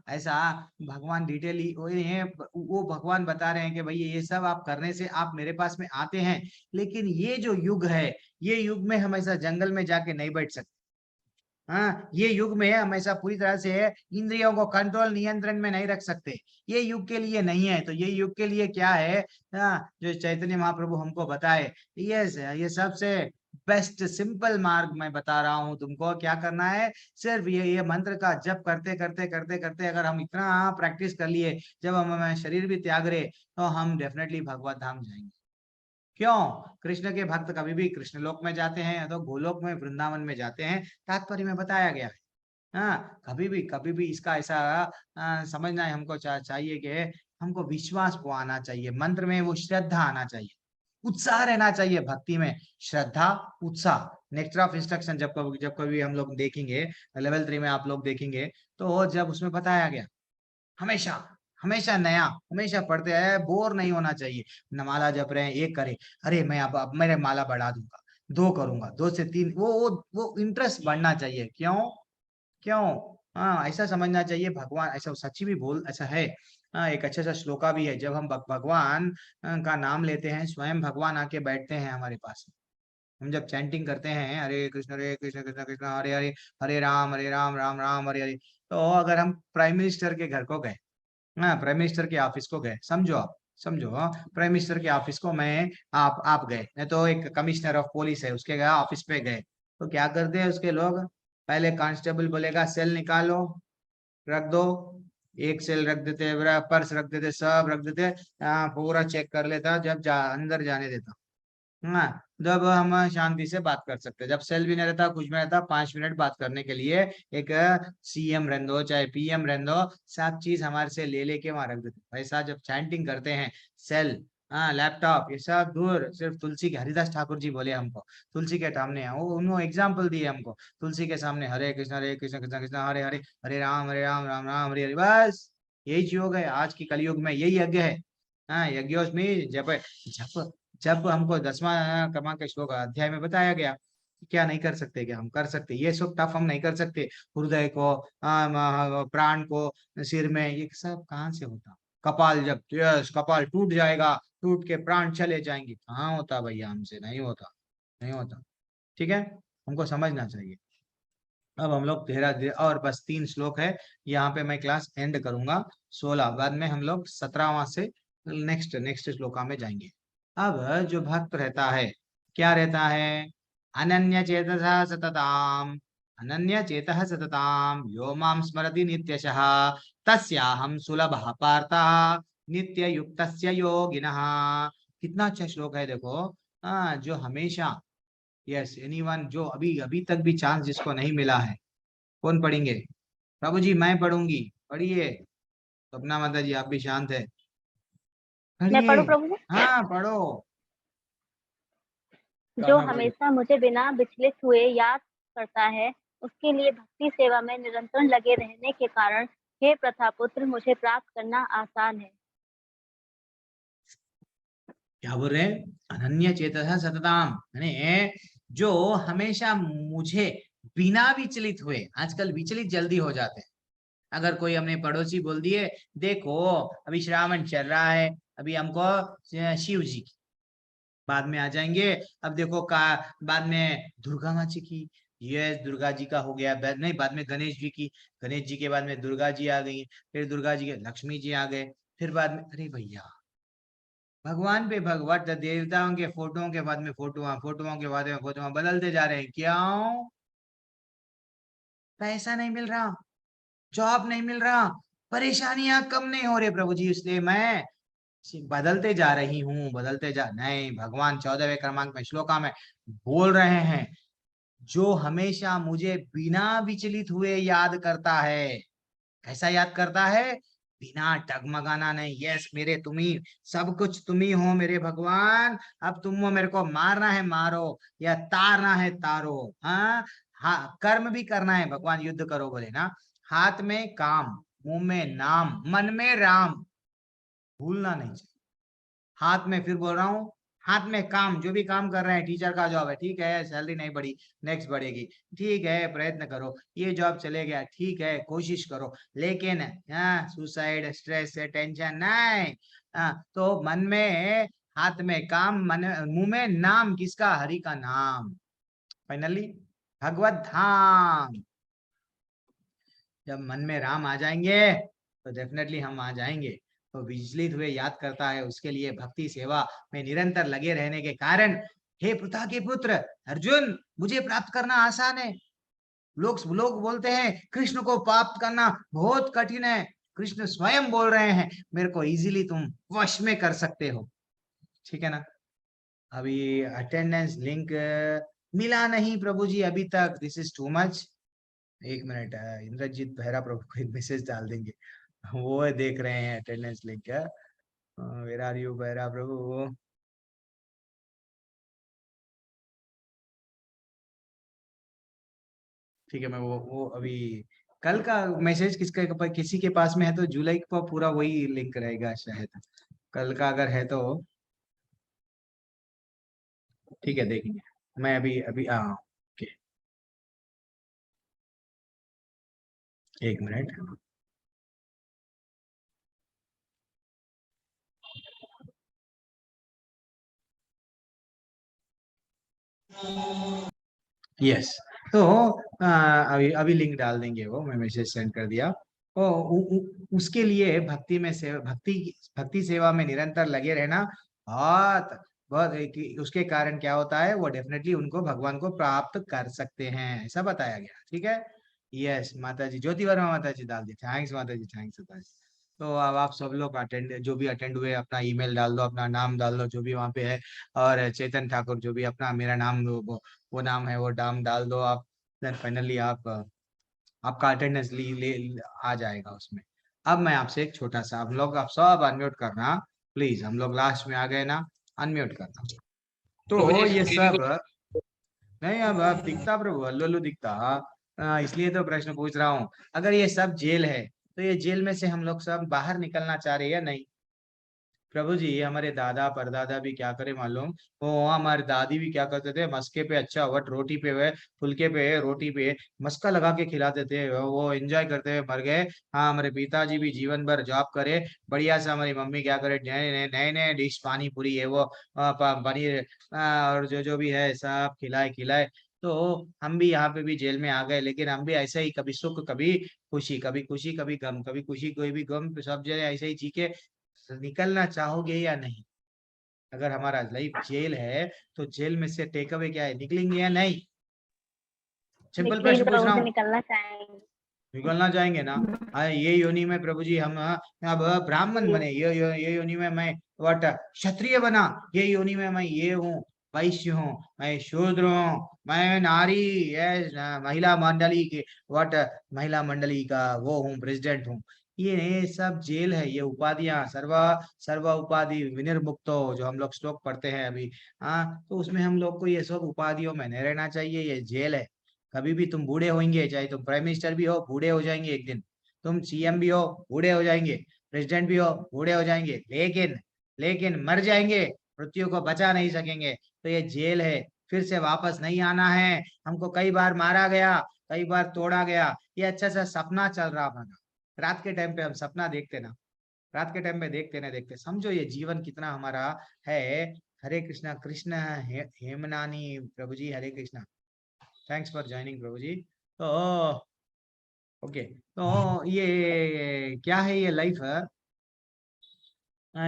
ऐसा भगवान डिटेली वो भगवान बता रहे हैं कि भाई ये सब आप करने से आप मेरे पास में आते हैं, लेकिन ये जो युग है, ये युग में हम ऐसा जंगल में जाके नहीं बैठ सकते। ये युग में हम ऐसा पूरी तरह से इंद्रियों को कंट्रोल, नियंत्रण में नहीं रख सकते। ये युग के लिए नहीं है। तो ये युग के लिए क्या है, जो चैतन्य महाप्रभु हमको बताए, ये सबसे बेस्ट सिंपल मार्ग मैं बता रहा हूँ तुमको। क्या करना है, सिर्फ ये मंत्र का जप करते करते करते करते अगर हम इतना प्रैक्टिस कर लिए, जब हम शरीर भी त्याग रहे, तो हम डेफिनेटली भगवत धाम जाएंगे। क्यों, कृष्ण के भक्त कभी भी कृष्ण लोक में जाते हैं या तो गोलोक में, वृंदावन में जाते हैं, तात्पर्य में बताया गया है। कभी भी इसका ऐसा समझना है हमको चाहिए कि हमको विश्वास को आना चाहिए, मंत्र में वो श्रद्धा आना चाहिए, उत्साह रहना चाहिए भक्ति में, श्रद्धा उत्साह। नेक्स्ट ऑफ इंस्ट्रक्शन जब कभी हम लोग देखेंगे, लेवल 3 में आप लोग देखेंगे, तो जब उसमें बताया गया हमेशा नया, हमेशा पढ़ते हैं, बोर नहीं होना चाहिए। न माला जप रहे हैं, एक करे, अरे मैं अब मेरे माला बढ़ा दूंगा, 2 करूंगा, 2 से 3, वो इंटरेस्ट बढ़ना चाहिए। क्यों ऐसा समझना चाहिए, भगवान ऐसा सच्ची भी बोल, ऐसा है। एक अच्छा सा श्लोका भी है, जब हम भगवान का नाम लेते हैं, स्वयं भगवान आके बैठते हैं हमारे पास। हम जब चैंटिंग करते हैं, हरे कृष्ण कृष्ण कृष्ण हरे हरे, हरे राम राम राम हरे हरे, तो अगर हम प्राइम मिनिस्टर के घर को गए, प्राइम मिनिस्टर के ऑफिस को गए, समझो प्राइम मिनिस्टर के ऑफिस को मैं आप गए, नहीं तो एक कमिश्नर ऑफ पुलिस है उसके गए ऑफिस पे गए, तो क्या करते हैं उसके लोग, पहले कांस्टेबल बोलेगा सेल निकालो, रख दो, एक सेल रख देते, पर्स रख देते, सब रख देते, पूरा चेक कर लेता, जब अंदर जाने देता। हाँ, जब हम शांति से बात कर सकते, जब सेल भी नहीं रहता, कुछ भी रहता, 5 मिनट बात करने के लिए एक सीएम रहने दो चाहे पीएम रहने दो, सब चीज हमारे से ले लेके वहां रख देते। ऐसा जब चैंटिंग करते हैं, सेल, हाँ, लैपटॉप, ये सब दूर, सिर्फ तुलसी के, हरिदास ठाकुर जी बोले हमको, तुलसी के सामने, वो उन्होंने एग्जाम्पल दिए हमको, तुलसी के सामने हरे कृष्ण कृष्ण कृष्ण हरे हरे, हरे राम राम राम हरे हरे, बस यही चीज हो गए। आज की कलयुग में यही यज्ञ है। हाँ, यज्ञोस्मि जप जप। जब हमको 10वां क्रमांक के श्लोक अध्याय में बताया गया कि क्या नहीं कर सकते, क्या हम कर सकते, ये सब टफ हम नहीं कर सकते। हृदय को, प्राण को, सिर में, ये सब कहाँ से होता? कपाल, जब यस कपाल टूट जाएगा, टूट के प्राण चले जाएंगे, कहाँ होता भैया, हमसे नहीं होता, नहीं होता। ठीक है, हमको समझना चाहिए। अब हम लोग धीरे धीरे, और बस 3 श्लोक है, यहाँ पे मैं क्लास एंड करूंगा। 16 बाद में हम लोग 17वां से नेक्स्ट नेक्स्ट श्लोका में जाएंगे। अब जो भक्त रहता है, क्या रहता है? अनन्य चेतसा सतताम, अनन्य चेतः सतताम यो माम स्मरति नित्यशः तस्याहं सुलभः पार्थ नित्य युक्तस्य योगिनः। कितना अच्छा श्लोक है, देखो। जो हमेशा, यस, एनीवन, जो अभी अभी तक भी चांस जिसको नहीं मिला है, कौन पढ़ेंगे? प्रभु जी मैं पढ़ूंगी, पढ़िए। सपना माता जी आप भी शांत है, मैं पढ़िए। पढ़ूं प्रभु जी? हाँ पढ़ो। जो हमेशा मुझे बिना विचलित हुए याद करता है, उसके लिए भक्ति सेवा में निरंतर लगे रहने के कारण हे प्रथापुत्र मुझे प्राप्त करना आसान है। क्या बोल रहे हैं? अनन्य चेतः सतताम, यानी जो हमेशा मुझे बिना विचलित हुए, आजकल विचलित जल्दी हो जाते हैं। अगर कोई हमने पड़ोसी बोल दिए, देखो अभी श्रावण चल रहा है, अभी हमको शिव जी की, बाद में आ जाएंगे, अब देखो का बाद में दुर्गा माँ जी की, ये दुर्गा जी का हो गया, नहीं बाद में गणेश जी की, गणेश जी के बाद में दुर्गा जी आ गई, फिर दुर्गा जी के लक्ष्मी जी आ गए, फिर बाद में, अरे भैया भगवान पे भगवत देवताओं के फोटोओं के बाद में फोटोआं, फोटोओं के बाद में फोटोआं बदलते जा रहे हैं। क्यों? पैसा नहीं मिल रहा, जॉब नहीं मिल रहा, परेशानियां कम नहीं हो रही प्रभु जी, इसलिए मैं बदलते जा रही हूँ, बदलते जा, नहीं, भगवान 14वें क्रमांक में श्लोका में बोल रहे हैं, जो हमेशा मुझे बिना विचलित हुए याद करता है। कैसा याद करता है? बिना डगमगाना नहीं। यस, मेरे तुम ही, सब कुछ तुम ही हो मेरे भगवान, अब तुम मेरे को मारना है मारो, या तारना है तारो। हाँ, कर्म भी करना है भगवान, युद्ध करो बोले ना, हाथ में काम, मुंह में नाम, मन में राम, भूलना नहीं चाहिए। हाथ में, फिर बोल रहा हूँ, हाथ में काम, जो भी काम कर रहे हैं, टीचर का जॉब है, ठीक है, सैलरी नहीं बढ़ी, नेक्स्ट बढ़ेगी, ठीक है, प्रयत्न करो, ये जॉब चले गया, ठीक है, कोशिश करो, लेकिन सुसाइड, स्ट्रेस से टेंशन नहीं। तो मन में, हाथ में काम, मन, मुंह में नाम, किसका? हरि का नाम। फाइनली भगवत धाम। जब मन में राम आ जाएंगे तो डेफिनेटली हम आ जाएंगे। तो विचलित हुए याद करता है, उसके लिए भक्ति सेवा में निरंतर लगे रहने के कारण, हे पृथा के पुत्र अर्जुन, मुझे प्राप्त करना आसान है। लोग बोलते हैं कृष्ण को प्राप्त करना बहुत कठिन है, कृष्ण स्वयं बोल रहे हैं मेरे को इजीली तुम वश में कर सकते हो। ठीक है ना? अभी अटेंडेंस लिंक मिला नहीं प्रभु जी अभी तक, दिस इज टू मच। एक मिनट, इंद्रजीत बहरा प्रभु को एक मैसेज डाल देंगे, वो देख रहे हैं attendance link. Where are you बहरा प्रभु? ठीक है, मैं वो अभी कल का मैसेज किसी के पास में है तो जुलाई का पूरा वही लिंक रहेगा शायद, कल का अगर है तो ठीक है, देखेंगे। मैं अभी अभी ओके, एक मिनट। यस, तो अभी अभी लिंक डाल देंगे, वो मैं मैसेज सेंड कर दिया। तो उसके लिए भक्ति में से भक्ति सेवा में निरंतर लगे रहना बहुत बहुत, उसके कारण क्या होता है, वो डेफिनेटली उनको भगवान को प्राप्त कर सकते हैं, ऐसा बताया गया। ठीक है, यस माता जी, ज्योति वर्मा माता जी डाल दी, थैंक्स माता जी, थैंक्स माता जी। तो अब आप सब लोग अटेंड, जो भी अटेंड हुए अपना ईमेल डाल दो, अपना नाम डाल दो जो भी वहाँ पे है, और चेतन ठाकुर जो भी अपना मेरा नाम वो नाम है वो नाम डाल दो आप। देन फाइनली आप आपका अटेंडेंस आ जाएगा उसमें। अब मैं आपसे एक छोटा सा, हम लोग आप सब अनम्यूट करना प्लीज, हम लोग लास्ट में आ गए ना, अनम्यूट करना। प्रभु तो जी ये स्क्रीन सब को नहीं, अब दिखता प्रभु, अल्लू दिखता, इसलिए तो प्रश्न पूछ रहा हूँ। अगर ये सब जेल है तो ये जेल में से हम लोग सब बाहर निकलना चाह रहे हैं या नहीं? प्रभु जी हमारे दादा परदादा भी क्या करे मालूम, वो हमारे दादी भी क्या करते थे, मस्के पे अच्छा वट रोटी पे वे फुलके पे रोटी पे मस्का लगा के खिलाते थे, वो एंजॉय करते हुए मर गए। हाँ, हमारे पिताजी भी जीवन भर जॉब करे बढ़िया से, हमारी मम्मी क्या करे, नए नए नए नए डिश पानी पूरी है वो पनीर और जो जो भी है सब खिलाए खिलाए। तो हम भी यहाँ पे भी जेल में आ गए, लेकिन हम भी ऐसे ही कभी सुख कभी खुशी, कभी खुशी कभी गम, कभी खुशी कोई भी गम, सब जने ऐसे ही जी के निकलना चाहोगे या नहीं? अगर हमारा लाइफ जेल है तो जेल में से टेक अवे क्या है, निकलेंगे या नहीं? सिंपल निकलेंगे प्रश्न पूछ प्रभु रहा से हूँ। निकलना चाहेंगे। निकलना चाहेंगे ना? हाँ, ये योनि में प्रभु जी हम अब ब्राह्मण जी बने, ये योनि में मैं वट क्षत्रिय बना, ये योनि में मैं ये हूँ, वैश्य हूँ, मैं शूद्र हूँ, मैं नारी, ये महिला मंडली के वट महिला मंडली का वो हूँ, प्रेसिडेंट हूँ। ये सब जेल है, ये उपाधियां, सर्व सर्व उपाधि विनिर्मुक्तो जो हम लोग श्लोक पढ़ते हैं अभी। हाँ, तो उसमें हम लोग को ये सब उपाधियों में नहीं रहना चाहिए, ये जेल है। कभी भी तुम बूढ़े होंगे, चाहे तुम प्राइम मिनिस्टर भी हो, बूढ़े हो जाएंगे एक दिन, तुम सीएम भी हो, बूढ़े हो जाएंगे, प्रेसिडेंट भी हो, बूढ़े हो जाएंगे, लेकिन लेकिन मर जाएंगे, मृत्यु को बचा नहीं सकेंगे। तो ये जेल है, फिर से वापस नहीं आना है। हमको कई बार मारा गया, कई बार तोड़ा गया, ये अच्छा सा सपना चल रहा हमारा। रात के टाइम पे हम सपना देखते ना, रात के टाइम पे देखते ना देखते, समझो ये जीवन कितना हमारा है। हरे कृष्णा, कृष्ण हेमनानी प्रभु जी, हरे कृष्णा, थैंक्स फॉर ज्वाइनिंग प्रभु जी। तो ओके, तो ये क्या है, ये लाइफ है,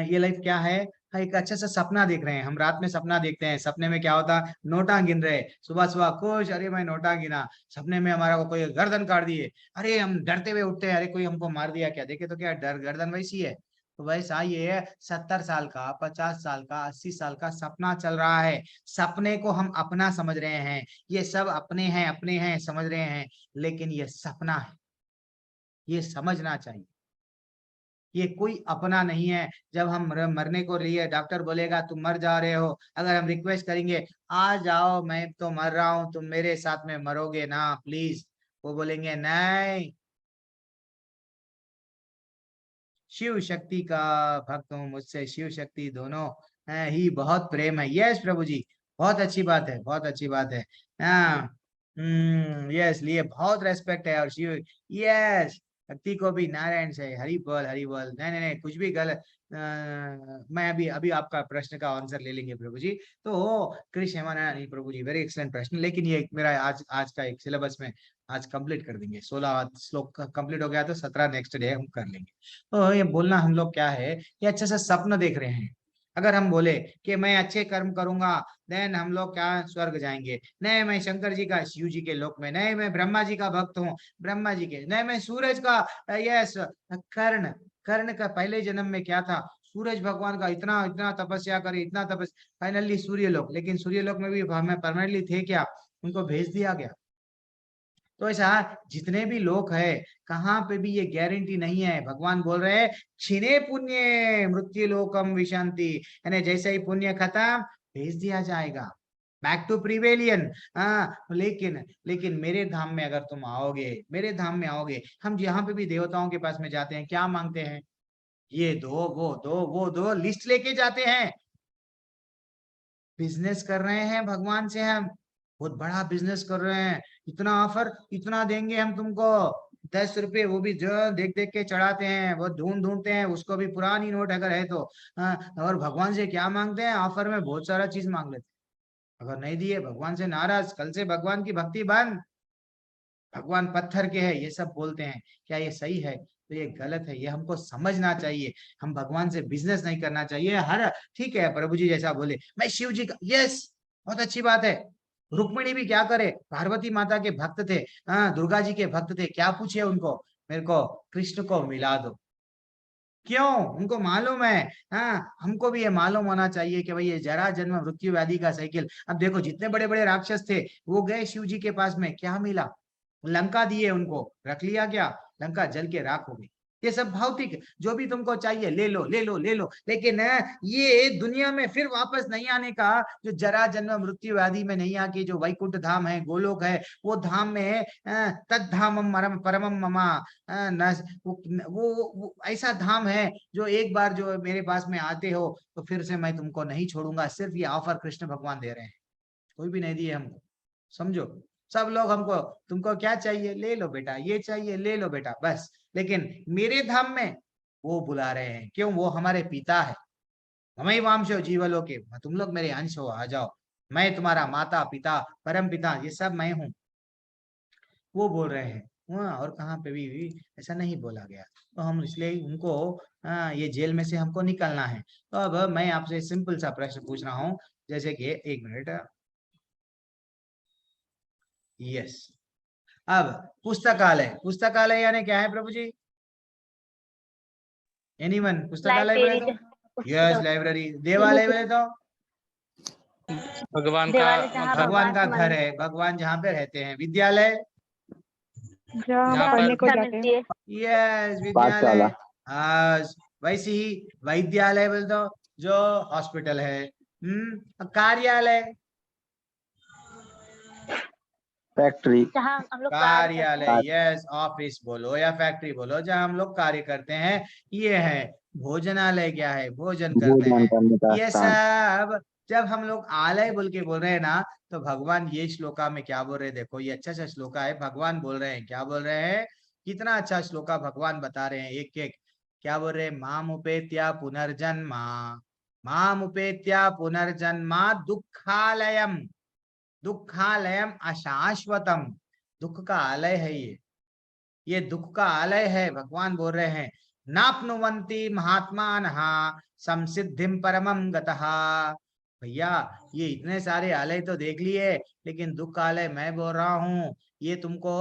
ये लाइफ क्या है? हाँ, एक अच्छा सा सपना देख रहे हैं हम, रात में सपना देखते हैं, सपने में क्या होता, नोटा गिन रहे, सुबह सुबह खुश, अरे मैं नोटा गिना, सपने में हमारा को कोई गर्दन काट दिए, अरे हम डरते हुए उठते हैं, अरे कोई हमको मार दिया क्या, देखे तो क्या डर गर्दन वैसी है। तो वैसा ये 70 साल का, 50 साल का, 80 साल का सपना चल रहा है, सपने को हम अपना समझ रहे हैं, ये सब अपने हैं समझ रहे हैं, लेकिन ये सपना है, ये समझना चाहिए, ये कोई अपना नहीं है। जब हम मरने को लिए, डॉक्टर बोलेगा तुम मर जा रहे हो, अगर हम रिक्वेस्ट करेंगे आ जाओ मैं तो मर रहा हूं, तुम मेरे साथ में मरोगे ना प्लीज, वो बोलेंगे नहीं, शिव शक्ति का भक्त हूँ, मुझसे शिव शक्ति दोनों ही बहुत प्रेम है। यस प्रभु जी, बहुत अच्छी बात है, बहुत अच्छी बात है। हाँ, यस, लिए बहुत रेस्पेक्ट है, और शिव, यस, भक्ति को भी नारायण से हरि बोल, हरि बोल, नहीं नहीं नहीं, कुछ भी गलत। मैं अभी अभी आपका प्रश्न का आंसर ले लेंगे प्रभु जी। तो कृष्ण हेमानानी प्रभु जी, वेरी एक्सलेंट प्रश्न, लेकिन ये मेरा आज आज का एक सिलेबस में आज कंप्लीट कर देंगे, 16 श्लोक कंप्लीट हो गया तो 17 नेक्स्ट डे हम कर लेंगे। तो ये बोलना हम लोग क्या है, ये अच्छा सा सपना देख रहे हैं। अगर हम बोले कि मैं अच्छे कर्म करूंगा देन हम लोग क्या स्वर्ग जाएंगे, नहीं मैं शंकर जी का, शिव जी के लोक में, नहीं मैं ब्रह्मा जी का भक्त हूँ, ब्रह्मा जी के, नहीं मैं सूरज का, यस, कर्ण, कर्ण का पहले जन्म में क्या था, सूरज भगवान का इतना इतना तपस्या करे, इतना तपस्या, फाइनली सूर्य लोक, लेकिन सूर्य लोक में भी हमें परमानेंटली थे क्या, उनको भेज दिया गया। तो ऐसा जितने भी लोग है, कहाँ पे भी ये गारंटी नहीं है, भगवान बोल रहे हैं क्षीणे पुण्य मृत्यु लोकम विशांति, यानी जैसे ही पुण्य खत्म भेज दिया जाएगा बैक टू प्रिवेलियन। हाँ, लेकिन लेकिन मेरे धाम में अगर तुम आओगे, मेरे धाम में आओगे, हम जहाँ पे भी देवताओं के पास में जाते हैं क्या मांगते हैं, ये दो वो दो वो दो, लिस्ट लेके जाते हैं। बिजनेस कर रहे हैं भगवान से, हम बहुत बड़ा बिजनेस कर रहे हैं, इतना ऑफर, इतना देंगे हम तुमको, 10 रुपए, वो भी जो देख देख के चढ़ाते हैं, वो ढूंढते हैं उसको भी, पुरानी नोट अगर है तो। और भगवान से क्या मांगते हैं, ऑफर में बहुत सारा चीज मांग लेते हैं, अगर नहीं दिए भगवान से नाराज, कल से भगवान की भक्ति बंद, भगवान पत्थर के हैं, ये सब बोलते हैं। क्या ये सही है? तो ये गलत है, ये हमको समझना चाहिए। हम भगवान से बिजनेस नहीं करना चाहिए। हर ठीक है, प्रभु जी जैसा बोले मैं शिव जी का, यस, बहुत अच्छी बात है, रुक्मिणी भी क्या करे, पार्वती माता के भक्त थे, हाँ दुर्गा जी के भक्त थे, क्या पूछे उनको, मेरे को कृष्ण को मिला दो। क्यों, उनको मालूम है, हाँ हमको भी ये मालूम होना चाहिए कि भाई ये जरा जन्म मृत्यु व्याधि का साइकिल। अब देखो जितने बड़े बड़े राक्षस थे वो गए शिव जी के पास में, क्या मिला, लंका दिए उनको, रख लिया क्या, लंका जल के राख हो गई। ये सब भौतिक, जो भी तुमको चाहिए ले लो ले लो ले लो, लेकिन ये दुनिया में फिर वापस नहीं आने का, जो जरा जन्म मृत्यु आदि में नहीं आके जो वैकुंठ धाम है, गोलोक है, वो धाम में तद्धामम परम परमम ममा, न वो ऐसा धाम है जो एक बार जो मेरे पास में आते हो तो फिर से मैं तुमको नहीं छोड़ूंगा। सिर्फ ये ऑफर कृष्ण भगवान दे रहे हैं, कोई भी नहीं दिए हमको, समझो। सब लोग हमको, तुमको क्या चाहिए ले लो बेटा, ये चाहिए ले लो बेटा, बस। लेकिन मेरे धाम में वो बुला रहे हैं, क्यों, वो हमारे पिता है। हमें वांशो जीवलोके, तुम लोग मेरे अंश हो, आ जाओ, मैं तुम्हारा माता पिता परम पिता ये सब मैं हूँ, वो बोल रहे हैं। वहाँ और कहाँ पे भी ऐसा नहीं बोला गया, तो हम इसलिए उनको ये जेल में से हमको निकलना है। तो अब मैं आपसे सिंपल सा प्रश्न पूछ रहा हूँ, जैसे कि एक मिनट, यस, अब पुस्तकालय, पुस्तकालय यानी क्या है प्रभु जी, एनीवन, पुस्तकालय बोले लाइब्रेरी तो, यस लाइब्रेरी। देवालय बोले तो, भगवान का देवालय जहाँ भगवान का भगवान घर है, भगवान जहाँ पे रहते हैं। विद्यालय, जहाँ हम जहाँ पढ़ने पर को शिक्षा जाते मिलती हैं। है। यस विद्यालय। वैसे ही वैद्यालय बोल दो जो हॉस्पिटल है। कार्यालय, फैक्ट्री जहाँ हम लोग कार्य करते कार्यालय, हैं। यस ऑफिस बोलो या फैक्ट्री बोलो जहाँ हम लोग कार्य करते हैं, ये है। भोजनालय क्या है, भोजन करते हैं। ये सब जब हम लोग आलय बोल के बोल रहे हैं ना, तो भगवान ये श्लोका में क्या बोल रहे हैं, देखो ये अच्छा श्लोका है, भगवान बोल रहे हैं, क्या बोल रहे हैं, कितना अच्छा श्लोका भगवान बता रहे हैं एक एक, क्या बोल रहे हैं, माम उपेत्या पुनर्जन्मा, माम उपेत्या पुनर्जन्मा दुखालयम, दुखालयम अशाश्वतम, दुख का आलय है ये दुख का आलय है। भगवान बोल रहे हैं, नाप्नुवंती महात्मानः संसिद्धिम परमम गतः। भैया ये इतने सारे आलय तो देख लिए, लेकिन दुख आलय मैं बोल रहा हूँ, ये तुमको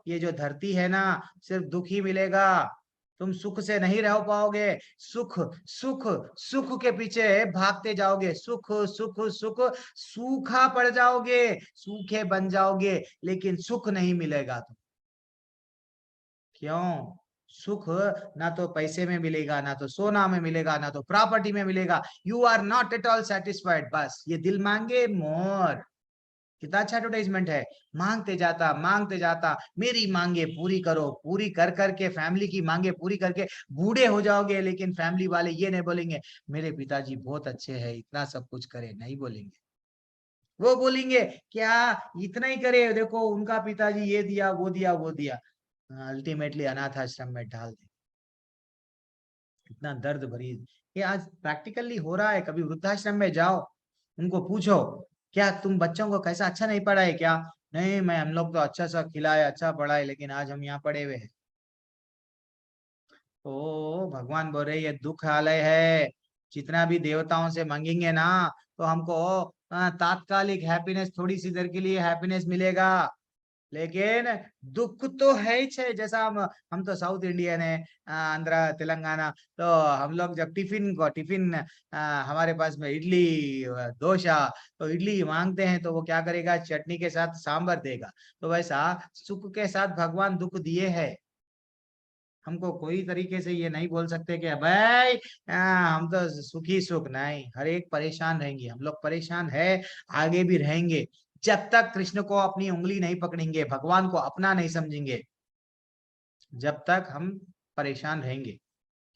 ये जो धरती है ना, सिर्फ दुख ही मिलेगा, तुम सुख से नहीं रह पाओगे। सुख सुख सुख के पीछे भागते जाओगे, सुख सुख सुख, सूखा पड़ जाओगे, सूखे बन जाओगे, लेकिन सुख नहीं मिलेगा तुम। क्यों, सुख ना तो पैसे में मिलेगा, ना तो सोना में मिलेगा, ना तो प्रॉपर्टी में मिलेगा। You are not at all satisfied, बस ये दिल मांगे मोर। कितना अच्छा एडवर्टाइजमेंट है, मांगते जाता मेरी मांगे पूरी करो, पूरी कर करके फैमिली की मांगे पूरी करके बूढ़े हो जाओगे, लेकिन फैमिली वाले ये नहीं बोलेंगे मेरे पिताजी बहुत अच्छे हैं इतना सब कुछ करे, नहीं बोलेंगे। वो बोलेंगे क्या इतना ही करे, देखो उनका पिताजी ये दिया वो दिया वो दिया, अल्टीमेटली अनाथ आश्रम में डाल दे। इतना दर्द भरी ये आज प्रैक्टिकली हो रहा है। कभी वृद्धाश्रम में जाओ, उनको पूछो क्या तुम बच्चों को कैसा अच्छा नहीं पढ़ाए क्या, नहीं मैं हम लोग तो अच्छा सा खिलाए अच्छा पढ़ाए, लेकिन आज हम यहाँ पड़े हुए हैं। तो भगवान बोल रहे ये दुख आलय है, जितना भी देवताओं से मांगेंगे ना तो हमको तात्कालिक हैप्पीनेस, थोड़ी सी देर के लिए हैप्पीनेस मिलेगा, लेकिन दुख तो है ही है। जैसा हम तो साउथ इंडियन है, आंध्रा तेलंगाना, तो हम लोग जब टिफिन हमारे पास में इडली डोसा, तो इडली मांगते हैं तो वो क्या करेगा, चटनी के साथ सांभर देगा। तो वैसा सुख के साथ भगवान दुख दिए है। हमको कोई तरीके से ये नहीं बोल सकते कि भाई हम तो सुखी सुख नहीं, हर एक परेशान रहेंगे, हम लोग परेशान है, आगे भी रहेंगे जब तक कृष्ण को अपनी उंगली नहीं पकड़ेंगे, भगवान को अपना नहीं समझेंगे, जब तक हम परेशान रहेंगे।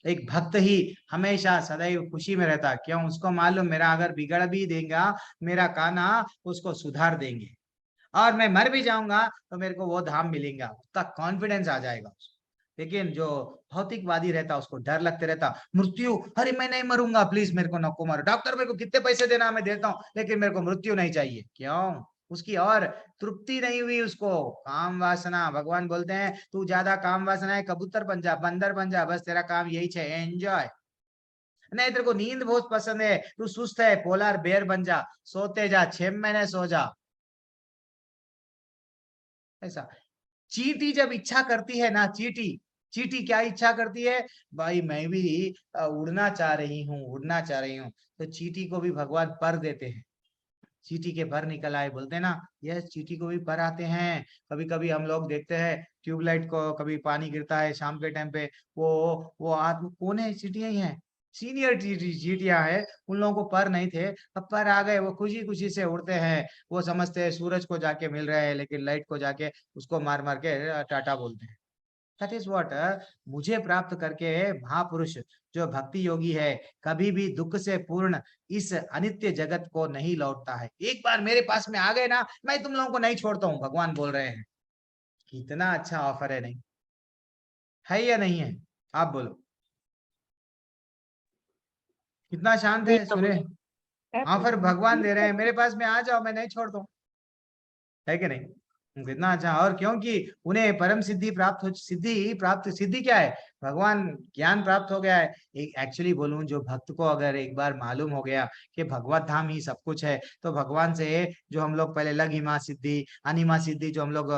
एक भक्त ही हमेशा सदैव खुशी में रहता, क्यों, उसको मालूम मेरा अगर बिगड़ भी देगा मेरा काना, उसको सुधार देंगे, और मैं मर भी जाऊंगा तो मेरे को वो धाम मिलेगा, उसका कॉन्फिडेंस आ जाएगा उसको। लेकिन जो भौतिकवादी रहता उसको डर लगते रहता, मृत्यु, अरे मैं नहीं मरूंगा प्लीज मेरे को नको मारो, डॉक्टर मेरे को कितने पैसे देना मैं देता हूँ, लेकिन मेरे को मृत्यु नहीं चाहिए। क्यों, उसकी और तृप्ति नहीं हुई उसको, काम वासना। भगवान बोलते हैं तू ज्यादा काम वासना है, कबूतर बन जा, बंदर बन जा, बस तेरा काम यही है, एंजॉय। नहीं तेरे को नींद बहुत पसंद है, तू सुस्त है, पोलर बेयर बन जा, सोते जा, 6 महीने सो जा, ऐसा चींटी जब इच्छा करती है ना, चींटी चींटी क्या इच्छा करती है, भाई मैं भी उड़ना चाह रही हूँ, उड़ना चाह रही हूँ, तो चींटी को भी भगवान पर देते हैं। चींटी के पर निकल आए, बोलते हैं ना, यह चींटी को भी पर आते हैं। कभी कभी हम लोग देखते हैं ट्यूबलाइट को, कभी पानी गिरता है शाम के टाइम पे, वो आत्म कौन है, चींटियां ही है, सीनियर चींटियां है, उन लोगों को पर नहीं थे, अब पर आ गए, वो खुशी खुशी से उड़ते हैं। वो समझते हैं सूरज को जाके मिल रहे हैं, लेकिन लाइट को जाके उसको मार मार के टाटा बोलते हैं। दैट इज व्हाट, मुझे प्राप्त करके महापुरुष जो भक्ति योगी है, कभी भी दुख से पूर्ण इस अनित्य जगत को नहीं लौटता है। एक बार मेरे पास में आ गए ना, मैं तुम लोगों को नहीं छोड़ता हूँ, भगवान बोल रहे हैं। कितना अच्छा ऑफर है, नहीं है या नहीं है, आप बोलो। कितना शांत जी है, प्रभु सुने, जी। ऑफर भगवान दे रहे हैं, मेरे पास में आ जाओ, मैं नहीं छोड़ता हूँ, है कि नहीं। कितना अच्छा, और क्योंकि उन्हें परम सिद्धि प्राप्त हो, सिद्धि क्या है, भगवान ज्ञान प्राप्त हो गया है। एक एक्चुअली बोलूं, जो भक्त को अगर एक बार मालूम हो गया कि भगवत धाम ही सब कुछ है, तो भगवान से जो हम लोग पहले लघिमा सिद्धि, अनिमा सिद्धि, जो हम लोग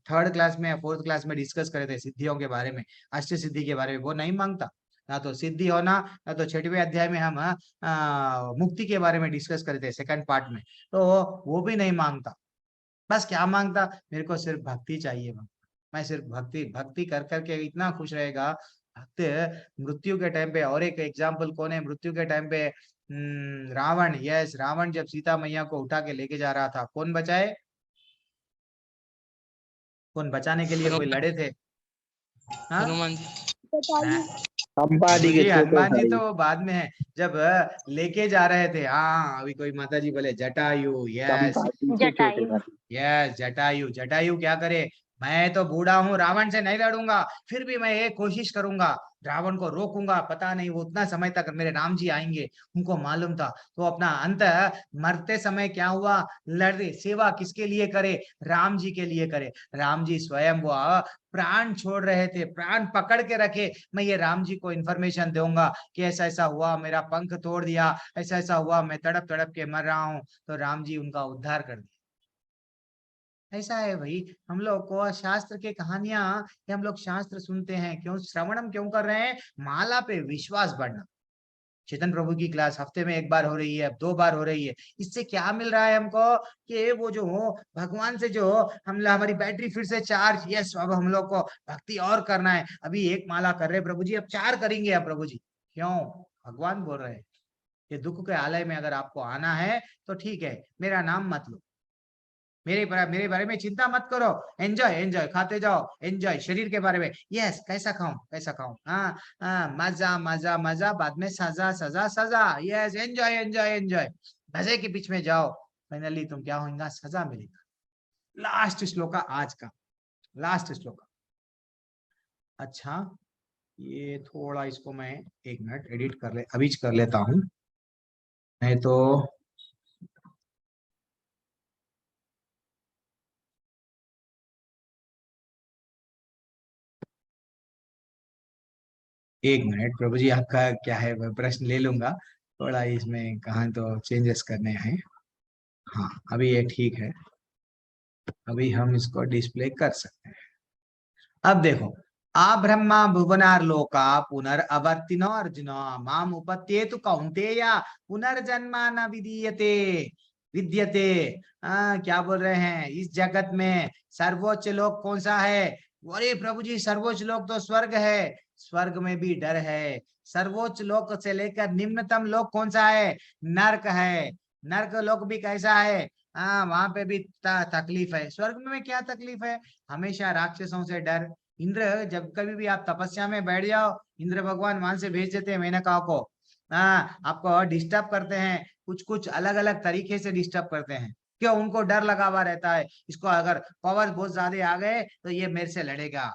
3rd क्लास में या 4th क्लास में डिस्कस करे थे सिद्धियों के बारे में, अष्ट सिद्धि के बारे में, वो नहीं मांगता। ना तो सिद्धि होना, ना तो 6वें अध्याय में हम मुक्ति के बारे में डिस्कस करे थे 2nd पार्ट में, तो वो भी नहीं मांगता। बस क्या मांगता, मेरे को सिर्फ भक्ति चाहिए, मैं सिर्फ भक्ति भक्ति कर करके इतना खुश रहेगा। भक्त मृत्यु के टाइम पे, और एक एग्जाम्पल कौन है मृत्यु के टाइम पे, रावण, यस, रावण जब सीता मैया को उठा के लेके जा रहा था, कौन बचाए, कौन बचाने के लिए कोई लड़े थे, हाँ, हनुमान जी। जटायु। चंपाजी के जी छोटे हनुमान जी भाई। तो वो बाद में है, जब लेके जा रहे थे, हाँ, अभी कोई माता जी बोले जटायु, यस, चंपाजी के छोटे जटायु। भाई। यस, जटायु, जटायु क्या करे, मैं तो बूढ़ा हूँ, रावण से नहीं लड़ूंगा, फिर भी मैं एक कोशिश करूंगा, रावण को रोकूंगा, पता नहीं वो उतना समय तक मेरे राम जी आएंगे, उनको मालूम था। तो अपना अंत मरते समय क्या हुआ, लड़े, सेवा किसके लिए करे, राम जी के लिए करे। राम जी स्वयं वो प्राण छोड़ रहे थे, प्राण पकड़ के रखे, मैं ये राम जी को इन्फॉर्मेशन दूंगा कि ऐसा ऐसा हुआ, मेरा पंख तोड़ दिया, ऐसा ऐसा हुआ, मैं तड़प तड़प के मर रहा हूँ, तो राम जी उनका उद्धार कर दिया। ऐसा है भाई, हम लोग को शास्त्र के कहानियां, हम लोग शास्त्र सुनते हैं, क्यों श्रवणम क्यों कर रहे हैं, माला पे विश्वास बढ़ना। चेतन प्रभु की क्लास हफ्ते में 1 बार हो रही है, अब 2 बार हो रही है, इससे क्या मिल रहा है हमको, कि वो जो भगवान से जो हम हमारी बैटरी फिर से चार्ज, यस, अब हम लोग को भक्ति और करना है, अभी 1 माला कर रहे प्रभु जी, अब 4 करेंगे अब प्रभु जी, क्यों, भगवान बोल रहे हैं कि दुख के आलय में अगर आपको आना है तो ठीक है, मेरा नाम मत लो, मेरे बारे में चिंता मत करो, एंजॉय एंजॉय, खाते जाओ, एंजॉय शरीर के बारे में, यस, कैसा खाऊं कैसा खाऊं, हाँ हाँ, मजा मजा मजा, बाद में सजा सजा सजा, यस, एंजॉय एंजॉय एंजॉय, मजे के बीच में जाओ, फाइनली तुम क्या होगा, सजा मिलेगा। लास्ट श्लोका आज का, लास्ट श्लोका। अच्छा, ये थोड़ा इसको मैं 1 मिनट एडिट कर ले, अभी कर लेता हूँ, नहीं तो 1 मिनट प्रभु जी, आपका क्या है, मैं प्रश्न ले लूंगा, थोड़ा इसमें कहाँ तो चेंजेस करने हैं। हाँ, अभी ये ठीक है, अभी हम इसको डिस्प्ले कर सकते हैं। अब देखो, आ ब्रह्मा भुवनार लोका पुनर्अवर्तिनो अर्जुन माम उपत्येतु कौन्तेय पुनर्जन्मा न विदीयते विद्यते। क्या बोल रहे हैं, इस जगत में सर्वोच्च लोक कौन सा है, अरे प्रभु जी सर्वोच्च लोक तो स्वर्ग है, स्वर्ग में भी डर है, सर्वोच्च लोक से लेकर निम्नतम लोक कौन सा है, नर्क है, नर्क लोक भी कैसा है, वहां पे भी तकलीफ है, स्वर्ग में क्या तकलीफ है, हमेशा राक्षसों से डर। इंद्र, जब कभी भी आप तपस्या में बैठ जाओ, इंद्र भगवान वहां से भेज देते हैं मेनका को, आपको डिस्टर्ब करते हैं, कुछ कुछ अलग अलग तरीके से डिस्टर्ब करते हैं, क्यों, उनको डर लगा हुआ रहता है, इसको अगर पावर बहुत ज्यादा आ गए तो ये मेरे से लड़ेगा,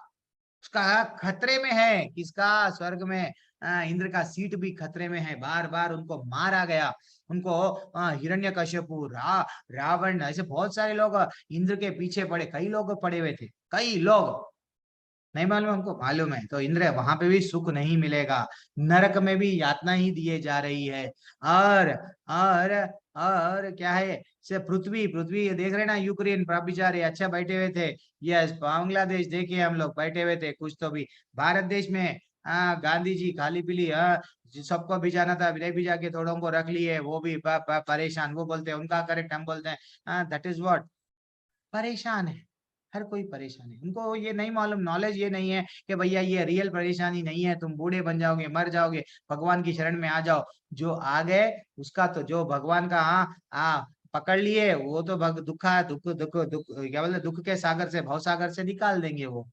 उसका खतरे में है, किसका, स्वर्ग में इंद्र का सीट भी खतरे में है, बार बार उनको मारा गया, उनको हिरण्यकश्यपु, रावण, ऐसे बहुत सारे लोग इंद्र के पीछे पड़े, कई लोग पड़े हुए थे, कई लोग, नहीं मालूम, हमको मालूम है। तो इंद्र, वहां पे भी सुख नहीं मिलेगा, नरक में भी यातना ही दिए जा रही है, और और क्या है से पृथ्वी पृथ्वी ये देख रहे ना, यूक्रेन बेचारे अच्छा बैठे हुए थे। यस, बांग्लादेश देखिए हम लोग बैठे हुए थे कुछ तो भी। भारत देश में गांधी जी खाली पीली सबको भिजाना था, नहीं भिजा के थोड़ों को रख लिए, वो भी परेशान। वो बोलते हैं उनका करेक्ट, हम बोलते हैं दैट इज व्हाट, परेशान है। हर कोई परेशान है, उनको ये नहीं मालूम, नॉलेज ये नहीं है कि भैया ये रियल परेशानी नहीं है, तुम बूढ़े बन जाओगे, मर जाओगे, भगवान की शरण में आ जाओ। जो आ गए उसका तो, जो भगवान का पकड़ लिए वो तो दुख दुख दुख क्या बोलते, दुख के सागर से, भव सागर से निकाल देंगे वो।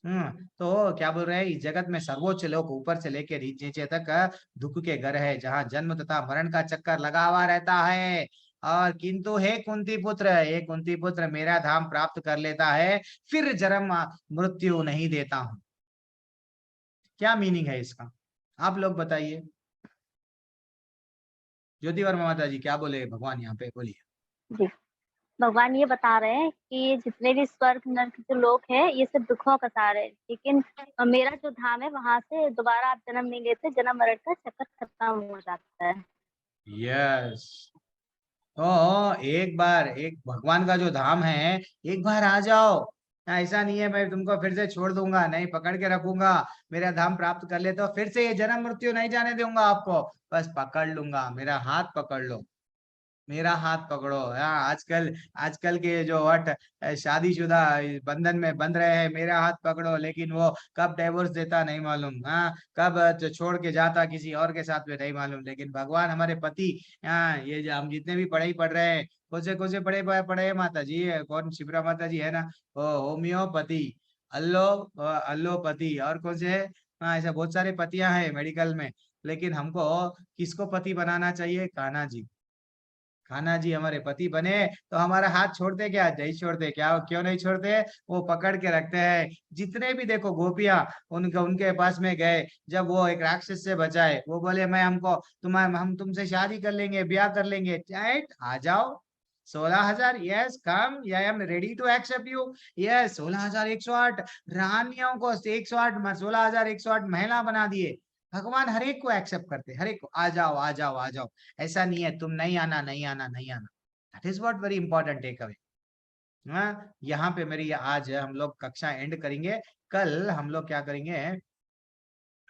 तो क्या बोल रहे हैं, इस जगत में सर्वोच्च लोक ऊपर से लेकर नीचे तक दुख के घर है, जहाँ जन्म तथा मरण का चक्कर लगा हुआ रहता है। और किंतु हे कुंती पुत्र मेरा धाम प्राप्त कर लेता है, फिर जन्म मृत्यु नहीं देता हूं। क्या मीनिंग है इसका, आप लोग बताइए। ज्योति वर्मा माता जी क्या बोले भगवान यहाँ पे, बोलिए। जी, भगवान ये बता रहे हैं कि जितने भी स्वर्ग नरक जो लोक है ये सब दुखों का सार है, लेकिन मेरा जो धाम है वहां से दोबारा आप जन्म नहीं लेते, जन्म मरण का चक्कर खत्म हो जाता है। यस, तो एक बार, एक भगवान का जो धाम है, एक बार आ जाओ। ऐसा नहीं है मैं तुमको फिर से छोड़ दूंगा, नहीं, पकड़ के रखूंगा। मेरा धाम प्राप्त कर लेते हो, फिर से ये जन्म मृत्यु नहीं जाने दूंगा आपको, बस पकड़ लूंगा, मेरा हाथ पकड़ लो, मेरा हाथ पकड़ो। आजकल आजकल के जो हट शादीशुदा बंधन में बंध रहे हैं, मेरा हाथ पकड़ो, लेकिन वो कब डिवोर्स देता नहीं मालूम, कब छोड़ के जाता किसी और के साथ में नहीं मालूम। लेकिन भगवान हमारे पति, ये जो हम जितने भी पढ़ाई पढ़ रहे हैं, कौन से पढ़े पढ़े माता जी, कौन शिप्रा माता जी है ना, वो होम्योपैथी, अल्लो अल्लोपति, और कौन से है, ऐसे बहुत सारे पतियां हैं मेडिकल में। लेकिन हमको किसको पति बनाना चाहिए, कान्हा जी। कान्हा जी हमारे पति बने तो हमारा हाथ छोड़ते क्या, नहीं छोड़ते क्या, क्यों नहीं छोड़ते, वो पकड़ के रखते हैं। जितने भी देखो गोपियां उनके उनके पास में गए, जब वो एक राक्षस से बचाए, वो बोले मैं हमको हम तुमसे शादी कर लेंगे, ब्याह कर लेंगे, राइट, आ जाओ 16,000, yes come, I am ready to accept you. Yes, 16,108 रानियों को 108 16,108 महिला बना दिए। भगवान हर एक को एक्सेप्ट करते, हर एक को, आ जाओ आ जाओ आ जाओ, ऐसा नहीं है तुम नहीं आना नहीं आना नहीं आना। That is what very important take away. यहाँ पे मेरी आज हम लोग कक्षा एंड करेंगे। कल हम लोग क्या करेंगे,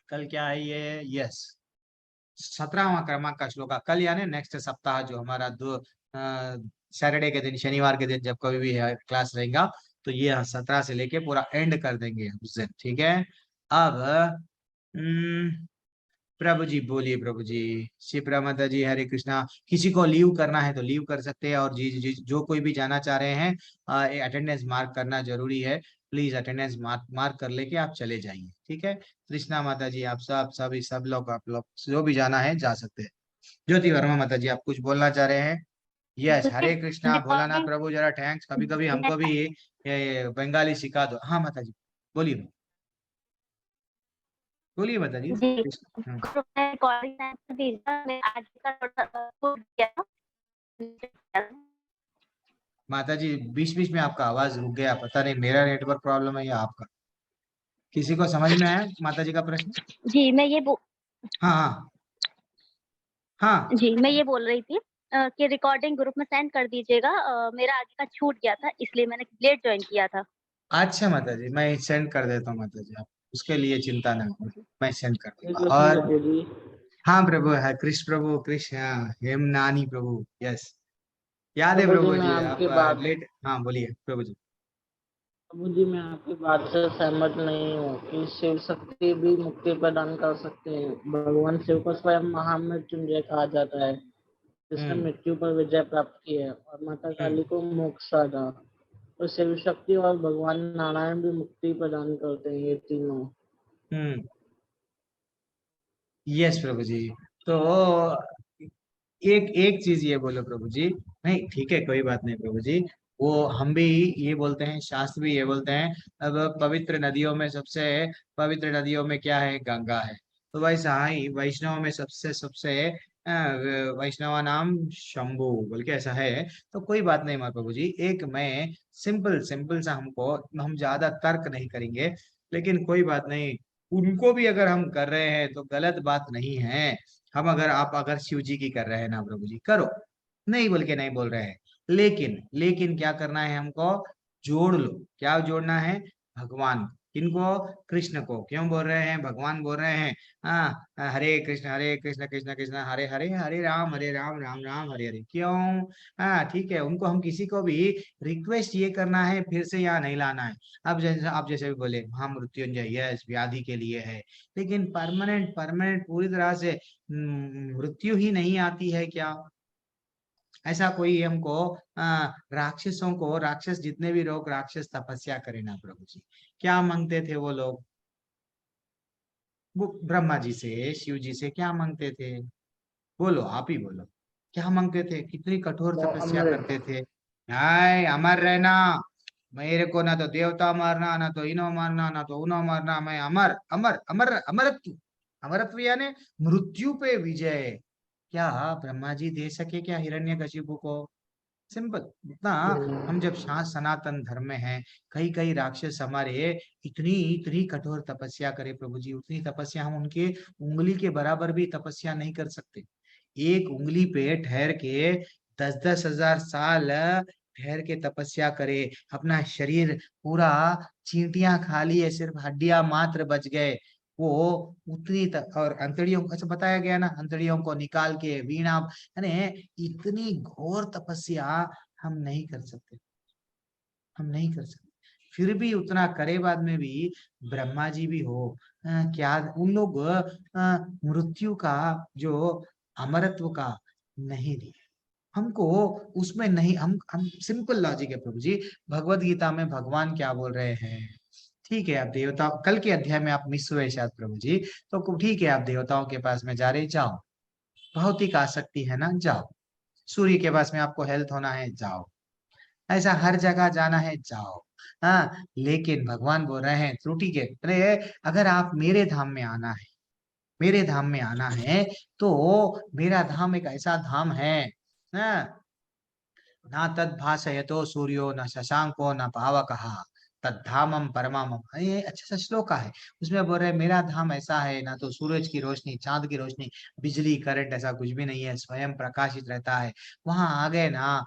कल क्या है ये, यस 17वां क्रमांक का श्लोक कल, यानी नेक्स्ट सप्ताह जो हमारा दो सैटरडे के दिन, शनिवार के दिन जब कभी भी क्लास रहेगा, तो ये 17 से लेके पूरा एंड कर देंगे उस दिन, ठीक है। अब प्रभु जी बोलिए, प्रभु जी, शिप्रा माता जी, हरे कृष्णा। किसी को लीव करना है तो लीव कर सकते हैं, और जो कोई भी जाना चाह रहे हैं, अटेंडेंस मार्क करना जरूरी है, प्लीज अटेंडेंस मार्क कर लेके आप चले जाइए, ठीक है। कृष्णा माता जी, आप सब लोग, आप लोग जो भी जाना है जा सकते हैं। ज्योति वर्मा माता जी, आप कुछ बोलना चाह रहे हैं। यस, हरे कृष्णा, भोलानाथ प्रभु, जरा थैंक्स, कभी कभी हमको भी ये बंगाली सिखा दो। हाँ माता जी बोलिए, बोलिए माता जी। जी, रिकॉर्डिंग टाइम पर दीजिएगा, मैं आज का थोड़ा छूट गया था। माता जी बीच बीच में आपका आवाज रुक गया, पता नहीं मेरा नेटवर्क प्रॉब्लम है या आपका। किसी को समझ में आया माता जी का प्रश्न? जी, मैं ये हाँ हाँ हाँ, जी, मैं ये बोल रही थी कि रिकॉर्डिंग ग्रुप में सेंड कर दीजिएगा। मेरा आगे का छूट गया था, इसलिए मैंने लेट ज्वाइन किया था। अच्छा माता जी, मैं सेंड कर देता हूँ माता जी, आप उसके लिए चिंता न करें, मैं सेंड कर एक दूंगा। क्वेश्चन और प्रभु जी। हाँ प्रभु है, कृष्ण प्रभु, कृष्ण, हेम नानी प्रभु, यस याद है प्रभु जी प्रभु मैं जी, आपकी आप बात लेट, हाँ बोलिए प्रभु जी। प्रभु जी मैं आपकी बात से सहमत नहीं हूँ कि शिव शक्ति भी मुक्ति प्रदान कर सकते हैं। भगवान शिव को स्वयं महामृत्युंजय कहा जाता है, जिसने हम्म मृत्यु पर विजय प्राप्त की है, और माता काली हम्म को मोक्ष साधा। तो शिव शक्ति और भगवान नारायण भी मुक्ति प्रदान करते हैं, ये तीनों। हम्म, यस प्रभु जी। तो एक एक चीज ये बोलो प्रभु जी, नहीं ठीक है कोई बात नहीं प्रभु जी, वो हम भी ये बोलते हैं, शास्त्र भी ये बोलते हैं। अब पवित्र नदियों में सबसे पवित्र नदियों में क्या है, गंगा है। तो वैसा ही वैष्णव में सबसे सबसे वैष्णवा नाम शंभु बोल के ऐसा है। तो कोई बात नहीं माँ प्रभु जी, एक मैं सिंपल सिंपल सा, हमको हम ज्यादा तर्क नहीं करेंगे, लेकिन कोई बात नहीं, उनको भी अगर हम कर रहे हैं तो गलत बात नहीं है। हम अगर आप अगर शिव जी की कर रहे हैं ना प्रभु जी, करो, नहीं बोल के नहीं बोल रहे हैं, लेकिन क्या करना है हमको, जोड़ लो। क्या जोड़ना है? भगवान। किनको? कृष्ण को। क्यों बोल रहे हैं भगवान बोल रहे हैं? हरे कृष्ण कृष्ण कृष्ण हरे हरे, हरे राम राम राम हरे हरे। क्यों? ठीक है, उनको हम किसी को भी रिक्वेस्ट ये करना है फिर से यहाँ नहीं लाना है। अब जैसे आप जैसे भी बोले महामृत्युंजय, यस व्याधि के लिए है, लेकिन परमानेंट परमानेंट पूरी तरह से मृत्यु ही नहीं आती है क्या? ऐसा कोई हमको राक्षसों को, राक्षस जितने भी लोग राक्षस तपस्या करे ना प्रभु जी, क्या मांगते थे वो लोग? वो ब्रह्मा जी से, शिव जी से क्या मांगते थे? बोलो, आप ही बोलो, क्या मांगते थे? कितनी कठोर वो तपस्या अमृत। करते थे। हाय अमर रहना, मेरे को ना तो देवता मारना, ना तो इनो मारना, ना तो उनो मारना, मैं अमर अमर अमर अमरत्व। अमरत्व यानी मृत्यु पे विजय। क्या ब्रह्मा जी दे सके क्या हिरण्यकशिपु को? सिंपल इतना। हम जब सनातन धर्म में हैं, कई कई राक्षस हमारे इतनी इतनी कठोर तपस्या करे प्रभु जी, उतनी तपस्या हम उनके उंगली के बराबर भी तपस्या नहीं कर सकते। एक उंगली पे ठहर के 10-10 हजार साल ठहर के तपस्या करे, अपना शरीर पूरा चींटियां खा लिए, सिर्फ हड्डियां मात्र बच गए। वो और अंतड़ियों को, अच्छा बताया गया ना, अंतड़ियों को निकाल के वीणा, यानी इतनी घोर तपस्या हम नहीं कर सकते, हम नहीं कर सकते। फिर भी उतना करे बाद में भी ब्रह्मा जी भी हो, क्या उन लोग मृत्यु का जो अमरत्व का नहीं दिए हमको? उसमें नहीं, हम सिंपल लॉजिक है प्रभु जी। भगवत गीता में भगवान क्या बोल रहे हैं? ठीक है, आप देवता कल के अध्याय में आप मिस हुए शायद प्रभु जी, तो ठीक है, आप देवताओं के पास में जा रहे, जाओ। भौतिक आसक्ति है ना, जाओ। सूर्य के पास में आपको हेल्थ होना है, जाओ। ऐसा हर जगह जाना है, जाओ। लेकिन भगवान बोल रहे हैं त्रुटि के, अरे अगर आप मेरे धाम में आना है, मेरे धाम में आना है, तो मेरा धाम एक ऐसा धाम है, हाँ, ना तद भासयतो सूर्यो न शशांको न पावकः तद्धामम परमामम। ये अच्छा सा श्लोक है, उसमें बोल रहे हैं मेरा धाम ऐसा है, ना तो सूरज की रोशनी, चांद की रोशनी, बिजली करंट ऐसा कुछ भी नहीं है, स्वयं प्रकाशित रहता है। वहां आ गए ना,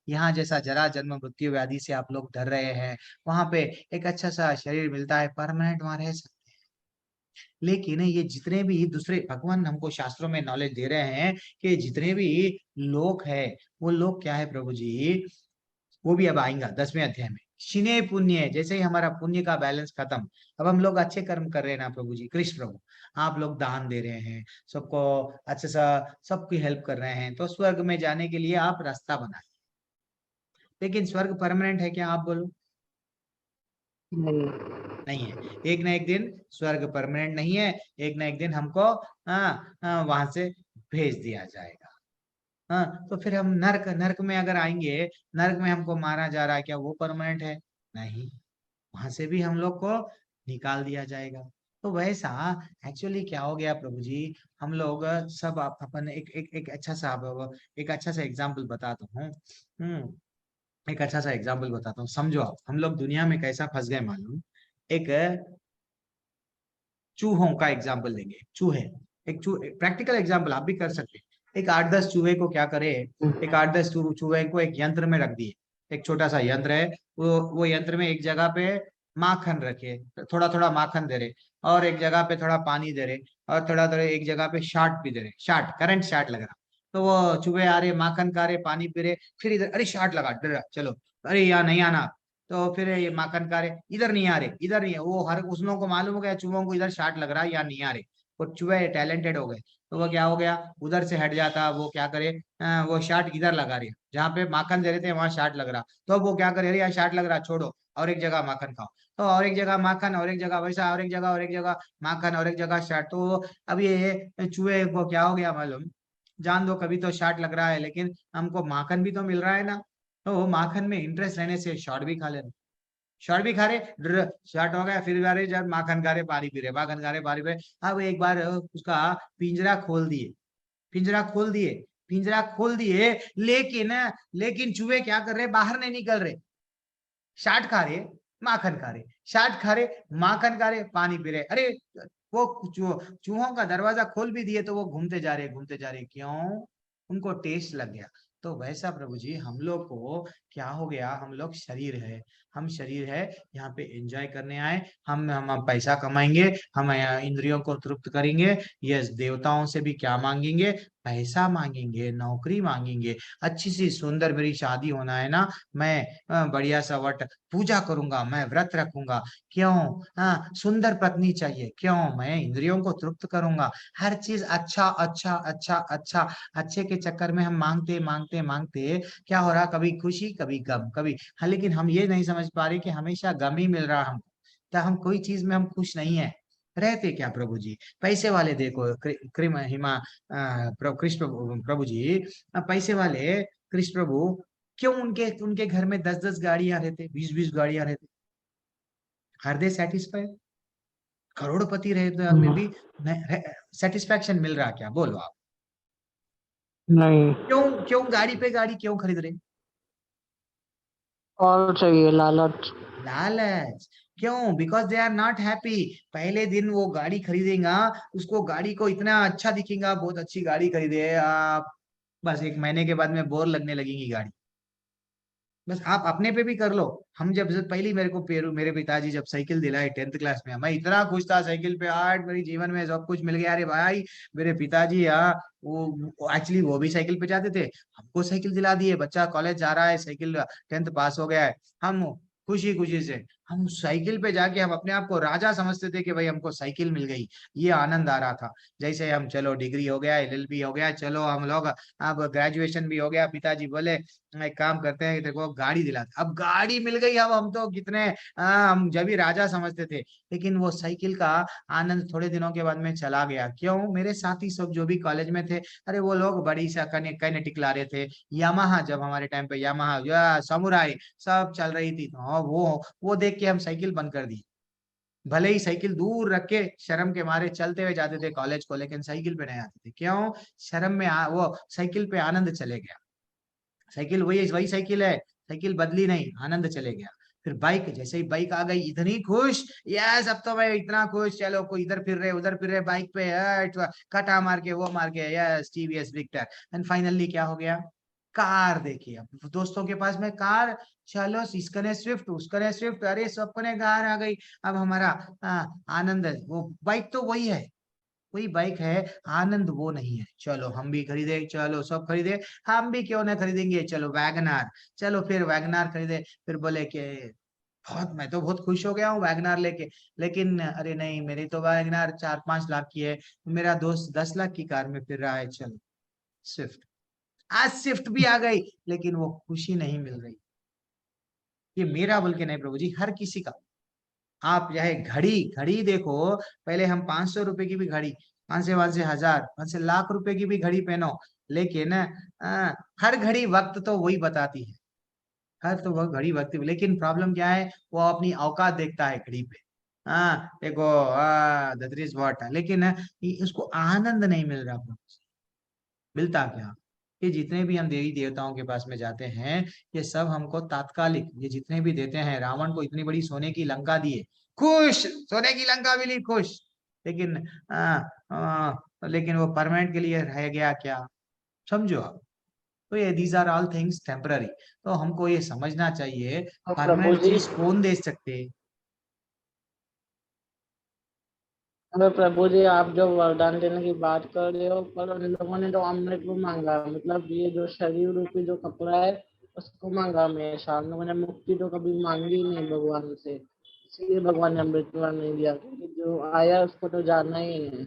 यहाँ जैसा जरा जन्म मृत्यु व्याधि से आप लोग डर रहे हैं, वहां पे एक अच्छा सा शरीर मिलता है, परमानेंट वहां रह सकते। लेकिन ये जितने भी दूसरे भगवान हमको शास्त्रों में नॉलेज दे रहे हैं कि जितने भी लोग हैं, वो लोग क्या है प्रभु जी, वो भी अब आएंगे 10वें अध्याय में। शिने पुण्य, जैसे ही हमारा पुण्य का बैलेंस खत्म, अब हम लोग अच्छे कर्म कर रहे हैं ना प्रभु जी, कृष्ण प्रभु, आप लोग दान दे रहे हैं, सबको अच्छे सा सबकी हेल्प कर रहे हैं, तो स्वर्ग में जाने के लिए आप रास्ता बनाए। लेकिन स्वर्ग परमानेंट है क्या? आप बोलो। नहीं। नहीं है। एक ना एक दिन स्वर्ग परमानेंट नहीं है, एक ना एक दिन हमको वहां से भेज दिया जाएगा। तो फिर हम नर्क नर्क में अगर आएंगे, नर्क में हमको मारा जा रहा है, क्या वो परमानेंट है? नहीं, वहां से भी हम लोग को निकाल दिया जाएगा। तो वैसा एक्चुअली क्या हो गया प्रभु जी, हम लोग सब अपन एक अच्छा सा, एक अच्छा सा एग्जाम्पल बताता हूँ। एक अच्छा सा एग्जाम्पल बताता हूँ, समझो आप, हम लोग दुनिया में कैसा फंस गए मालूम। एक चूहों का एग्जाम्पल लेंगे, चूहे, एक प्रैक्टिकल एग्जाम्पल आप भी कर सकते हैं। एक 8-10 चूहे को क्या करे, एक 8-10 चूहे को एक यंत्र में रख दिए, एक छोटा सा यंत्र है, वो यंत्र में एक जगह पे माखन रखे, थोड़ा थोड़ा माखन दे रहे, और एक जगह पे थोड़ा पानी दे रहे, और थोड़ा थोड़ा एक जगह पे शार्ट भी दे रहे, शार्ट करंट शार्ट लग रहा। तो वो चूहे आ रहे, माखन खा रहे, पानी पी रहे, फिर इधर अरे शार्ट लगा, डर रहा, चलो अरे यहाँ नहीं आना। तो फिर ये माखन खा रहे, इधर नहीं आ रहे, इधर नहीं है, वो हर उस लोगों को मालूम हो गया चूहों को इधर शार्ट लग रहा है या नहीं आ रहे, वो चूहे टैलेंटेड हो गए। तो वो क्या हो गया, उधर से हट जाता, वो क्या करे, वो शार्ट इधर लगा रही, जहाँ पे माखन दे रहे थे वहां शार्ट लग रहा, तो अब वो क्या करे, अरे यार शार्ट लग रहा, छोड़ो और एक जगह माखन खाओ। तो और एक जगह माखन, और एक जगह वैसा, और एक जगह माखन, और एक जगह शार्ट। तो अब ये चूहे को क्या हो गया मालूम, जान दो कभी तो शार्ट लग रहा है, लेकिन हमको माखन भी तो मिल रहा है ना, तो वो माखन में इंटरेस्ट रहने से शॉर्ट भी खा ले रहे, शॉर्ट भी खा रहे, शॉर्ट हो गया, फिर रहे जब माखन खा रहे, पानी पी रहे, माखन खा रहे, पानी पी रहे। अब एक बार उसका पिंजरा खोल दिए, पिंजरा खोल दिए, पिंजरा खोल दिए, लेकिन लेकिन चूहे क्या कर रहे, बाहर नहीं निकल रहे, शार्ट खा रहे, माखन खा रहे, शार्ट खा रहे, माखन खा रहे, पानी पी रहे। अरे वो चूहों का दरवाजा खोल भी दिए तो वो घूमते जा रहे, घूमते जा रहे, क्यों? उनको टेस्ट लग गया। तो वैसा प्रभु जी हम लोग को क्या हो गया, हम लोग शरीर है, हम शरीर है, यहाँ पे एंजॉय करने आए, हम पैसा कमाएंगे, हम इंद्रियों को तृप्त करेंगे, यस देवताओं से भी क्या मांगेंगे, पैसा मांगेंगे, नौकरी मांगेंगे, अच्छी सी सुंदर मेरी शादी होना है ना, मैं बढ़िया सा वट पूजा करूंगा, मैं व्रत रखूंगा, क्यों, हाँ सुंदर पत्नी चाहिए, क्यों, मैं इंद्रियों को तृप्त करूंगा, हर चीज अच्छा अच्छा अच्छा अच्छा, अच्छे के चक्कर में हम मांगते मांगते मांगते क्या हो रहा, कभी खुशी कभी गम कभी, हाँ लेकिन हम ये नहीं समझ पा रहे कि हमेशा गम ही मिल रहा हमको, क्या हम कोई चीज में हम खुश नहीं है, रहते क्या प्रभु जी, पैसे वाले देखो क्रिम हिमा कृष्ण प्रभु जी, पैसे वाले कृष्ण प्रभु, क्यों उनके उनके घर में 10-10 गाड़ियां रहते, 20-20 गाड़ियां रहते, हर दे सेटिस्फाइड, करोड़पति रहे में भी सेटिस्फैक्शन मिल रहा क्या, बोलो आप, नहीं, क्यों क्यों गाड़ी पे गाड़ी क्यों खरीद रहे, और चाहिए लालच। लालच, क्यों, because they are not happy, पहले दिन वो गाड़ी खरीदेगा, उसको गाड़ी को इतना अच्छा दिखेगा, बहुत अच्छी गाड़ी खरीदे आप, बस 1 महीने के बाद में बोर लगने लगेगी गाड़ी, बस आप अपने पे भी कर लो, हम जब पहली मेरे को मेरे पिताजी जब साइकिल दिलाए 10th क्लास में, मैं इतना खुश था साइकिल पे, आज मेरे जीवन में सब कुछ मिल गया, अरे भाई मेरे पिताजी यार वो एक्चुअली वो भी साइकिल पे जाते थे, हमको साइकिल दिला दिए, बच्चा कॉलेज जा रहा है, साइकिल 10th पास हो गया है, हम खुशी खुशी से हम साइकिल पे जाके हम अपने आप को राजा समझते थे कि भाई हमको साइकिल मिल गई, ये आनंद आ रहा था, जैसे हम चलो डिग्री हो गया, LLB हो गया, चलो हम लोग अब ग्रेजुएशन भी हो गया, पिताजी बोले एक काम करते हैं, देखो गाड़ी दिलाते, अब गाड़ी मिल गई, अब हम तो कितने हम जब भी राजा समझते थे, लेकिन वो साइकिल का आनंद थोड़े दिनों के बाद में चला गया, क्यों, मेरे साथी सब जो भी कॉलेज में थे, अरे वो लोग बड़ी सा काइनेटिक ला रहे थे, यामाहा, जब हमारे टाइम पे यामाहा या समुराई सब चल रही थी, तो वो देख के हम साइकिल बंद कर दी, भले ही साइकिल दूर रख के शर्म के मारे चलते हुए जाते थे कॉलेज को, लेकिन साइकिल पे नहीं आते थे, क्यों, शर्म में वो साइकिल पे आनंद चले गया, साइकिल वही वही साइकिल है, साइकिल बदली नहीं, आनंद चले गया, फिर बाइक, जैसे ही बाइक आ गई इतनी खुश, यस अब तो मैं इतना खुश, चलो कोई इधर फिर रहे उधर फिर रहे बाइक पे, कटा मार के वो मार के, yes TVS victor, and finally क्या हो गया, कार देखिए, अब दोस्तों के पास में कार, चलो इसका ने स्विफ्ट उसका ने स्विफ्ट, अरे सबको ने कार आ गई, अब हमारा आनंद है, वो बाइक तो वही है, वही बाइक है, आनंद वो नहीं है, चलो हम भी खरीदे, चलो सब खरीदे, हम भी क्यों ना खरीदेंगे, चलो वैगनार, चलो फिर वैगनार खरीदे, फिर बोले कि बहुत, मैं तो बहुत खुश हो गया हूँ वैगनार लेके, लेकिन अरे नहीं मेरी तो वैगनार 4-5 लाख की है, मेरा दोस्त 10 लाख की कार में फिर रहा है, चलो स्विफ्ट, आज स्विफ्ट भी आ गई, लेकिन वो खुशी नहीं मिल रही, ये मेरा बोल के नहीं प्रभु जी, हर किसी का, आप चाहे घड़ी घड़ी देखो, पहले हम 500 रुपए की भी घड़ी, 5 से 1000, 5 से लाख रुपए की भी घड़ी पहनो, लेकिन हर घड़ी वक्त तो वही बताती है, हर तो वह घड़ी वक्त, लेकिन प्रॉब्लम क्या है, वो अपनी औकात देखता है घड़ी पे, देखो दैट इज व्हाट, लेकिन उसको आनंद नहीं मिल रहा, मिलता क्या, ये जितने भी हम देवी देवताओं के पास में जाते हैं, ये सब हमको तात्कालिक, ये जितने भी देते हैं, रावण को इतनी बड़ी सोने की लंका दिए, खुश, सोने की लंका मिली खुश, लेकिन लेकिन वो परमानेंट के लिए रह गया क्या, समझो आप, तो ये these are all things temporary, तो हमको ये समझना चाहिए, तो प्रभु परमानेंट जी, चीज कौन दे सकते, अरे प्रभु जी, आप जो वरदान देने की बात कर रहे हो, पर उन लोगों ने तो अमृत को मांगा, मतलब ये जो शरीर रूपी जो कपड़ा है उसको मांगा हमेशा, हम लोगों ने मुक्ति तो कभी मांगी ही नहीं भगवान से, इसलिए भगवान ने अमृत को नहीं दिया, क्योंकि जो आया उसको तो जाना ही है।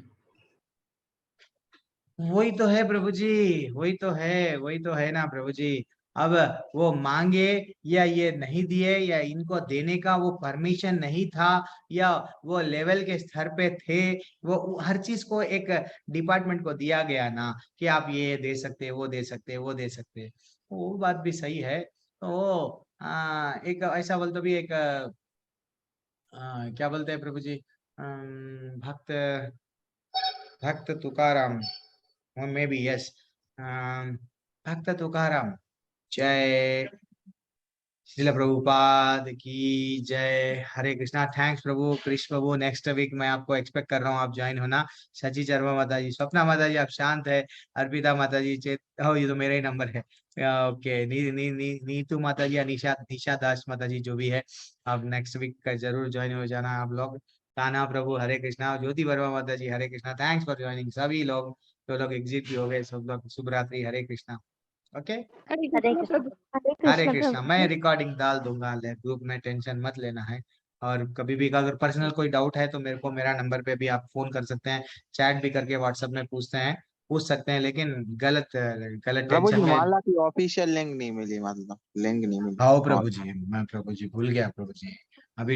वही तो है प्रभु जी, वही तो है, वही तो है ना प्रभु जी, अब वो मांगे या ये नहीं दिए, या इनको देने का वो परमिशन नहीं था, या वो लेवल के स्तर पे थे, वो हर चीज को एक डिपार्टमेंट को दिया गया ना, कि आप ये दे सकते, वो दे सकते, वो दे सकते, वो बात भी सही है, तो एक ऐसा बोल तो भी एक क्या बोलते हैं प्रभु जी, भक्त भक्त तुकाराम, मे बी यस, भक्त तुकाराम, जय श्रील प्रभुपाद की जय। हरे कृष्णा। थैंक्स प्रभु। कृष्ण प्रभु, नेक्स्ट वीक मैं आपको एक्सपेक्ट कर रहा हूँ, आप ज्वाइन होना। शची शर्मा माता जी, स्वप्ना माता जी आप शांत है, अर्पिता माता जी, चेत ये तो मेरा ही नंबर है। ओके, नीतू माता जी, निशा निशा दास माता जी, जो भी है, आप नेक्स्ट वीक का जरूर ज्वाइन हो जाना आप लोग। कान्हा प्रभु हरे कृष्णा। ज्योति वर्मा माता जी हरे कृष्णा, थैंक्स फॉर ज्वाइनिंग। सभी लोग जो लोग एग्जिट भी हो गए, सब लोग शुभ रात्रि, हरे कृष्णा। ओके, हरे हरे कृष्णा कृष्ण प्रभु। हरे कृष्णा। मैं प्रभु। रिकॉर्डिंग डाल दूंगा ग्रुप में, टेंशन मत लेना है। और कभी भी अगर पर्सनल कोई डाउट है तो मेरे को मेरा नंबर पे भी आप फोन कर सकते हैं, चैट भी करके व्हाट्सएप में पूछ सकते हैं, लेकिन गलत गलत प्रभु जी टेंशन में। माला की ऑफिशियल लिंक नहीं मिली, मतलब लिंक नहीं मिली। आओ प्रभु जी, मैं प्रभु जी भूल गया प्रभु जी। अब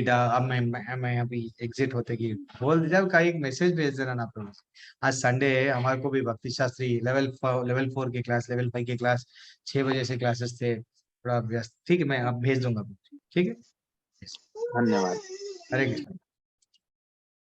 मैं अभी एग्जिट होते की बोल जब का एक मैसेज भेज देना ना प्रभु जी। आज संडे है, हमारे को भी भक्ति शास्त्री लेवल 4 की क्लास, लेवल 5 की क्लास 6 बजे से क्लासेस थे, थोड़ा व्यस्त। ठीक है, मैं अब भेज दूंगा प्रभु जी, ठीक है। धन्यवाद। हरे कृष्ण।